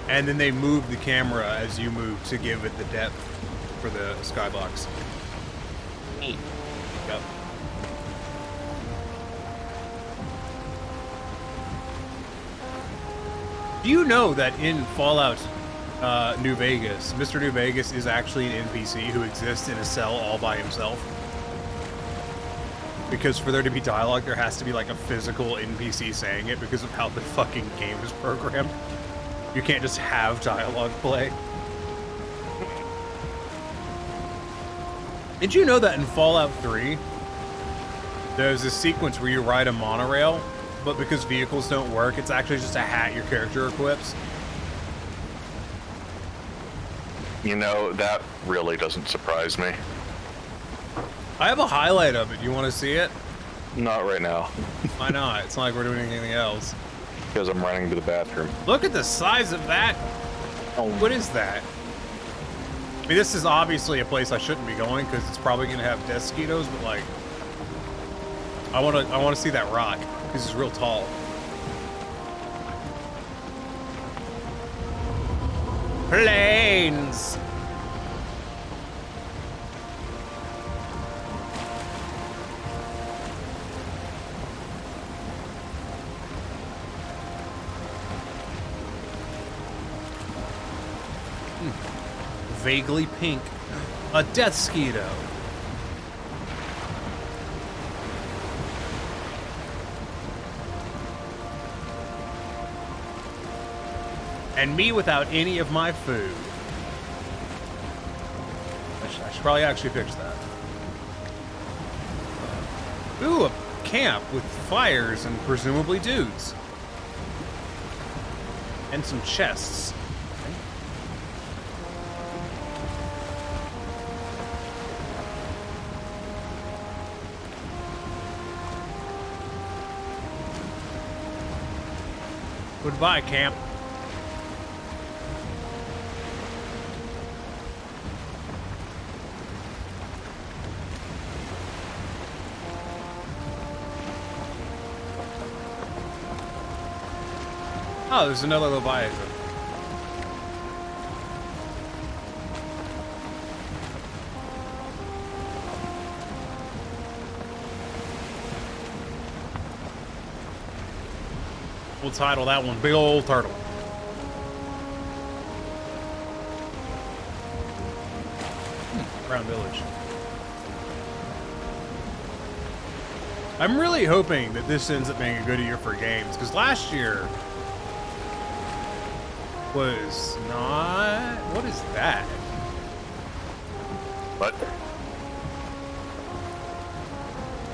And then they move the camera as you move to give it the depth for the skybox. Neat. Yep. Do you know that in Fallout New Vegas, Mr. New Vegas is actually an NPC who exists in a cell all by himself? Because for there to be dialogue, there has to be like a physical NPC saying it because of how the fucking game is programmed. You can't just have dialogue play. Did you know that in Fallout 3, there's a sequence where you ride a monorail, but because vehicles don't work, it's actually just a hat your character equips? You know, that really doesn't surprise me. I have a highlight of it. You want to see it? Not right now, Why not? It's not like we're doing anything else. because I'm running to the bathroom. Look at the size of that. Oh, What is that? I mean, this is obviously a place I shouldn't be going because it's probably going to have death mosquitoes, but like, I want to see that rock because it's real tall. Planes. Vaguely pink. A death mosquito. And me without any of my food. I should probably actually fix that. Ooh, a camp with fires and presumably dudes. And some chests. Goodbye, camp. Oh, there's another Leviathan. We'll title that one Big Old Turtle. Brown Village. I'm really hoping that this ends up being a good year for games, because last year was not... What is that? What?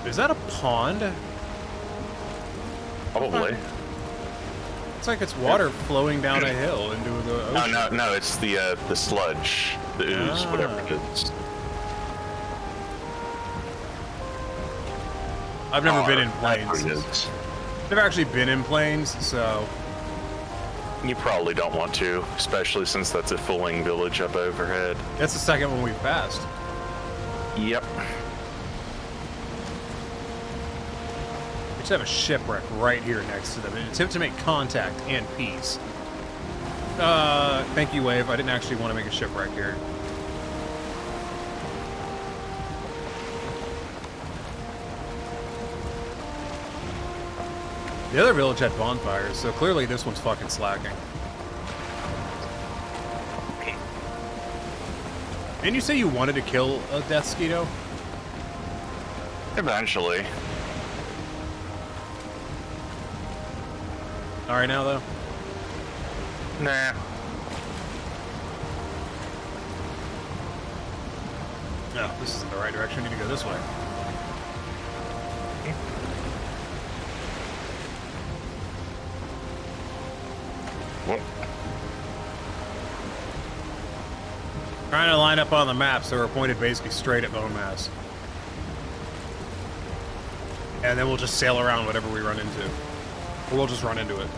Is that a pond? Probably. It's like it's water flowing down a hill into the ocean. No, it's the sludge, the ooze, whatever it is. I've never been in planes. That's what it is. Never actually been in planes, so... You probably don't want to, especially since that's a fulling village up overhead. That's the second one we've passed. Yep. We just have a shipwreck right here next to them. An attempt to make contact and peace. Thank you, Wave. I didn't actually want to make a shipwreck here. The other village had bonfires, so clearly this one's fucking slacking. Didn't you say you wanted to kill a Death Skeeto? Eventually. Alright now, though? Nah. No, this isn't the right direction. I need to go this way. What? Trying to line up on the map so we're pointed basically straight at bonemass. And then we'll just sail around whatever we run into. Or we'll just run into it.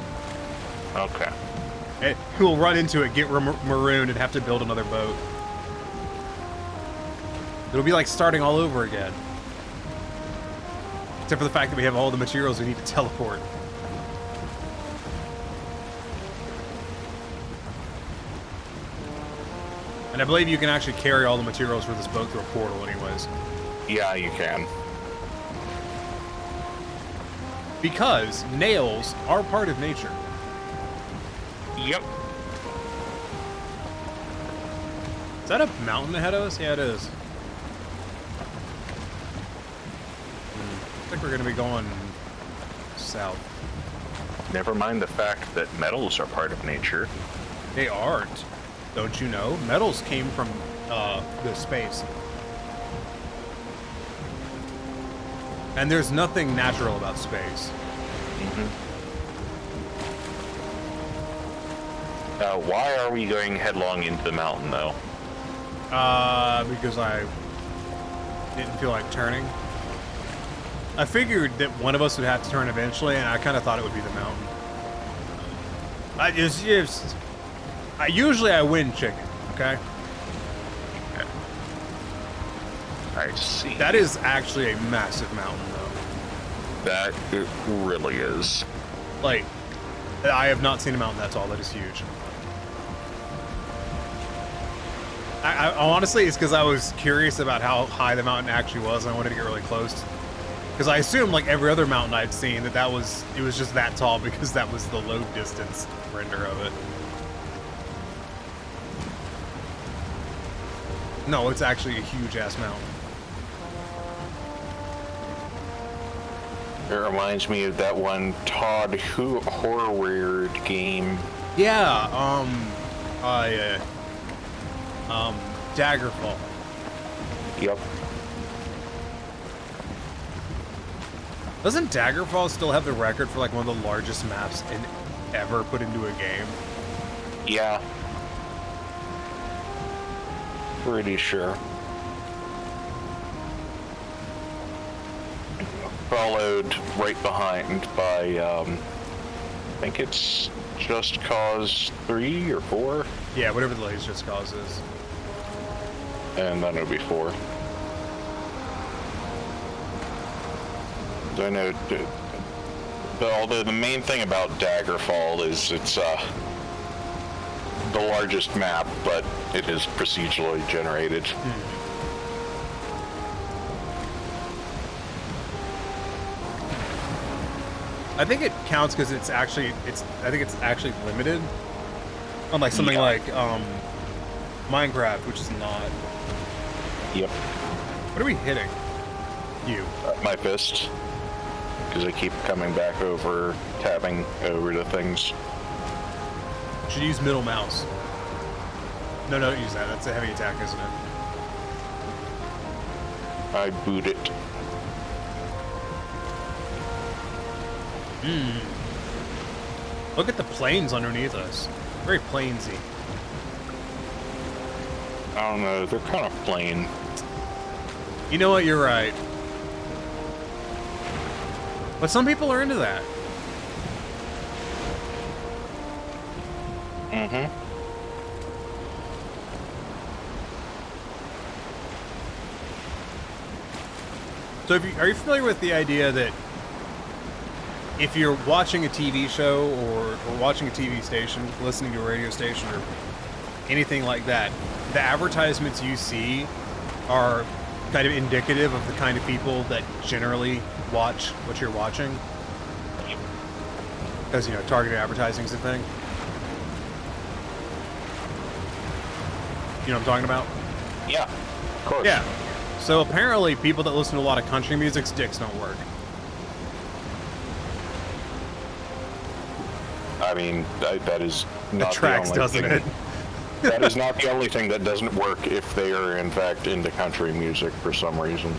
Okay. We'll run into it, get marooned, and have to build another boat. It'll be like starting all over again. Except for the fact that we have all the materials we need to teleport. And I believe you can actually carry all the materials for this boat through a portal anyways. Yeah, you can. Because nails are part of nature. Yep. Is that a mountain ahead of us? Yeah, it is. I think we're going to be going south. Never mind the fact that metals are part of nature. They aren't. Don't you know? Metals came from the space. And there's nothing natural about space. Why are we going headlong into the mountain, though? Because I didn't feel like turning. I figured that one of us would have to turn eventually, and I kind of thought it would be the mountain. Usually I win chicken, okay? I see. That is actually a massive mountain, though. That it really is. Like, I have not seen a mountain that tall. That is huge. I honestly, it's because I was curious about how high the mountain actually was, and I wanted to get really close. Because I assumed, like every other mountain I'd seen, it was just that tall because that was the low distance render of it. No, it's actually a huge-ass mountain. It reminds me of that one Todd Horweird game. Yeah, Daggerfall. Yep. Doesn't Daggerfall still have the record for like one of the largest maps ever put into a game? Yeah. Pretty sure. Followed right behind by, I think it's Just Cause 3 or 4. Yeah, whatever the latest Just Cause is. And then it'll be 4. I know But although the main thing about Daggerfall is it's the largest map, but it is procedurally generated. I think it counts because I think it's actually limited. Unlike something like Minecraft, which is not. Yep. What are we hitting? You. My fist. Because I keep coming back over, tabbing over to things. Should use middle mouse. No, don't use that. That's a heavy attack, isn't it? I boot it. Look at the plains underneath us. Very plainsy. I don't know, they're kind of plain. You know what? You're right. But some people are into that. Mm-hmm. So are you familiar with the idea that if you're watching a TV show or watching a TV station, listening to a radio station or anything like that, the advertisements you see are kind of indicative of the kind of people that generally watch what you're watching? Because, you know, targeted advertising is a thing. You know what I'm talking about? Yeah, of course. Yeah. So apparently people that listen to a lot of country music's dicks don't work. I mean, that is not The tracks, only doesn't thing. it? That is not the only thing that doesn't work if they are in fact into country music for some reason.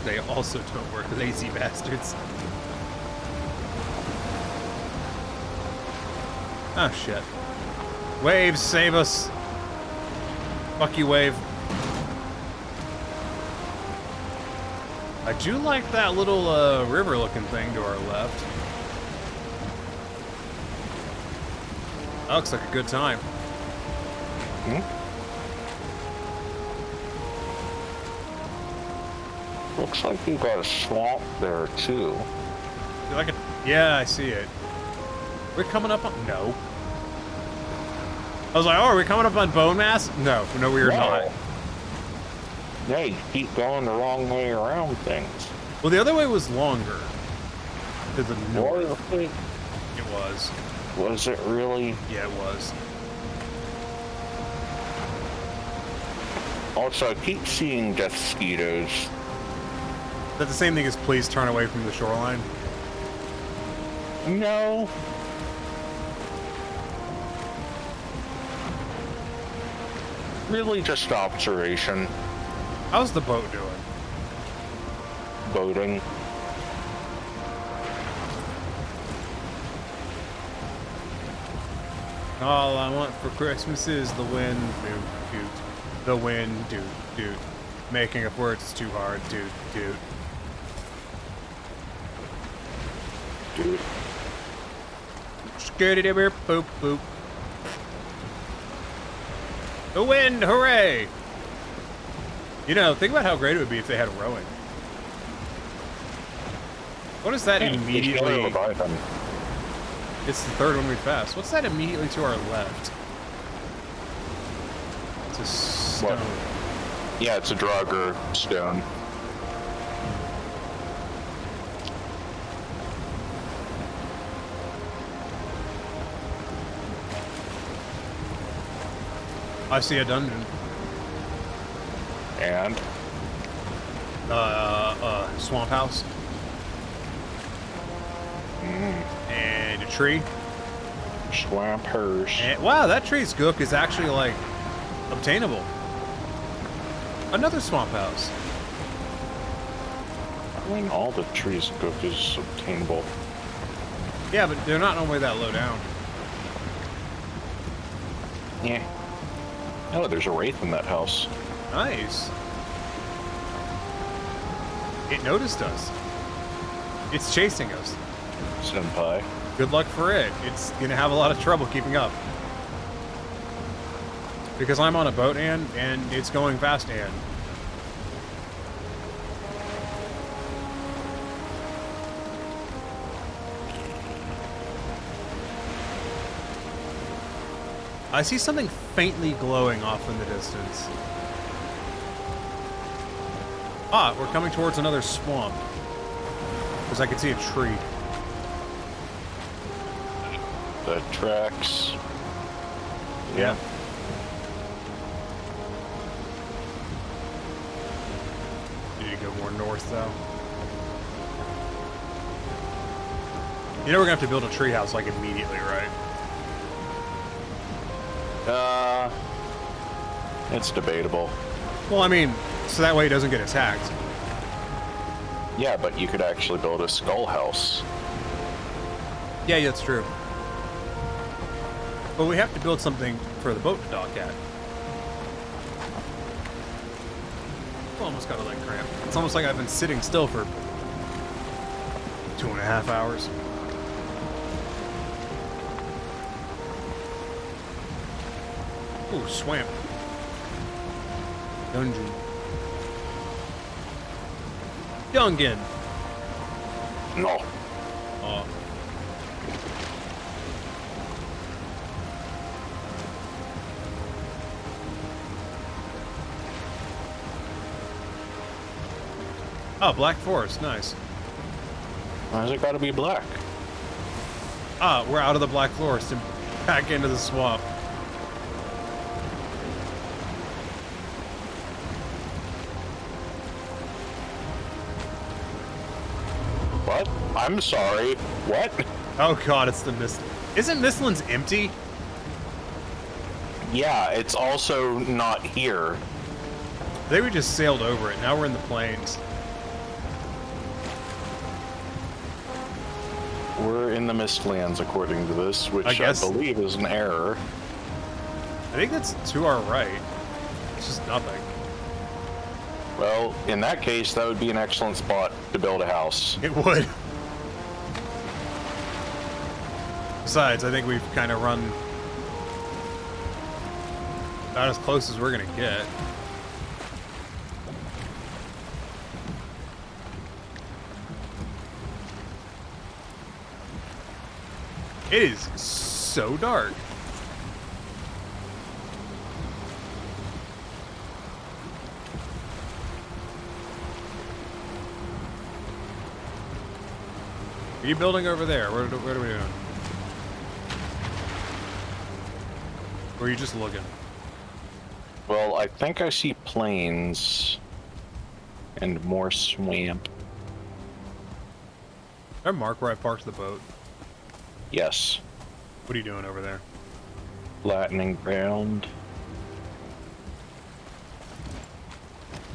They also don't work, lazy bastards. Oh shit. Waves, save us. Fuck you, wave. I do like that little river looking thing to our left. That looks like a good time. Looks like you've got a swamp there too. Yeah, I see it. We're coming up on... No. I was like, oh, are we coming up on bonemass? No, we are not. Yeah, you keep going the wrong way around things. Well, the other way was longer. To the north. Or It was. was it really? Yeah, it was. Also, I keep seeing death mosquitoes. Is that the same thing as please turn away from the shoreline? No. Really just observation. How's the boat doing? Boating. All I want for Christmas is the wind, doot, doot. The wind, doot, doot. Making up words is too hard, doot, doot. Dude. Skirty boop, boop. The wind, hooray! You know, think about how great it would be if they had rowing. What is that immediately? It's the third one we passed. What's that immediately to our left? It's a stone. What? Yeah, it's a Draugr stone. I see a dungeon. And? Swamp house. And a tree. Swamp hers. And, wow, that tree's gook is actually, like, obtainable. Another swamp house. I mean, all the trees gook is obtainable. Yeah, but they're not normally that low down. Yeah. Oh, there's a wraith in that house. Nice. It noticed us. It's chasing us. Senpai. Good luck for it. It's gonna have a lot of trouble keeping up. Because I'm on a boat, and it's going fast, and. I see something faintly glowing off in the distance. Ah, we're coming towards another swamp. Because I can see a tree. The tracks. Yeah. You need to go more north, though. You know we're gonna have to build a treehouse like immediately, right? It's debatable. Well, I mean, so that way it doesn't get attacked. Yeah, but you could actually build a skull house. Yeah, that's true. But we have to build something for the boat to dock at. Almost got a leg cramp. It's almost like I've been sitting still for 2.5 hours. Ooh, swamp. Dungeon. Dungeon. No. Oh. Oh, Black Forest, nice. Why's it gotta be black? Ah, we're out of the Black Forest and back into the swamp. What? I'm sorry. What? Oh god, it's the Mist. Isn't Mistlands empty? Yeah, it's also not here. They we just sailed over it. Now we're in the plains. We're in the Mistlands, according to this, which I I believe is an error. I think that's to our right. It's just nothing. Well, in that case, that would be an excellent spot to build a house. It would. Besides, I think we've kind of run about as close as we're gonna get. It is so dark. Are you building over there? What are we doing? Or are you just looking? Well, I think I see plains and more swamp. Did I mark where I parked the boat? Yes. What are you doing over there? Flattening ground.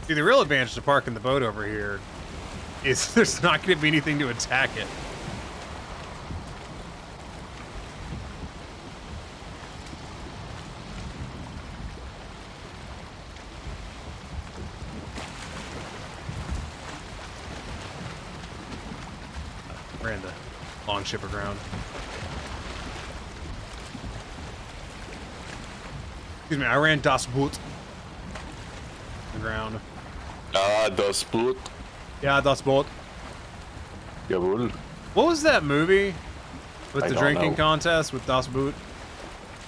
See, the real advantage to parking the boat over here is there's not going to be anything to attack it. Ran the long ship aground. Excuse me, I ran Das Boot aground. Ah, das Boot. Yeah, Das Boot. Jawohl. What was that movie with I the don't drinking know. contest with Das Boot?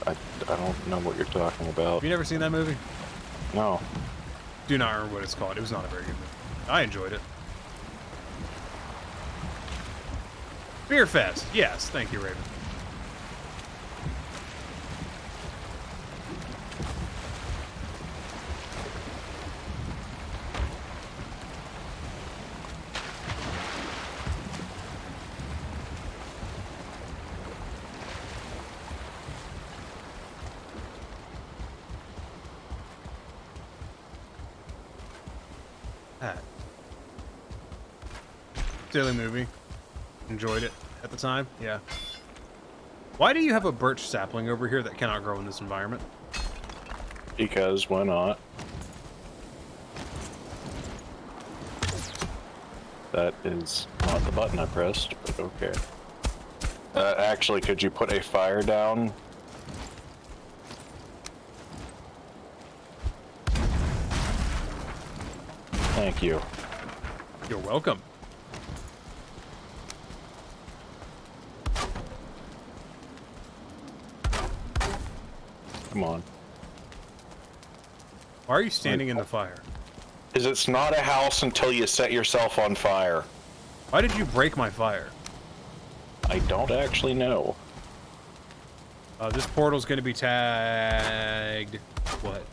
I don't know what you're talking about. Have you never seen that movie? No. Do not remember what it's called. It was not a very good movie. I enjoyed it. Beer Fest. Yes, thank you, Raven. That. Silly movie. Enjoyed it at the time. Yeah. Why do you have a birch sapling over here that cannot grow in this environment? Because why not? That is not the button I pressed, but okay. Actually, could you put a fire down? Thank you. You're welcome. Come on. Why are you standing in the fire? Because it's not a house until you set yourself on fire. Why did you break my fire? I don't actually know. This portal's gonna be tagged. What?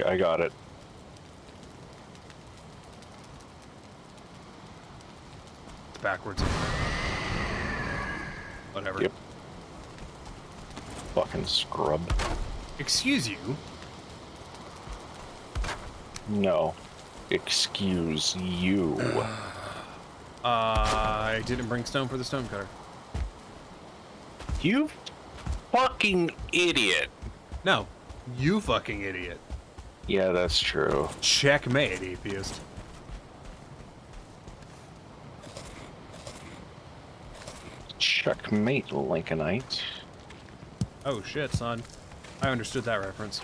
I got it. It's backwards. Whatever. Yep. Fucking scrub. Excuse you. No. Excuse you. I didn't bring stone for the stone cutter. You fucking idiot. No. You fucking idiot. Yeah, that's true. Checkmate, atheist. Checkmate, Lincolnite. Oh shit, son. I understood that reference.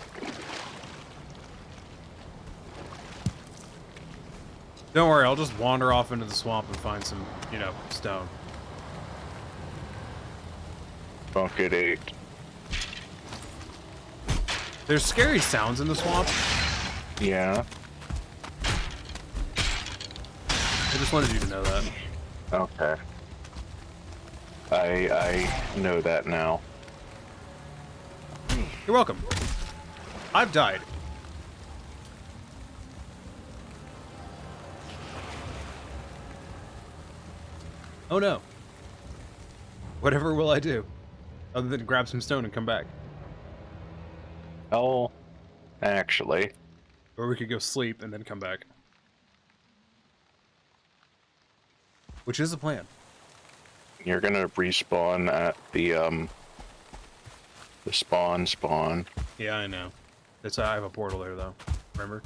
Don't worry, I'll just wander off into the swamp and find some, you know, stone. Bucket 8. There's scary sounds in the swamp. Yeah. I just wanted you to know that. Okay. I know that now. You're welcome. I've died. Oh no. Whatever will I do? Other than grab some stone and come back. Oh, actually. Or we could go sleep and then come back. Which is the plan. You're gonna respawn at the spawn. Yeah, I know. That's I have a portal there though. Remember?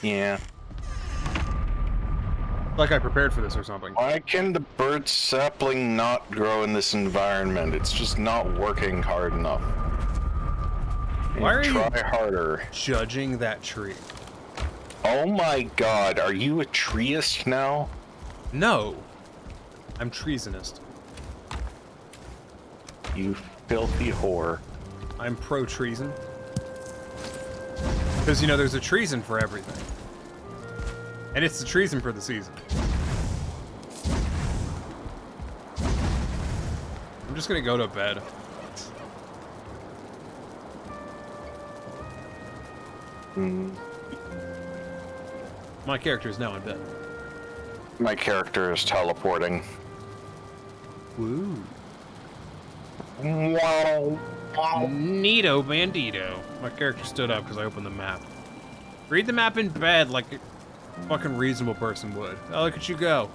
Yeah. Like I prepared for this or something. Why can the bird sapling not grow in this environment? It's just not working hard enough. Why are you try harder? judging that tree? Oh my god, are you a treeist now? No. I'm treasonist. You filthy whore. I'm pro-treason. Because, you know, there's a treason for everything. And it's the treason for the season. I'm just gonna go to bed. My character is now in bed. My character is teleporting. Woo. Wow. Neato bandito. My character stood up because I opened the map. Read the map in bed like a fucking reasonable person would. Oh, look at you go.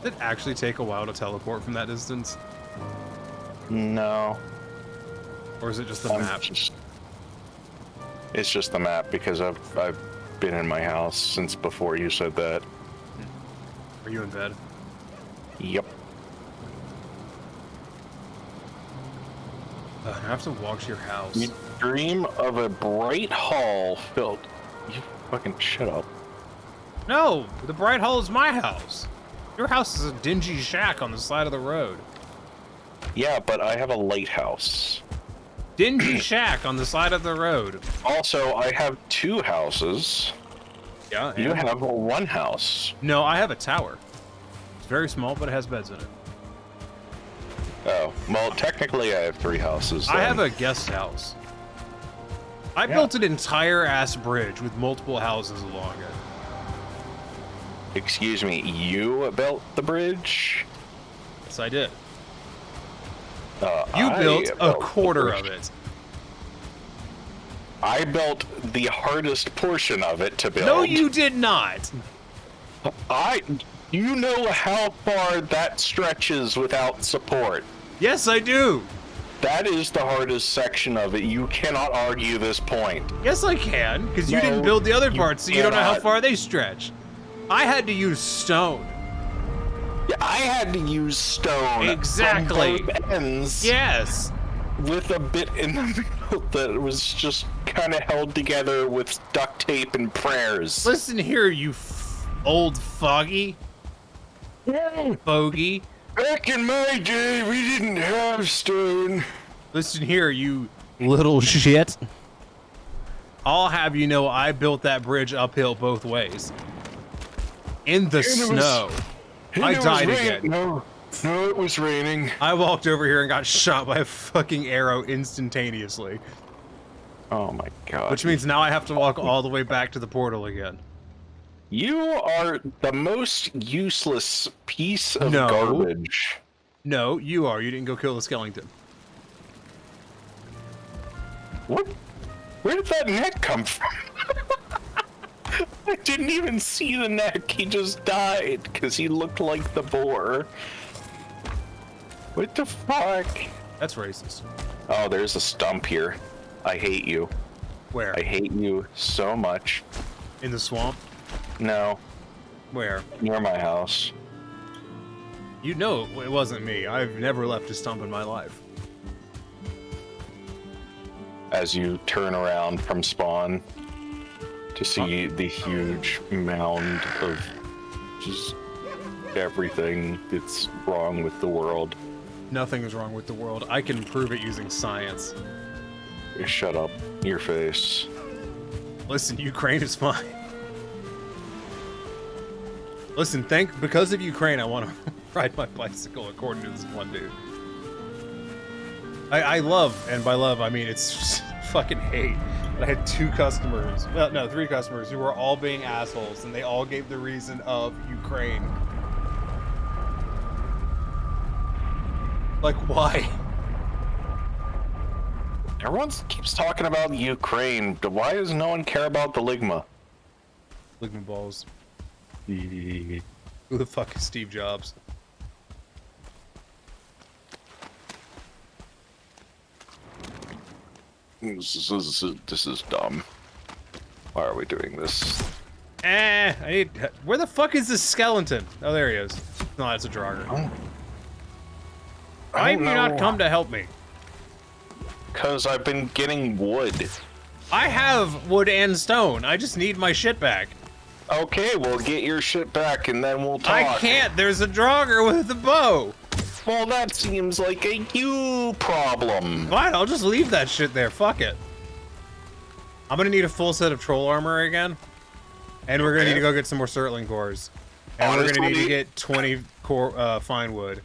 Did it actually take a while to teleport from that distance? No. Or is it just the map? It's just the map because I've been in my house since before you said that. Are you in bed? Yep. I have to walk to your house. You dream of a bright hall filled. You fucking shut up. No, the Bright Hall is my house. Your house is a dingy shack on the side of the road. Yeah, but I have a lighthouse. Dingy shack on the side of the road. Also, I have 2 houses. Yeah, You have 1 house. No, I have a tower. It's very small, but it has beds in it. Oh, well, technically I have 3 houses. I then. have a guest house. I built an entire ass bridge with multiple houses along it. Excuse me, you built the bridge? Yes, I did. I You built a built the quarter bridge. of it. I built the hardest portion of it to build. No, you did not. You know how far that stretches without support. Yes, I do. That is the hardest section of it. You cannot argue this point. Yes, I can, because you No, didn't build the other you parts, so you don't know how cannot. far they stretch. I had to use stone. Yeah, I had to use stone Exactly. from both ends Yes. with a bit in the middle that was just kind of held together with duct tape and prayers. Listen here, you old foggy. Bogey. Back in my day, we didn't have stone. Listen here, you little shit. I'll have you know I built that bridge uphill both ways. In the snow. I died again. No, it was raining. I walked over here and got shot by a fucking arrow instantaneously. Oh my god. Which means now I have to walk all the way back to the portal again. You are the most useless piece of No. garbage. No, you are. You didn't go kill the skeleton. What? Where did that neck come from? I didn't even see the neck. He just died because he looked like the boar. What the fuck? That's racist. Oh, there's a stump here. I hate you. Where? I hate you so much. In the swamp? No, Where? near my house. You know it wasn't me. I've never left a stump in my life. As you turn around from spawn to see the huge mound of just everything that's wrong with the world. Nothing is wrong with the world. I can prove it using science. Shut up, your face. Listen, Ukraine is fine. Listen, because of Ukraine, I want to ride my bicycle, according to this one dude. I love, and by love, I mean it's just fucking hate. But I had 2 customers, well, no, 3 customers who were all being assholes, and they all gave the reason of Ukraine. Like, why? Everyone keeps talking about Ukraine. Why does no one care about the Ligma? Ligma balls. Who the fuck is Steve Jobs? This is dumb. Why are we doing this? Where the fuck is this skeleton? Oh, there he is. No, that's a Draugr. Why have you not come to help me? Because I've been getting wood. I have wood and stone. I just need my shit back. Okay, well, get your shit back and then we'll talk. I can't. There's a Draugr with a bow. Well, that seems like a you problem. Fine, I'll just leave that shit there. Fuck it. I'm gonna need a full set of troll armor again. And we're gonna need to go get some more Surtling cores. And we're gonna need to get 20 core, fine wood.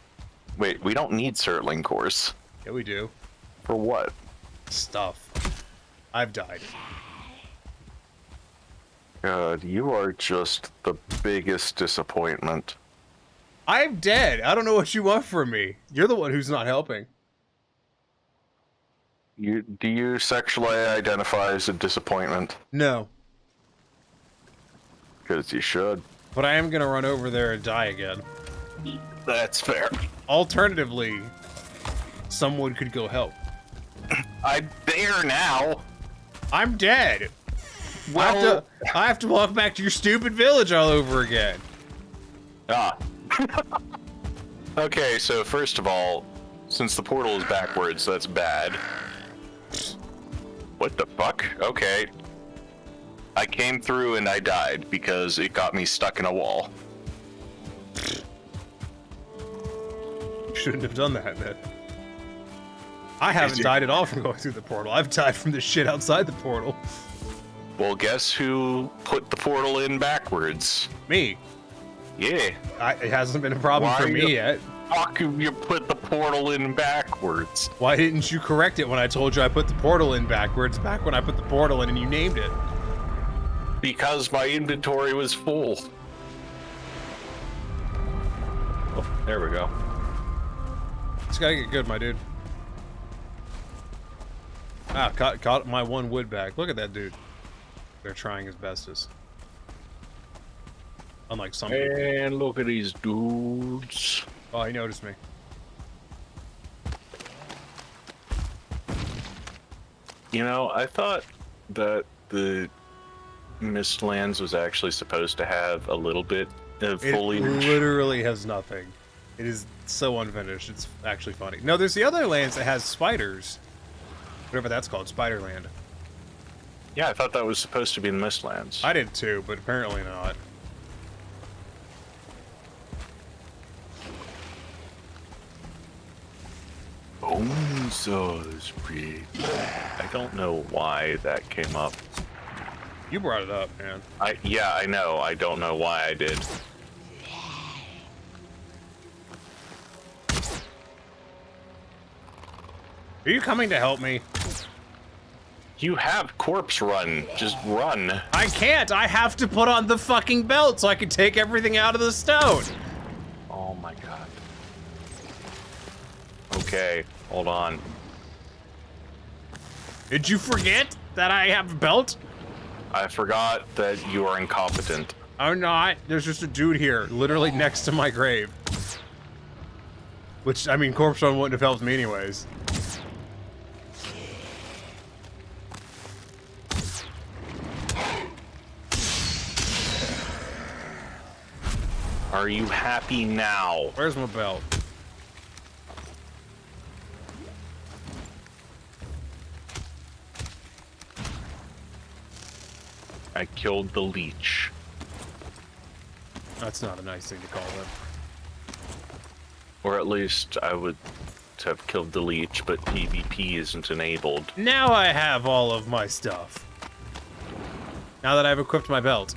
Wait, we don't need Surtling cores. Yeah, we do. For what? Stuff. I've died. God, you are just the biggest disappointment. I'm dead. I don't know what you want from me. You're the one who's not helping. Do you sexually identify as a disappointment? No. Because you should. But I am gonna run over there and die again. That's fair. Alternatively, someone could go help. I'm there now. I'm dead. Well, I have to walk back to your stupid village all over again. Ah. Okay, so first of all, since the portal is backwards, that's bad. What the fuck? Okay. I came through and I died because it got me stuck in a wall. Shouldn't have done that, then. I haven't died at all from going through the portal. I've died from the shit outside the portal. Well, guess who put the portal in backwards? Me. Yeah. It hasn't been a problem for me yet. Fuck, you put the portal in backwards. Why didn't you correct it when I told you I put the portal in backwards, back when I put the portal in and you named it? Because my inventory was full. Oh, there we go. Just gotta get good, my dude. Ah, caught my 1 wood back. Look at that dude. They're trying his bestest. Unlike some people. And look at these dudes. Oh, he noticed me. You know, I thought that the Mistlands was actually supposed to have a little bit of foliage. It literally has nothing. It is so unfinished. It's actually funny. No, there's the other lands that has spiders. Whatever that's called, Spiderland. Yeah, I thought that was supposed to be the Mistlands. I did too, but apparently not. bone saws, bitch. I don't know why that came up. You brought it up, man. Yeah, I know. I don't know why I did. Are you coming to help me? You have corpse run. Just run. I can't. I have to put on the fucking belt so I can take everything out of the stone. Oh my god. Okay, hold on. Did you forget that I have a belt? I forgot that you are incompetent. I'm not. There's just a dude here, literally next to my grave. Which, I mean, corpse run wouldn't have helped me anyways. Are you happy now? Where's my belt? I killed the leech. That's not a nice thing to call them. Or at least I would have killed the leech, but PvP isn't enabled. Now I have all of my stuff. Now that I've equipped my belt.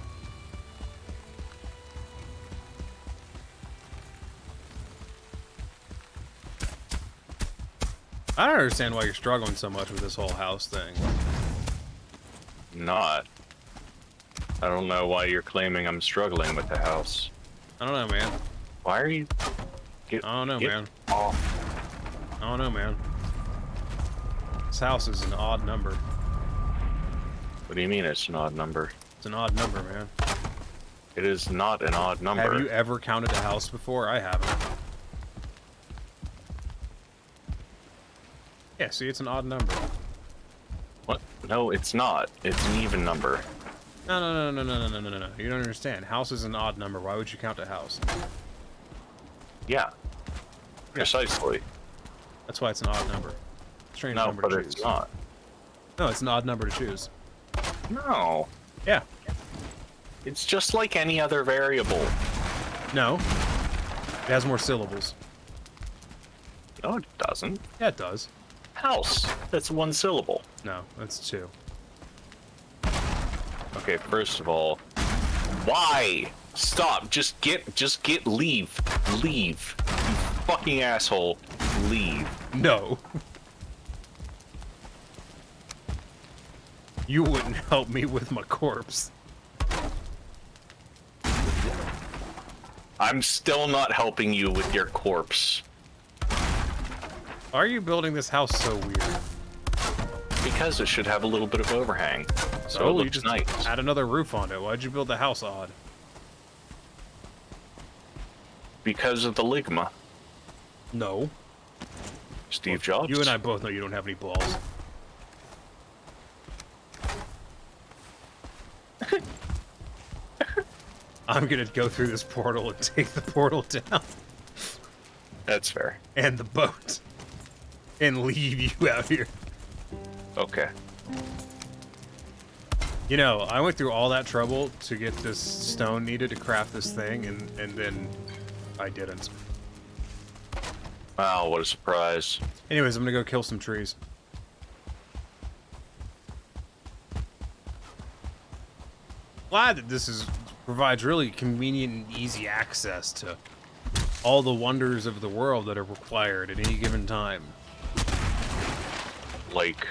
I don't understand why you're struggling so much with this whole house thing. Not. I don't know why you're claiming I'm struggling with the house. I don't know, man. Why are you... I don't know, man. Off. I don't know, man. This house is an odd number. What do you mean it's an odd number? It's an odd number, man. It is not an odd number. Have you ever counted a house before? I haven't. Yeah, see, it's an odd number. What? No, it's not. It's an even number. No. You don't understand. House is an odd number. Why would you count a house? Yeah. Precisely. That's why it's an odd number. Strange No, number but to choose. it's not. No, it's an odd number to choose. No. Yeah. It's just like any other variable. No. It has more syllables. No, it doesn't. Yeah, it does. House. That's one syllable. No, that's two. Okay, first of all, why? Stop. Just leave. Leave. You fucking asshole. Leave. No. You wouldn't help me with my corpse. I'm still not helping you with your corpse. Why are you building this house so weird? Because it should have a little bit of overhang. So it you looks just nice. add another roof on it. Why'd you build the house odd? Because of the ligma. No. Steve Jobs. You and I both know you don't have any balls. I'm gonna go through this portal and take the portal down. That's fair. And the boat. And leave you out here. Okay. You know, I went through all that trouble to get this stone needed to craft this thing, and then I didn't. Wow, what a surprise. Anyways, I'm gonna go kill some trees. Glad that this provides really convenient and easy access to all the wonders of the world that are required at any given time. Like,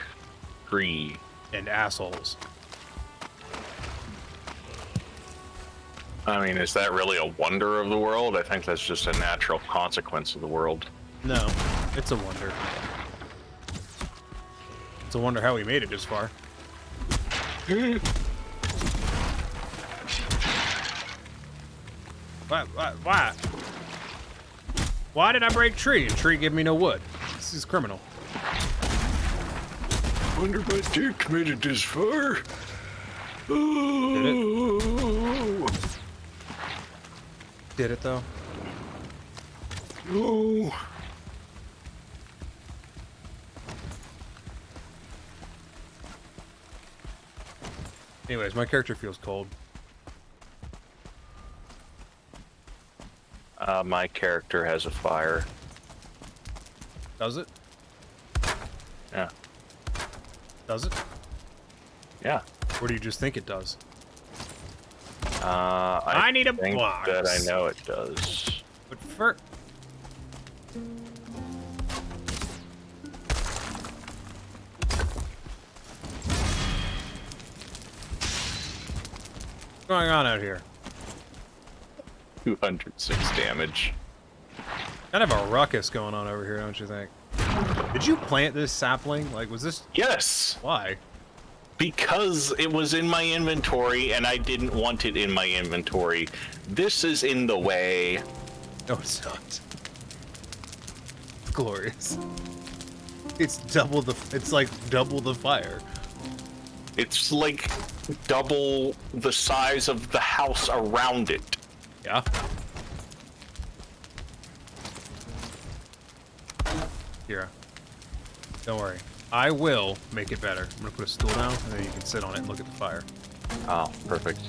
tree. And assholes. I mean, is that really a wonder of the world? I think that's just a natural consequence of the world. No, it's a wonder. It's a wonder how we made it this far. Why? Why did I break tree and tree give me no wood? This is criminal. Wonder my dick made it this far. Did it? Did it though? No. Anyways, my character feels cold. My character has a fire. Does it? Yeah. Does it? Yeah. Or do you just think it does? I need a think box. that I know it does. But for... What's going on out here? 206 damage. Kind of a ruckus going on over here, don't you think? Did you plant this sapling? Like, was this... Yes! Why? Because it was in my inventory and I didn't want it in my inventory. This is in the way. No, it's not. It's glorious. It's double the... It's like double the fire. It's like double the size of the house around it. Yeah. Here. Don't worry. I will make it better. I'm gonna put a stool down, and then you can sit on it and look at the fire. Oh, perfect.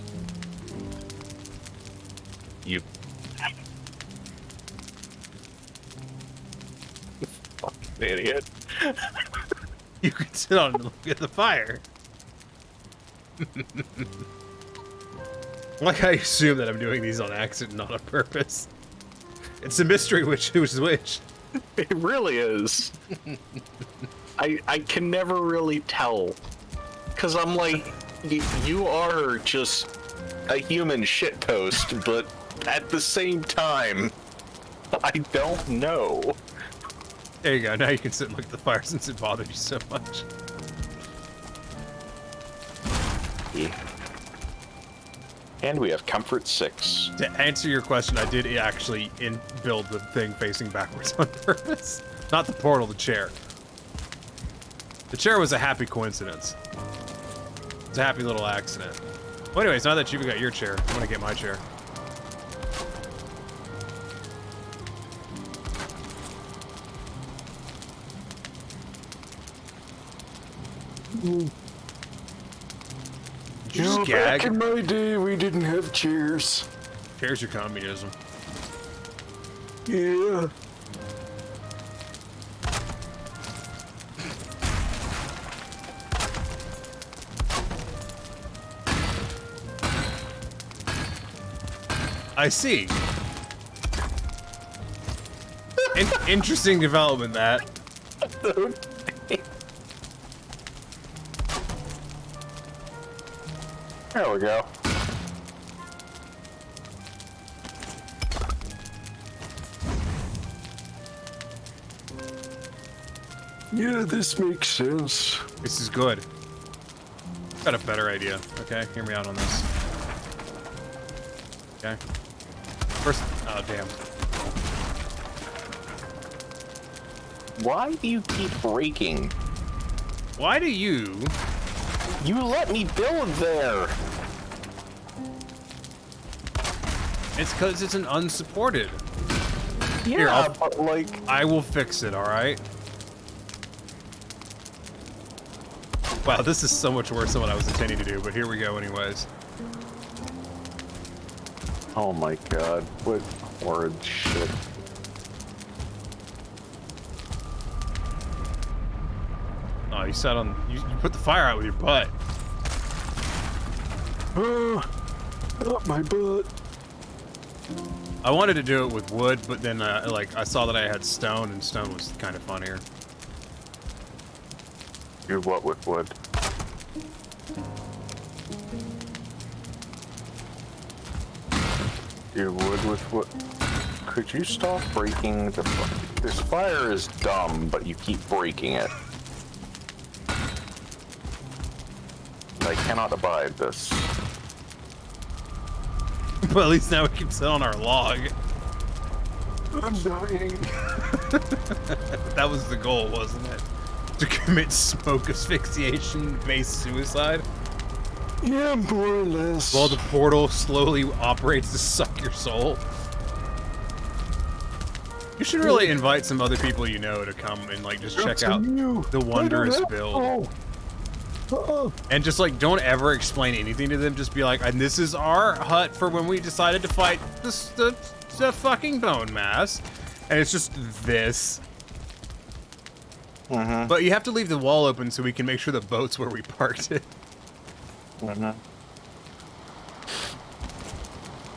You... fucking idiot. You can sit on it and look at the fire. Like, I assume that I'm doing these on accident, not on purpose. It's a mystery which is which. It really is. I can never really tell. Because I'm like, you are just a human shitpost, but at the same time, I don't know. There you go, now you can sit and look at the fire since it bothered you so much. Yeah. And we have comfort 6. To answer your question, I did actually build the thing facing backwards on purpose. Not the portal, the chair. The chair was a happy coincidence. It's a happy little accident. Well, anyways, now that you've got your chair, I'm gonna get my chair. Did you just gag? Back in my day, we didn't have chairs. Chairs are communism. Yeah. I see. Interesting development, that. There we go. Yeah, this makes sense. This is good. Got a better idea. Okay, hear me out on this. Okay. First, oh damn. Why do you keep breaking? Why do you? You let me build there. It's because it's an unsupported. Yeah, Here, but like... I will fix it, alright? Wow, this is so much worse than what I was intending to do, but here we go anyways. Oh my god, what horrid shit. Oh, you sat on... You put the fire out with your butt. Up my butt. I wanted to do it with wood, but then, like, I saw that I had stone, and stone was kind of funnier. Do what with wood? Do wood with what? Could you stop breaking the... This fire is dumb, but you keep breaking it. I cannot abide this. But at least now we can sit on our log. I'm dying. That was the goal, wasn't it? To commit smoke asphyxiation-based suicide? Yeah, more or less. While the portal slowly operates to suck your soul. You should really invite some other people you know to come and like just check out the wondrous build. And just like don't ever explain anything to them. Just be like, and this is our hut for when we decided to fight the fucking bone mass. And it's just this. Mm-hmm. But you have to leave the wall open so we can make sure the boat's where we parked it. Mm-hmm.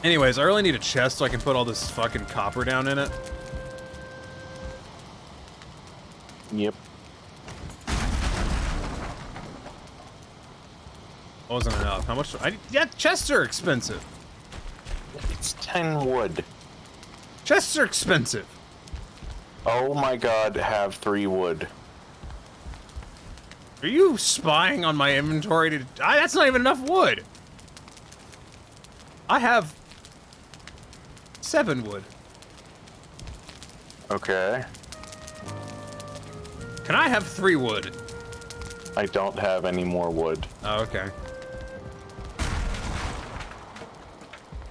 Anyways, I really need a chest so I can put all this fucking copper down in it. Yep. Wasn't enough. How much? Yeah, chests are expensive. It's 10 wood. Chests are expensive. Oh my god, have 3 wood. Are you spying on my inventory? That's not even enough wood. I have 7 wood. Okay. Can I have 3 wood? I don't have any more wood. Oh, okay.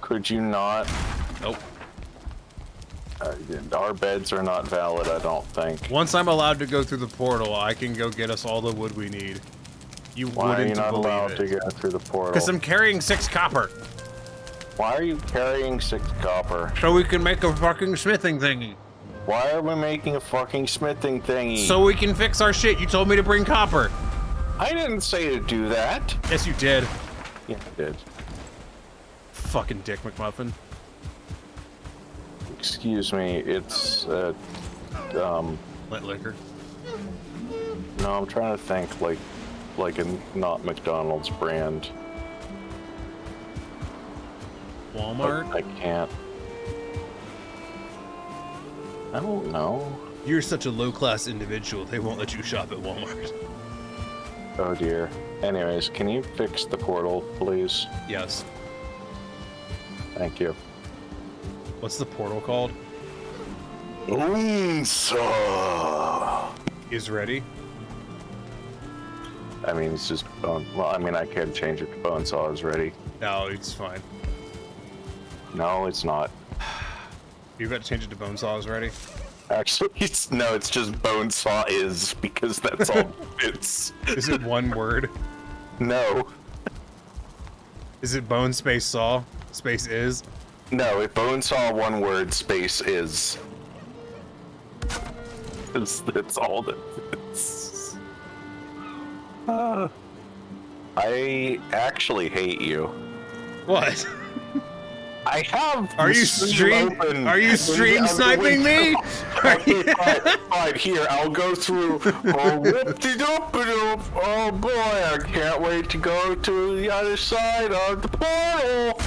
Could you not? Nope. Our beds are not valid, I don't think. Once I'm allowed to go through the portal, I can go get us all the wood we need. You Why are you wouldn't not believe allowed to it. get through the portal? Because I'm carrying 6 copper. Why are you carrying 6 copper? So we can make a fucking smithing thingy. Why are we making a fucking smithing thingy? So we can fix our shit. You told me to bring copper. I didn't say to do that. Yes, you did. Yeah, I did. Fucking Dick McMuffin. Excuse me, it's, Lit liquor. no, I'm trying to think like a not McDonald's brand. Walmart? I can't. I don't know. You're such a low-class individual, they won't let you shop at Walmart. Oh dear. Anyways, can you fix the portal, please? Yes. Thank you. What's the portal called? Bonesaw. Is ready. I mean, it's just bone. Well, I mean, I could change it to Bonesaw is ready. No, it's fine. No, it's not. You got to change it to Bonesaw is ready? Actually, it's just Bonesaw is because that's all it's. Is it one word? No. Is it bone space saw space is? No, if Bonesaw one word space is. That's all that it's. I actually hate you. What? I have. Are you stream sniping me? Fine, here, I'll go through. Oh, whoop-de-doop-a-doop. Oh boy, I can't wait to go to the other side of the portal.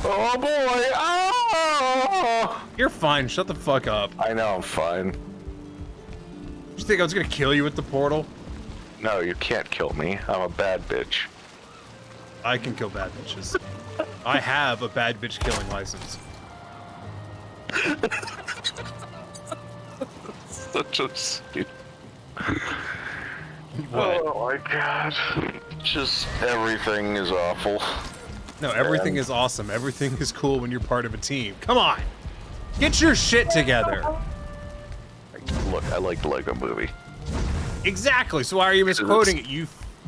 Oh boy, oh! You're fine, shut the fuck up. I know, I'm fine. You think I was gonna kill you with the portal? No, you can't kill me. I'm a bad bitch. I can kill bad bitches. I have a bad bitch killing license. Such a stupid. What? Oh my god. Just everything is awful. No, everything is awesome. Everything is cool when you're part of a team. Come on! Get your shit together! Look, I like the Lego movie. Exactly, so why are you misquoting it, you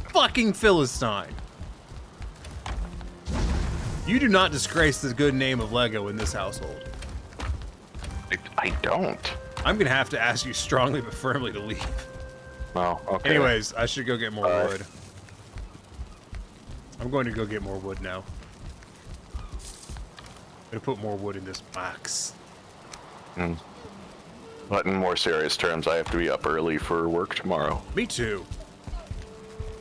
fucking Philistine? You do not disgrace the good name of Lego in this household. I don't. I'm gonna have to ask you strongly but firmly to leave. Oh, okay. Anyways, I should go get more wood. I'm going to go get more wood now. I'm gonna put more wood in this box. But in more serious terms, I have to be up early for work tomorrow. Me too.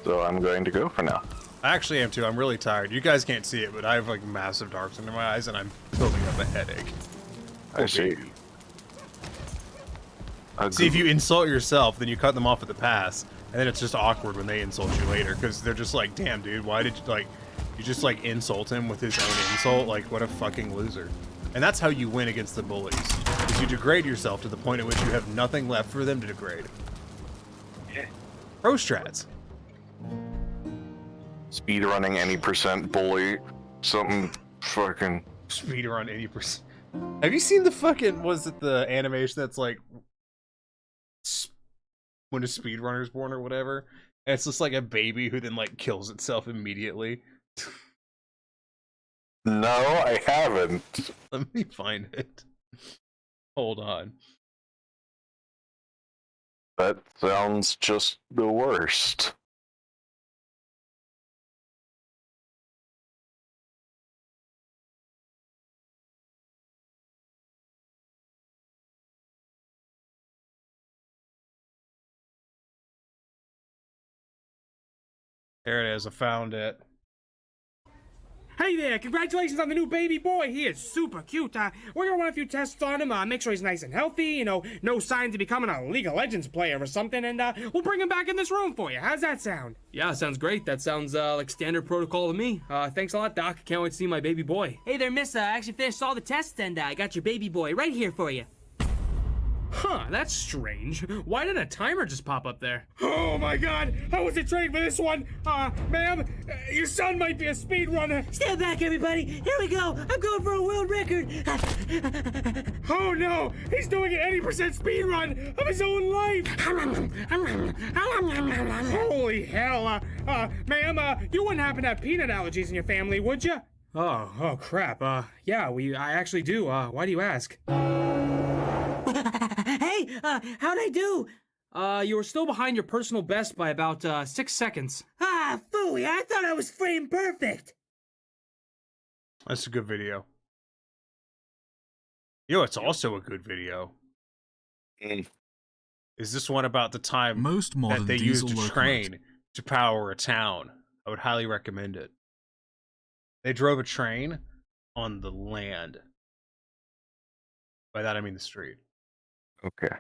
So I'm going to go for now. I actually am too. I'm really tired. You guys can't see it, but I have like massive darks under my eyes and I'm building up a headache. I see. Baby. See, if you insult yourself, then you cut them off at the pass, and then it's just awkward when they insult you later, because they're just like, damn, dude, why did you, like, you just, like, insult him with his own insult? Like, what a fucking loser. And that's how you win against the bullies, is you degrade yourself to the point at which you have nothing left for them to degrade. Yeah. Pro strats. Speedrunning any % bully. Something fucking... Speedrun 80%. Have you seen the fucking, was it the animation that's like, when a speedrunner's born or whatever? And it's just like a baby who then like kills itself immediately. No, I haven't. Let me find it. Hold on. That sounds just the worst. There it is. I found it. Hey there, congratulations on the new baby boy. He is super cute. We're gonna run a few tests on him, make sure he's nice and healthy, you know, no signs of becoming a League of Legends player or something, and we'll bring him back in this room for you. How's that sound? Yeah, sounds great. That sounds like standard protocol to me. Thanks a lot, Doc. Can't wait to see my baby boy. Hey there, miss. I actually finished all the tests and I got your baby boy right here for you. Huh, that's strange. Why did a timer just pop up there? Oh my god, I wasn't trained for this one. Ma'am, your son might be a speedrunner. Stand back, everybody. Here we go. I'm going for a world record. Oh no, he's doing an 80% speedrun of his own life. Holy hell. Ma'am, you wouldn't happen to have peanut allergies in your family, would you? Oh crap. Yeah, I actually do. Why do you ask? Hey, how'd I do? You were still behind your personal best by about 6 seconds. Ah, phooey, I thought I was frame perfect. That's a good video. You know, it's also a good video. Is this one about the time Most modern that they used diesel a train to power a town? I would highly recommend it. They drove a train on the land. By that I mean the street. Okay.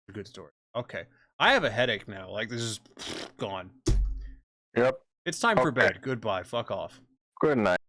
A good story. Okay. I have a headache now. Like, this is gone. Yep. It's time for Okay. bed. Goodbye. Fuck off. Good night.